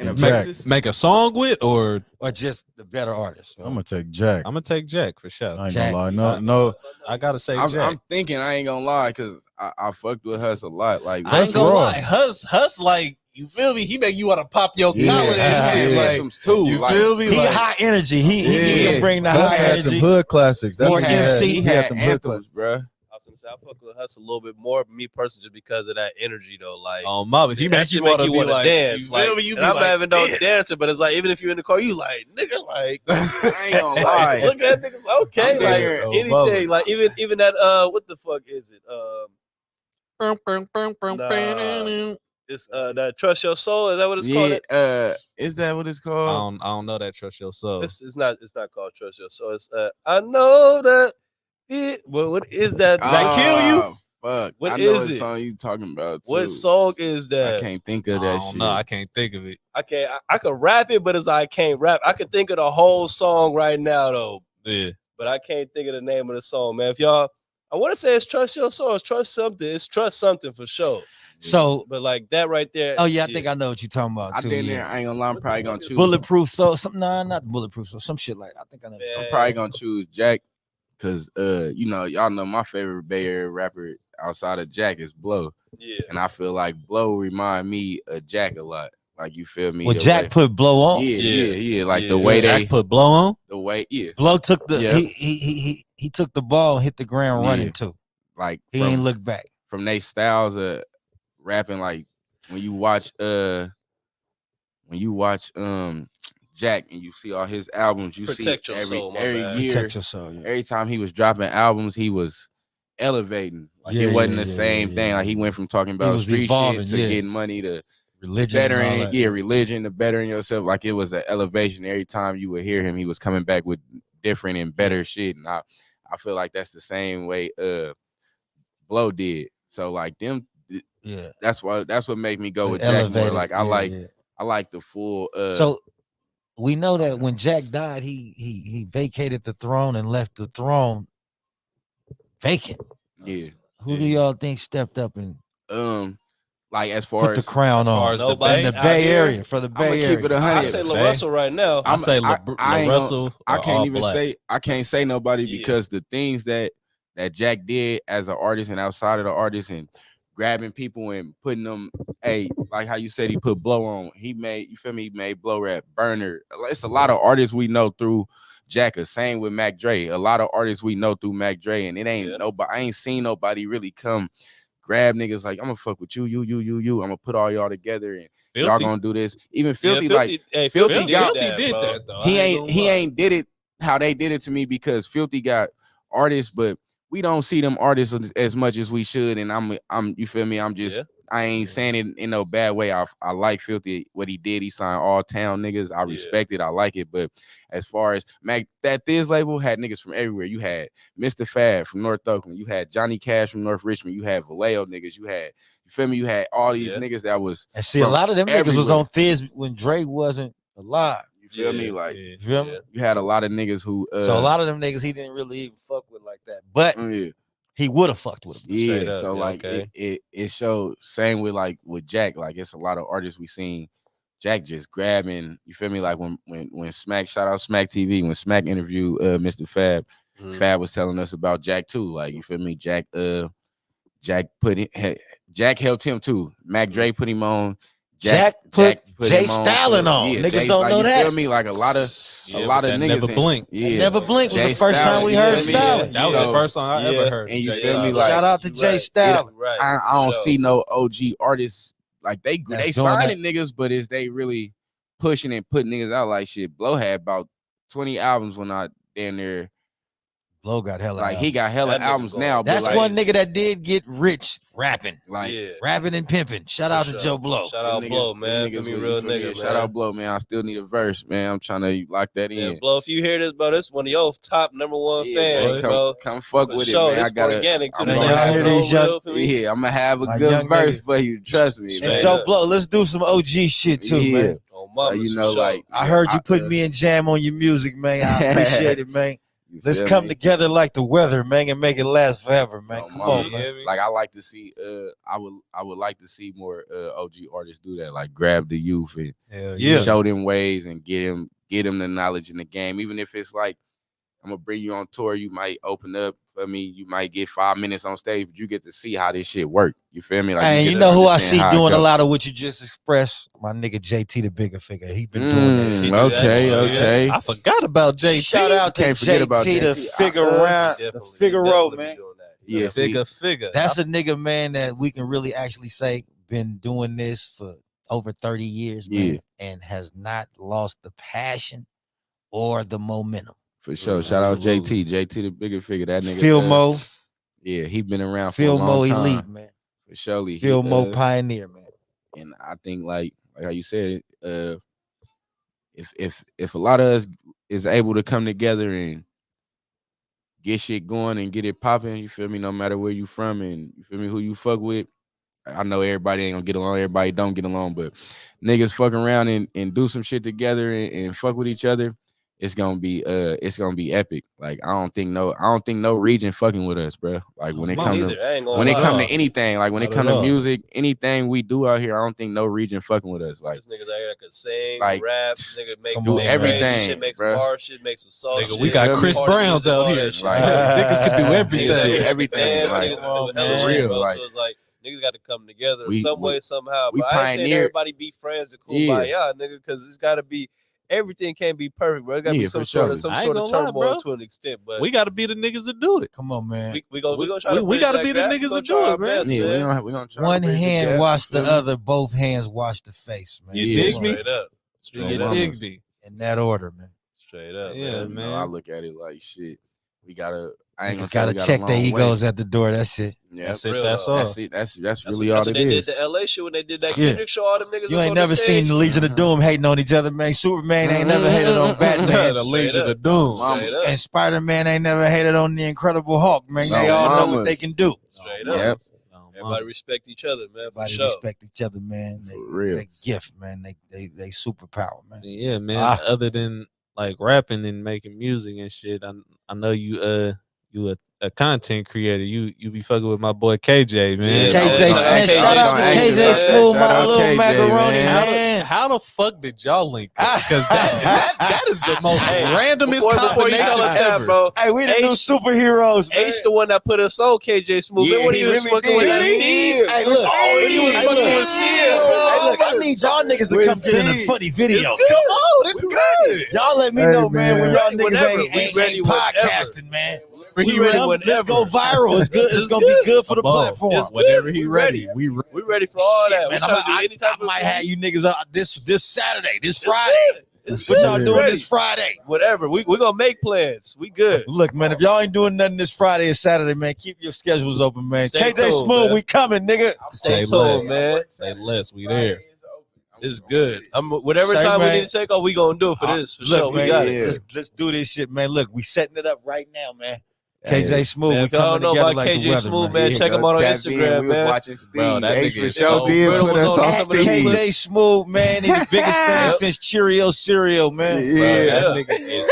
in Jack. Texas? Make a song with, or or just the better artist? I'm gonna take Jack. I'm gonna take Jack for sure. I ain't Jack. gonna lie. No. I gotta say I'm Jack. thinking I ain't gonna lie because I fucked with Huss a lot. Like I ain't Huss gonna raw. lie, Huss, like, you feel me? He make you want to pop your Yeah. collar and shit. yeah, Like, anthems too. you like, feel me? He Like, high energy. He Yeah. can bring the Huss high had them energy. hood classics. That's More what he had. MC. He He had had them hood anthems, classics. bro. I was gonna say I fuck with Hustle a little bit more, me personally, just because of that energy though. Like, oh, mama, he that make shit you want to be wanna like, dance. You feel Like, me? You and be I'm like, not even no this. dancer, but it's like even if you're in the car, you like nigga, like I ain't gonna lie. look at niggas, okay, I'm like there. Oh, anything, bubbles. like even that what the fuck is it? It's that Trust Your Soul. Is that what it's called? Is that what it's I called? don't know that Trust Your Soul. It's not called Trust Your Soul. It's I know that what is that? Does that kill you? Oh, fuck. What I know is what it? song you talking about too. What song is that? I can't think of I that don't shit. know. I can't think of it. I could rap it, but it's like I can't rap. I could think of the whole song right now though, Yeah. but I can't think of the name of the song, man. If y'all, I want to say it's trust your source, trust something. It's trust something for sure. So, But like that right there. oh yeah, I think I know what you're talking about. I Too, been yeah. there. I ain't gonna lie. I'm probably gonna choose. Bulletproof soul, something. Nah, not bulletproof soul. Some shit like I think I know. I'm probably gonna choose Jack, cause you know, y'all know my favorite Bay Area rapper outside of Jack is Blow. Yeah. And I feel like Blow remind me of Jack a lot. Like you feel me? Well, Jack put Blow on. Yeah. Like the way Jack put Blow on. the way, Blow took the Yeah. he took the ball and hit the ground running too. like He ain't look back. from they styles of rapping. Like when you watch Jack and you see all his albums, you Protect see your soul, my every bad. year, Protect your soul. Yeah. every time he was dropping albums, he was elevating. Like Yeah, it wasn't yeah, the yeah, same yeah, thing. yeah, Like he yeah. went from talking He about was street evolving, shit to yeah. getting money to Religion, and all bettering, that. religion to bettering yourself. Like it was an elevation. Every time you would hear him, he was coming back with different and better shit. And I feel like that's the same way Blow did. So like them, Yeah. that's what made me go The with Jack more. elevated, Like I like the full. So we know that when Jack died, he vacated the throne and left the throne vacant. yeah. Who do y'all think stepped up and Like as far put the as crown far on as the Nobody in the out Bay here? Area for the I'm Bay gonna Area? keep it I 100. say Bay. LaRussell right now. I say I ain't Russell. I can't all even black. say I can't say nobody Yeah. because the things that Jack did as an artist and outside of the artist and grabbing people and putting them, like how you said he put Blow on. He made, you feel me? He made Blow rap, Burner. It's a lot of artists we know through Jacka. Same with Mac Dre. A lot of artists we know through Mac Dre, and it ain't nobody. I ain't seen nobody really come grab niggas like I'm gonna fuck with you. I'm gonna put all y'all together and y'all gonna do this. Even Filthy, Filthy Filthy did that, though. he ain't did it how they did it to me because Filthy got artists, but we don't see them artists as much as we should. And I'm you feel me? I'm just I ain't saying it in no bad way. I like Filthy what he did. He signed all town niggas. I respect it. I like it. But as far as Mac, that Thiz label had niggas from everywhere. You had Mr. Fab from North Oakland. You had Johnny Cash from North Richmond. You had Vallejo niggas. You feel me? You had all these niggas that was. And see, a lot of them niggas was everywhere. on Thiz when Dre wasn't alive. You feel me? Like You feel me? you had a lot of niggas who. So a lot of them niggas he didn't really even fuck with like that, but he would have fucked with him. Yeah, so like it showed. Same with like with Jack. Like it's a lot of artists we seen Jack just grabbing. You feel me? Like when Smack, shout out Smack TV, when Smack interviewed Mr. Fab, Fab was telling us about Jack too. Like you feel me? Jack helped him too. Mac Dre put him on. Jack put Jay him on. Stalin on. Yeah, Niggas Jay, don't like, know you that. Feel me? Like a lot of niggas Never Blink. Yeah, Never Blink was Jay the first time we heard Stalin. That was the first song I ever heard. And you Jay feel me? Stalin. Like Shout out to Jay Stalin. Right. I don't see no OG artists like they That's signing niggas, but is they really pushing and putting niggas out like shit? Blow had about 20 albums when I damn near. Blow got hella Like he got hella That nigga albums going- now. That's but like, one nigga that did get rich rapping. Like Rapping and pimping. Shout out to Joe Blow. Shout out Blow, man. Niggas, Feel me, real nigga, man. Shout out Blow, man. I still need a verse, man. I'm trying to lock that in. Blow, if you hear this, bro, this is one of your top #1 fans, man, bro. come fuck For with sure. it, man. It's I gotta. organic too. I'm This gonna ain't y'all no hear these real for me. I'm gonna have a My good young verse niggas. for you. Trust me, And man. Joe Blow, let's do some OG shit too, man. Oh, So, mama, you know, like I heard you put me in jam on your music, man. I appreciate it, man. Let's feel come me? together like the weather, man, and make it last forever, man. Oh, Come mama. on, man. Like I like to see. I would like to see more OG artists do that. Like grab the youth and show them ways and get them the knowledge in the game. Even if it's like I'm gonna bring you on tour, you might open up for me. You might get 5 minutes on stage, but you get to see how this shit work. You feel me? Like Hey, you get know to who I understand see how it doing a go. lot of what you just expressed? My nigga JT, the bigger figure. He been doing that. Okay. I forgot about JT. Shout out to Can't forget JT, about the JT. figure around, the Figaro, man. Yeah, Bigger figure. That's a nigga, man, that we can really actually say been doing this for over 30 years, man, and has not lost the passion or the momentum. For sure. Shout out JT. JT, the bigger figure. That nigga. Phil Mo. Yeah, he been around for Phil a long Mo time. elite, man. For surely. Phil Mo pioneer, man. And I think like how you said, if a lot of us is able to come together and get shit going and get it popping, you feel me? No matter where you from and you feel me, who you fuck with. I know everybody ain't gonna get along, everybody don't get along, but niggas fuck around and do some shit together and fuck with each other. it's gonna be epic. Like I don't think no region fucking with us, bro. Like when it Me comes neither. I ain't to gonna when it lie. come to anything, like when it Not come at to all. music, anything we do out here, I don't think no region fucking with us. Like This niggas out here that could sing, Like, rap, nigga make come do on, everything, everything, shit, make some bruh. bar shit, make some soft Nigga, shit. we got feel me? Chris party Browns music, out all here. that shit. Like, Niggas can do Niggas everything. out here everything, dance, like, niggas can do come hella on, shit, man. bro. Like, So it's like niggas got to come together we- some way, somehow. we But I ain't saying pioneered- everybody be friends and cool by y'all, nigga, because it's got to be. Everything can't be perfect, bro. It gotta be Yeah, some for sort sure. of I ain't gonna lie, turmoil bro. to an extent, but We got to be the niggas to do it. Come on, man. we gonna try to we gotta bridge be that the gap. niggas We to gonna try do our it, man. best, yeah, we gonna try One to bridge the hand gap, wash you the feel me? other, both hands wash the face, man. You Yeah. dig me? Straight up, You straight up, mamas. dig me? In that order, man. straight up, Yeah, man. No, I man. look at it like shit. We gotta. I ain't gonna Niggas say gotta we got check a their long egos way. at the door. That's it. Yeah, That's it. real, That's though. all. That's it. That's That's really what all they it did is. the LA shit when they did that Yeah. Kendrick show. All them niggas You was ain't on the never seen stage. the Legion of Doom hating on each other, man. Superman ain't never hated on Batman. The Legion Straight of Doom. Mama. Straight up. And Spider-Man ain't never hated on the Incredible Hulk, man. No, They all know what mamas. they can do. Straight Yep. up. Oh, Everybody mama. respect each other, man. For Everybody sure. respect each other, man. They, For real. they gift, man. They superpower, man. Yeah, man. Ah. Other than like rapping and making music and shit, I know you a content creator. You be fucking with my boy KJ, man. Yeah, KJ, man. man, shout out to KJ KJ Smoove, Smoove, Shout my out little KJ, macaroni, man. man. How the fuck did y'all link up? Because that is the most Hey, randomest before you combination tell us that, ever. bro. Hey, we the new H- superheroes, man. H the one that put us on KJ Smoove. Yeah, Yeah, when he he was really fucking with did. Steve. Hey, look. When he was Hey, fucking look. with Steve. Hey, look, I need y'all niggas to With come get in a Steve. funny video. It's Come good. on, it's We good. Y'all let me Hey, know, man, when man. y'all Ready niggas whenever. ain't, We ain't, ready ain't podcasting, whenever. man. We ready Let's go whenever. viral. It's good. It's gonna be good for the Above. platform. It's Whenever good. he We ready, ready. we We ready for all Shit, that. man, We try to do any type I might of have you niggas out this Saturday, this It's Friday. good. It's What good. y'all We doing ready. this Friday? Whatever. We gonna make plans. We good. Look, man, if y'all ain't doing nothing this Friday or Saturday, man, keep your schedules open, man. Stay KJ tuned, Smoove, man. we coming, nigga. Stay Say tuned, less. man. Say less. We there. It's good. Whatever Say, time man. we need to take off, we gonna do it for this. For Look, sure. man, We got yeah. it. let's do this shit, man. Look, we setting it up right now, man. Hey, KJ Smoove, Man, we if y'all coming don't know together about like the KJ weather, Smoove, man. man, check him out on Tap in. Instagram, We was man. watching Steve. Bro, that H nigga for is sure so did brittle put was us on on some of the Steve. KJ Smoove, man, he's the biggest thing Yep. since Cheerio cereal, man. Bro, Yeah. that nigga is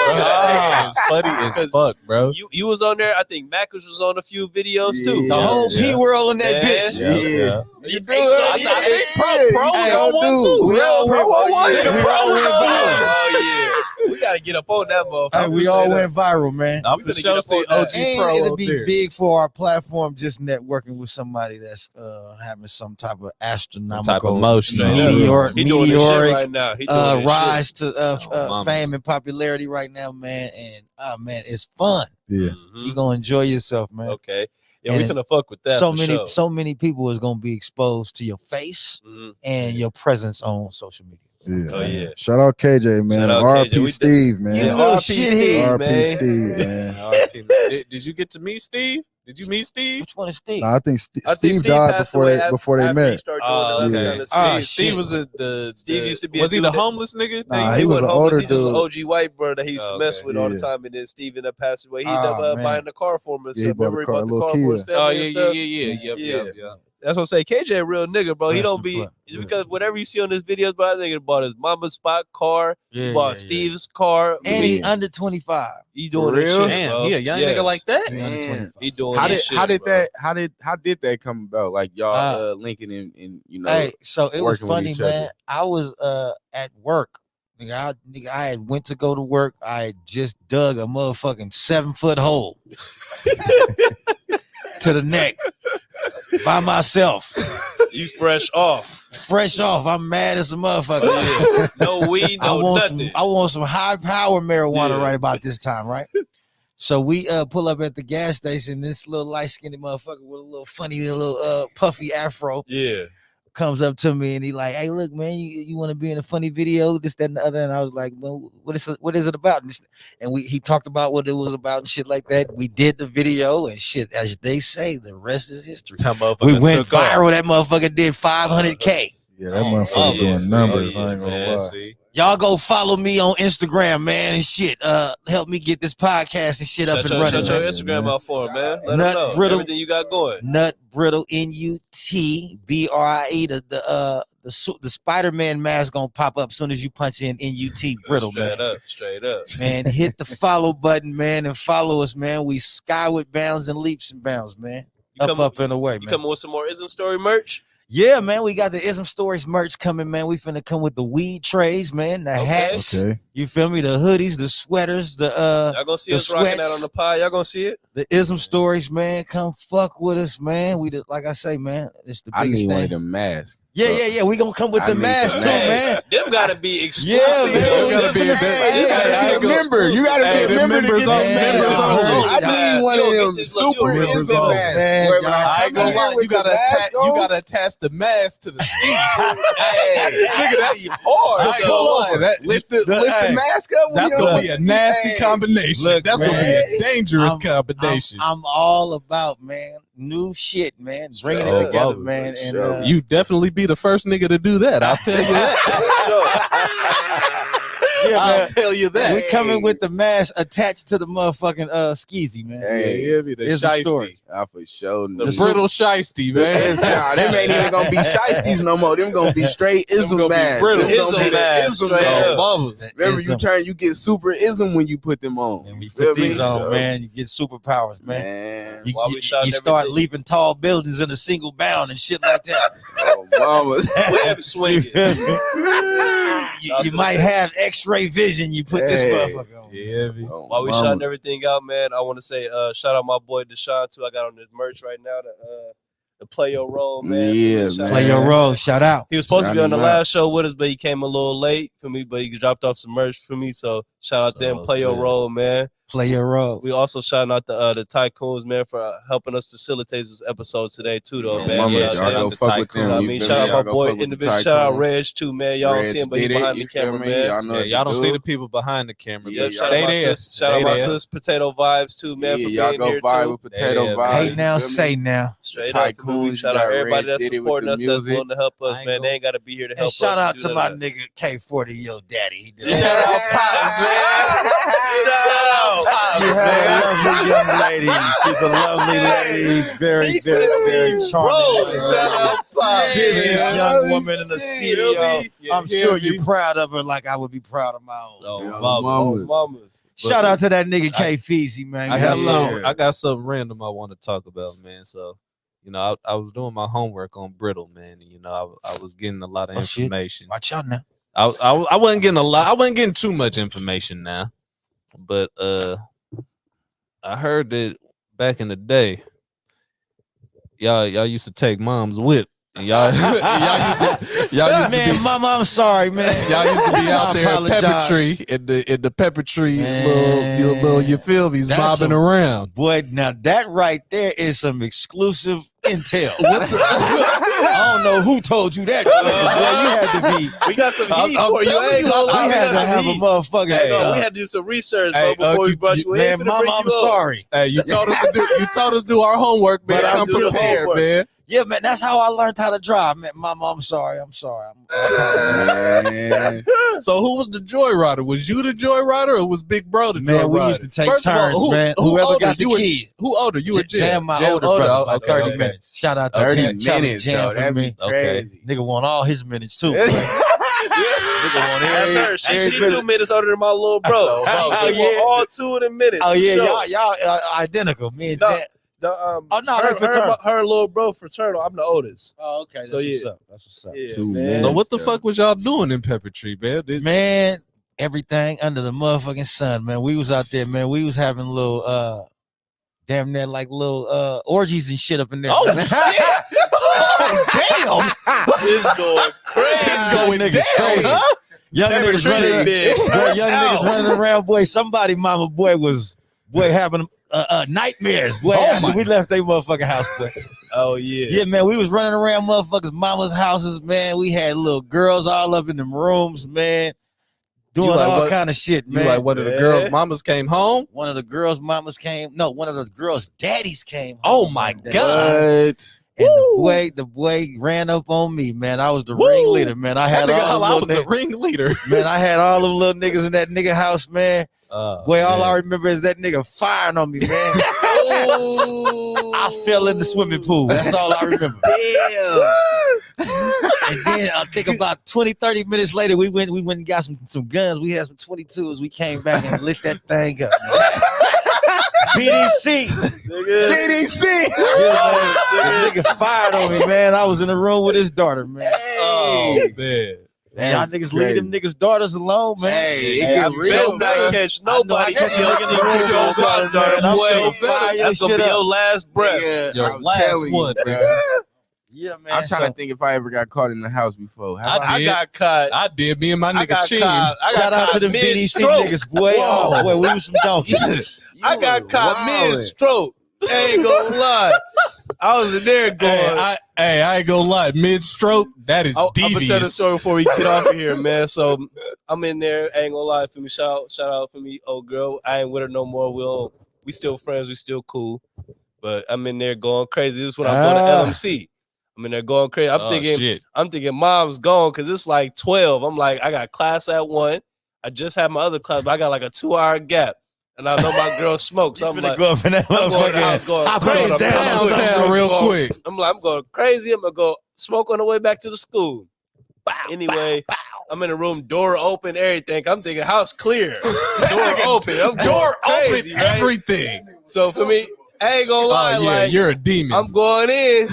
that nigga is funny as fuck, bro. You was on there. I think Macus was on a few videos too. The Yeah. whole P world in that Man. bitch. Yeah. You do I it. think Pro Hey, was on one too. We all went, Pro on one. we all went viral. Oh yeah, we gotta get up on that motherfucker. Hey, we all went viral, man. I'm We for finna sure get up see on that. OG And Pro it'll up be there. big for our platform, just networking with somebody that's having some type of astronomical motion. meteoric, He doing this shit meteoric right now. He doing this rise shit. to mamas. fame and popularity right now, man. And man, it's fun. Yeah. Mhm. You gonna enjoy yourself, man. Okay. Yeah, And we finna fuck with that. so for many, sure. so many people is gonna be exposed to your face Mhm. and your presence on social media. Yeah. Oh yeah. Shout out KJ, man. Shout out RP KJ. We Steve, man. You Yeah, little RP shithead. Steve, RP man. Steve, man. Did you get to meet Steve? Did you meet Steve? Which one is Steve? Nah, I think I think Steve died passed before away they after- before they after he met. started doing all that okay. kind of Ah, shit. Steve shit. was Steve used to be a was he dude the that- homeless nigga? Nah, That he was wasn't an homeless. older He just was dude. OG white bro that he used to Oh, mess okay. with all the Yeah. time, and then Steve ended up passing away. He Ah, ended up man. buying the car for him and Yeah, he stuff. bought a Remember, he car, bought a the little car for his Kia. family Oh and yeah, stuff. yeah. That's what I'm saying. KJ a real nigga, bro. He Rest don't in be peace. it's because whatever you see on his videos, bro, that nigga bought his mama's spot car, Yeah, he bought yeah, Steve's car. And he Yeah. under 25. He doing For this real? shit, Damn, bro. he a young Yes. nigga like that? He under Man. 25. He doing How this did shit, how did bro. that how did that come about? Like y'all linking and you know. Hey, so it was working with funny, each other. man. I was at work. Nigga, I had went to go to work. I had just dug a motherfucking 7-foot hole to the neck by myself. You fresh off. Fresh off. I'm mad as a motherfucker. Yeah. No weed, I no want nothing. I want some high power marijuana Yeah. right about this time, right? So we pull up at the gas station. This little light skinned motherfucker with a little funny little puffy afro Yeah. comes up to me and he like, "Hey, look, man, you want to be in a funny video? This, that, and the other." And I was like, "Well, what is it about?" And he talked about what it was about and shit like that. We did the video and shit. As they say, the rest is history. That motherfucker We went took off. viral. That motherfucker did 500K. Yeah, that Oh, motherfucker yeah. doing numbers. Oh, yeah, I ain't gonna man. lie. See? Y'all go follow me on Instagram, man, and shit. Help me get this podcast and shit up Shut and your, running, shut your man. Instagram man. out for him, man. Let him Nuttbriddle. know everything you got going. Nuttbriddle, Nutbriddle, the Spider-Man mask gonna pop up soon as you punch in NUT Brittle, man. Straight up. Man, hit the follow button, man, and follow us, man. We skyward bounds and leaps and bounds, man. Up and away, man. You coming with some more Ism Story merch? Yeah, man, we got the Ism Stories merch coming, man. We finna come with the weed trays, man, the hats. Okay. You feel me? The hoodies, the sweaters, y'all gonna see us rocking that sweats. on the pod. Y'all gonna see it? The Ism Stories, man. Come fuck with us, man. Like I say, man, it's the I biggest need thing. one of them masks. Yeah. We gonna come with I the need mask the too, mask. man. Them gotta be exclusive. Yeah, man. You gotta be a member. You gotta be a member to get only. that Members mask. only. I need one of them super members Ism only. masks. Man, Where when I ain't gonna come lie, here with you gotta the mask attach. You on, gotta attach the mask to the ski. Hey, Nigga, that's hard. I ain't gonna lie. That- Lift the mask up. That's gonna be a nasty combination. Look, That's gonna be man. a dangerous combination. I'm all about, man, new shit, man. Bringing Sure. it together, Sure. man. And Sure. You definitely be the first nigga to do that. I'll tell you that. yeah, I'll man. tell you that. We coming with the mask attached to the motherfucking skeezy, man. Hey, Yeah, be the Ism shiesty. Stories. I for sure. The need- brittle shiesty, man. Nah, them ain't even gonna be shiesties no more. Them gonna be straight ism gonna be masks. brittle. Them gonna Ism be the masks, ism straight masks. up. Mamas. Remember, Ism. you get super ism when you put them on. And we Feel put these me? on, man. You get superpowers, man. Man, You, While we you- shot you start everything. leaping tall buildings in a single bound and shit like that. oh, mama. Web swinging. you might have X-ray vision. You put this Hey. motherfucker on. Yeah, be. Oh, While we mamas. shouting everything out, man, I want to say shout out my boy Deshaun too. I got on this merch right now to play your role, man. Yeah, Shout man. out. Play your role. Shout out. He was supposed to be Shout on the him out. last show with us, but he came a little late for me. But he dropped off some merch for me, so shout out to him. So Play your good. role, man. Play your role. We also shouting out the Tycoons, man, for helping us facilitate this episode today too, though, Yeah, man. Mama, You know yeah, what I'm y'all saying? go the fuck with Tycoons. You know them. what I you mean? feel Shout me? out Y'all my go boy fuck with the individual. Shout out Tycoons. Reg too, man. Y'all don't see him, but he Reg did it, behind you the feel camera, me? man. Y'all know Yeah, what y'all to don't do. see the people behind the camera. Yeah, but Shout they out my there. sis, shout out They my there. sis Potato Vibes too, man, Yeah, for y'all being go here vibe too. with potato Yeah, vibes. Hey you now, feel me? say now. Straight The up, for me. Tycoons, Shout you out got everybody Reg that's did it with supporting the us, that's music. willing to help I us, ain't man. gonna- They ain't got to be here to And help us. shout out do to that my or that. nigga K40, yo daddy. He did Shout out Pops, man. Shout out Pops, You have a man. lovely young lady. She's a lovely lady. Very, very charming. Shout out Pops, Business man. young woman and a CEO. Yeah, I'm sure you're proud of her like I would be proud of my own. Oh, Yeah, mamas. mamas. Mamas. Shout out to that nigga K Feezy, man. I got Hello. something. I got something random I want to talk about, man. So, I was doing my homework on Brittle, man. And, I was getting a lot of Oh, shit. information. Watch out now. I wasn't getting a lot. I wasn't getting too much information now, but I heard that back in the day, y'all used to take mom's whip, and y'all used to Man, be. mama, I'm sorry, man. Y'all used to be out I there at apologize. Pepper Tree in the Pepper Tree Man, little you feel me, that's bobbing some- around. Boy, now that right there is some exclusive intel. I don't know who told you that. Boy, you had to be. We got some heat I'm for you. telling Ain't you, gonna We lie, we had got to some have a heat. motherfucking. Hey, no, we had to do some research, bro, Hey, before we you- brought you in. Man, Finna mama, bring I'm you up. sorry. Hey, you told us to do our homework, man. But I'm Come doing prepared, homework. man. Yeah, man, that's how I learned how to drive. Man, mama, I'm sorry. Man. So who was the joy rider? Was you the joy rider or was Big Bro the joy Man, we rider? used to take First of all, turns, man. Whoever older? got the You or- key. Who older? You or Jam? Jam, my Jam older brother, by okay, 30 okay. minutes. Shout out to 30 Jam, Charlie minutes, Jam though. for That'd me. be Okay. crazy. Nigga want all his minutes too. That's Every- her. She every 2 minutes older than my little bro. Oh, She yeah. want all 2 of them minutes. Oh for yeah, sure. y'all identical. Me and No. Jam. Oh no, her, they fraternal. her and little bro fraternal. I'm the oldest. Oh, okay. That's So, what's yeah. up. That's what's up. Yeah, 2 man. minutes. So what the Yeah. fuck was y'all doing in Pepper Tree, man? Man, everything under the motherfucking sun, man. We was out there, man. We was having little damn near like little orgies and shit up in there. Oh, man. shit. Oh, It's going It's going damn. niggas crazy. Huh? Young Pepper niggas Tree running, big. boy, young Ow. niggas running around, boy. Somebody, mama, boy, was having nightmares, boy. Oh, after my. we left their motherfucking house, boy. Oh yeah. Yeah, man, we was running around motherfuckers' mama's houses, man. We had little girls all up in them rooms, man, doing You like all what- kind of shit, You man. like one of the Yeah. girls' mamas came home? One of the girls' mamas came. No, one of the girls' daddies came. Oh, home my that day. God. What? And the boy ran up on me, man. I was the Woo. ringleader, man. I That had nigga, all I them was little the ringleader. man. I had all them little niggas in that nigga house, man. Boy, all I remember is that nigga firing on me, man. I fell in the swimming pool. That's all I remember. Damn. And then I think about 20, 30 minutes later, we went and got some guns. We had some 22s. We came back and lit that thing up. PDC. PDC. Yeah, nigga fired on me, man. I was in the room with his daughter, man. Oh, man. Man, y'all niggas leave them niggas' daughters alone, man. Hey, it Hey, I get real, better not catch nobody. I know I catch your daughter, man. That's gonna be your last breath. Nigga, Your I'm last telling one, you, nigga. Yeah, man. I'm trying to think if I ever got caught in the house before. I got caught. I did. Me and my I nigga got Chin. caught. I got Shout out to caught them BDC mid-stroke. niggas, boy. Oh, boy, we was some donkeys. I got caught mid-stroke. I ain't gonna lie. I was in there going. I ain't gonna lie. Mid-stroke, that is I'm gonna tell the devious. story before we get off of here, man. So I'm in there. I ain't gonna lie for me. Shout out for me, old girl. I ain't with her no more. We still friends. We still cool. But I'm in there going crazy. This is when I was going to LMC. I'm in there going crazy. I'm thinking mom's gone because it's like 12. I'm like, I got class at 1. I just had my other class, but I got like a 2-hour gap. And I know my girl smokes. So I'm like, go up in that I'm going crazy. Downtown real quick. I'm going crazy. I'm gonna go smoke on the way back to the school. Anyway, I'm in the room, door open, everything. I'm thinking house clear, door open. I'm Door crazy, open, right? everything. So for me, I ain't gonna lie, like you're a demon. I'm going in,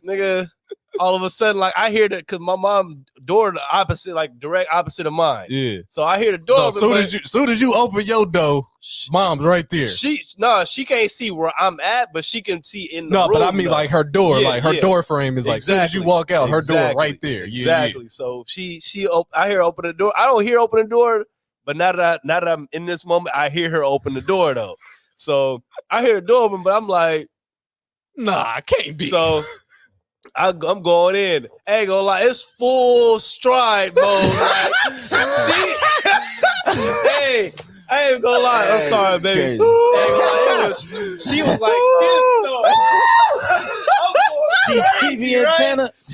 nigga. All of a sudden, like I hear that because my mom door the opposite, like direct opposite of mine. Yeah. So I hear the door. So soon as you open your door, mom's right there. She can't see where I'm at, but she can see in the room. No, but I mean though. like her door, Yeah, like her door frame is like soon as you walk out, her door right there. Exactly. So I hear her open the door. I don't hear her open the door, but now that I'm in this moment, I hear her open the door though. So I hear the door open, but I'm like, nah, I can't be. So I'm going in. I ain't gonna lie, it's full stride mode. Like, hey, I ain't gonna lie. I'm sorry, baby. She was like this though. TV antenna. I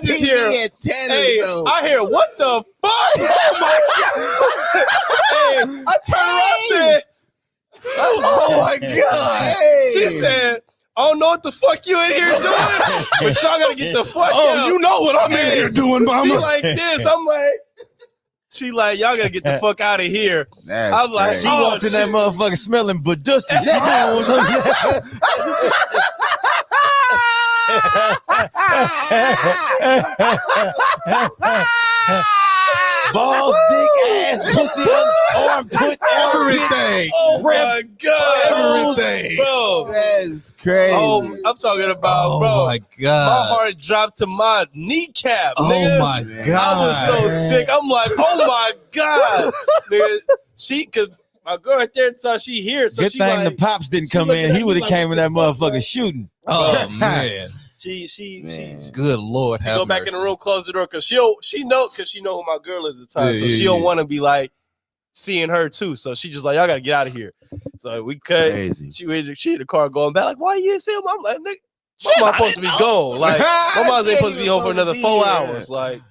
just hear. Hey, I hear what the fuck? Oh my god! Hey, I turned around and said, Oh my god! She said, I don't know what the fuck you in here doing, but y'all gotta get the fuck out. You know what I'm in here doing, mama. She like this. I'm like, she like, y'all gotta get the fuck out of here. I'm like, she walked in that motherfucker smelling badussy. Balls, dick, ass, pussy, armpit, everything. Oh my god, everything, bro. That's crazy. Oh, I'm talking about, bro. Oh my god, my heart dropped to my kneecap. Oh nigga. my god, I was so sick. I'm like, oh my god, nigga. Cause my girl right there, so she here. So good she thing like, the pops didn't come in. He would have came in that motherfucker shooting. Oh man. She Good Lord, she go back in the room, close the door, cause she know who my girl is at the time, so she don't want to be like seeing her too. So she just like, y'all gotta get out of here. So we cut. Crazy. She in the car going back, like, why you didn't see him? I'm like, nigga, my mom supposed to be gone. Like, my mom's ain't supposed to be home for another 4 hours. Like,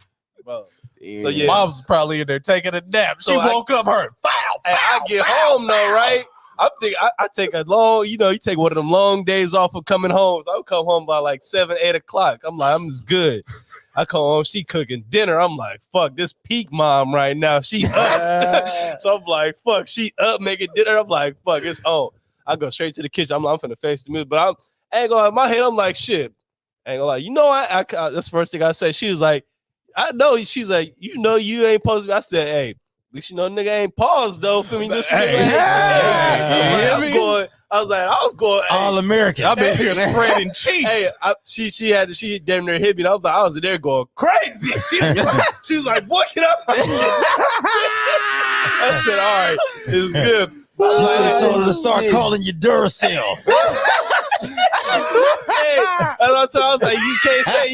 bro. Yeah. So yeah, mom's probably in there taking a nap. She woke up, her. Bow, and I get home though, right? I'm thinking I take a long, you take one of them long days off of coming home. So I'll come home by like 7, 8 o'clock. I'm like, I'm just good. I come home, she cooking dinner. I'm like, fuck, this peak mom right now. She up. So I'm like, fuck, she up making dinner. I'm like, fuck, it's on. I go straight to the kitchen. I'm finna face the music, but I ain't gonna, in my head, I'm like, shit. I ain't gonna lie. I that's the first thing I said. She was like, I know. She's like, you ain't supposed to be. I said, hey, at least nigga ain't paused though for me. This I was going all American. I've been here spreading cheeks. Hey, she damn near hit me. I was in there going crazy. She was like, boy, get up. I said, all right, it's good. You should have told her to start calling you Duracell. I was like, you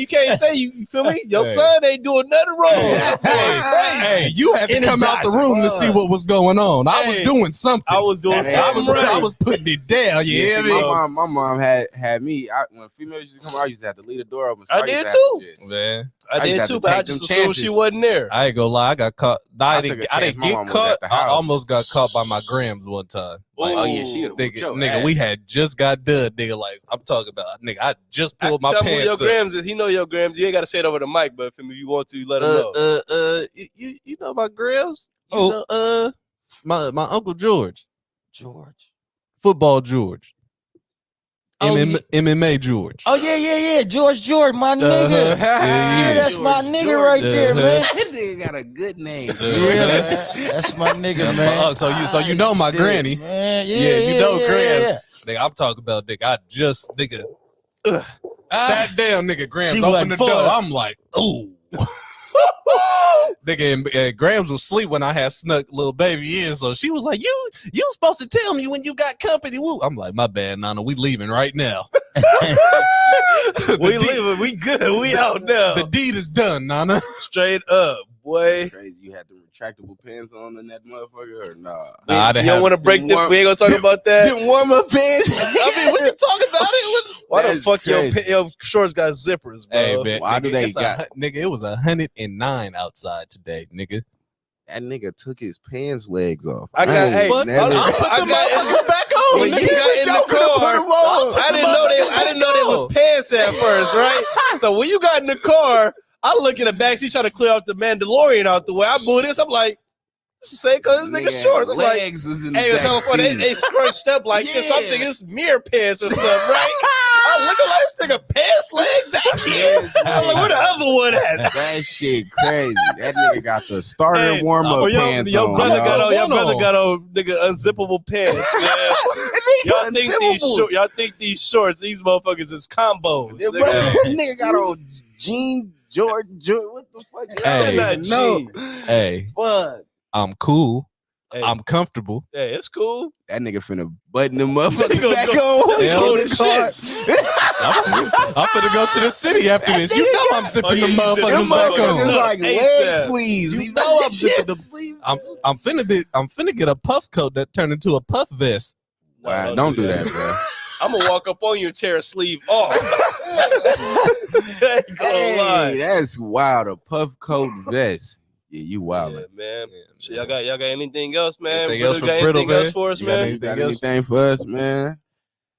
can't say, you feel me? Your son ain't doing nothing wrong. Hey, you had to come out the room to see what was going on. I was doing something. I was doing something right. I was putting it down. You hear me? My mom had me. When females used to come out, I used to have to leave the door open. So I did too, man. I did too, but I just assumed she wasn't there. I ain't gonna lie, I got caught. I didn't get caught. I almost got caught by my grams one time. Like, oh yeah, she nigga, we had just got done, nigga. Like I'm talking about, nigga. I just pulled my pants. Tell me who your grams is. He know your grams. You ain't gotta say it over the mic, but if you want to, you let him know. You know my grams. You know, my uncle George, football George. MMA George. Oh yeah, George, my nigga. That's my nigga right there, man. That nigga got a good name. That's my nigga, man. So you know my granny. Man, you know Graham. Nigga, I'm talking about nigga. I just sat down, nigga. Grams opened the door. I'm like, ooh. Nigga, and Grams was asleep when I had snuck little baby in, so she was like, "You supposed to tell me when you got company." Woo. I'm like, "My bad, Nana. We leaving right now. We leaving. We good. We out now. The deed is done, Nana. Straight up, boy." Crazy. You had the retractable pants on in that motherfucker, or nah? You don't want to break this. We ain't gonna talk about that. Didn't warm up pants. I mean, we can talk about it. Why the fuck your shorts got zippers, bro? Hey man, why nigga, do they got? Nigga, it was 109 outside today, nigga. That nigga took his pants legs off. I got. Hey, I put the motherfuckers back on. When you got in the car, I didn't know they was pants at first, right? So when you got in the car, I look in the backseat trying to clear out the Mandalorian out the way. I boo this. I'm like, say cause this nigga shorts. I'm like, hey, it's so funny. They scrunched up like this. I'm thinking it's mirror pants or something, right? I'm looking like this nigga pants leg back here. I'm like, where the other one at? That shit crazy. That nigga got the starter warm up pants your on. Brother got on nigga unzippable pants. Y'all think these shorts, these motherfuckers is combos. Nigga got on jean Jordan. What the fuck? Hey, no. Hey, what? I'm cool. Hey. I'm comfortable. Yeah, it's cool. That nigga finna button them motherfuckers back on. I'm finna go to the city after this. You know I'm zipping the motherfuckers back on. It's like leg sleeves. You know I'm zipping them. I'm finna get a puff coat that turned into a puff vest. Wow, don't do that, bro. I'm gonna walk up on you and tear a sleeve off. Ain't gonna lie. That's wild. A puff coat vest. Yeah, you wild, man. So y'all got anything else, man? Anything else for us, man? Got anything for us, man?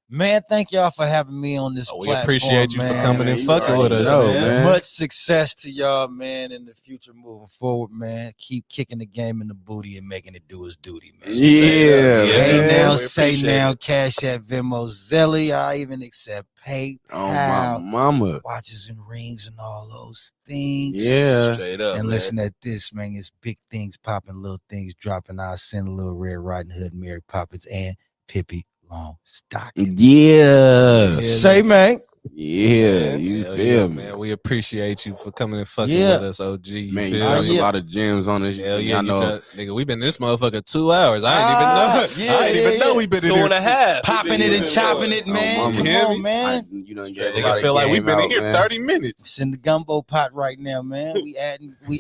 Man, thank y'all for having me on this we platform, appreciate you man. for coming and fucking with us, man. Much success to y'all, man, in the future moving forward, man. Keep kicking the game in the booty and making it do its duty, man. Yeah, Hey man. now, say now, Cash App, Venmo, Zelly. I even accept PayPal. Oh, my mama. Watches and rings and all those things. Yeah. Straight up, And man. listen at this, man. It's big things popping, little things dropping. I'll send a little Red Riding Hood, Mary Poppins, and Pippi Longstocking. Yeah. Say, man. Yeah, you feel me, man? We appreciate you for coming and fucking with us, OG. Man, you got a lot of gems on this. Hell yeah, nigga. We been in this motherfucker 2 hours. I ain't even know we been in here 2.5. Popping it and chopping it, man. Come on, man. Nigga feel like we been in here 30 minutes. It's in the gumbo pot right now, man. We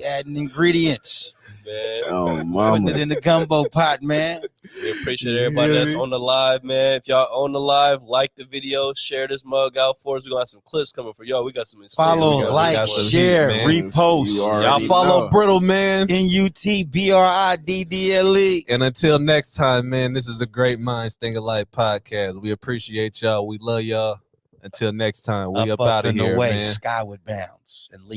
adding ingredients. Man. Oh, mama. Putting it in the gumbo pot, man. We appreciate everybody that's on the live, man. If y'all on the live, like the video, share this mug out for us. We're gonna have some clips coming for y'all. We got some follow, like, share, repost. Y'all follow Brittle, man. NUTBRIDDLE. And until next time, man, this is a Great Minds Think Alike podcast. We appreciate y'all. We love y'all. Until next time, we up out of here, man. Skyward bounds and leave.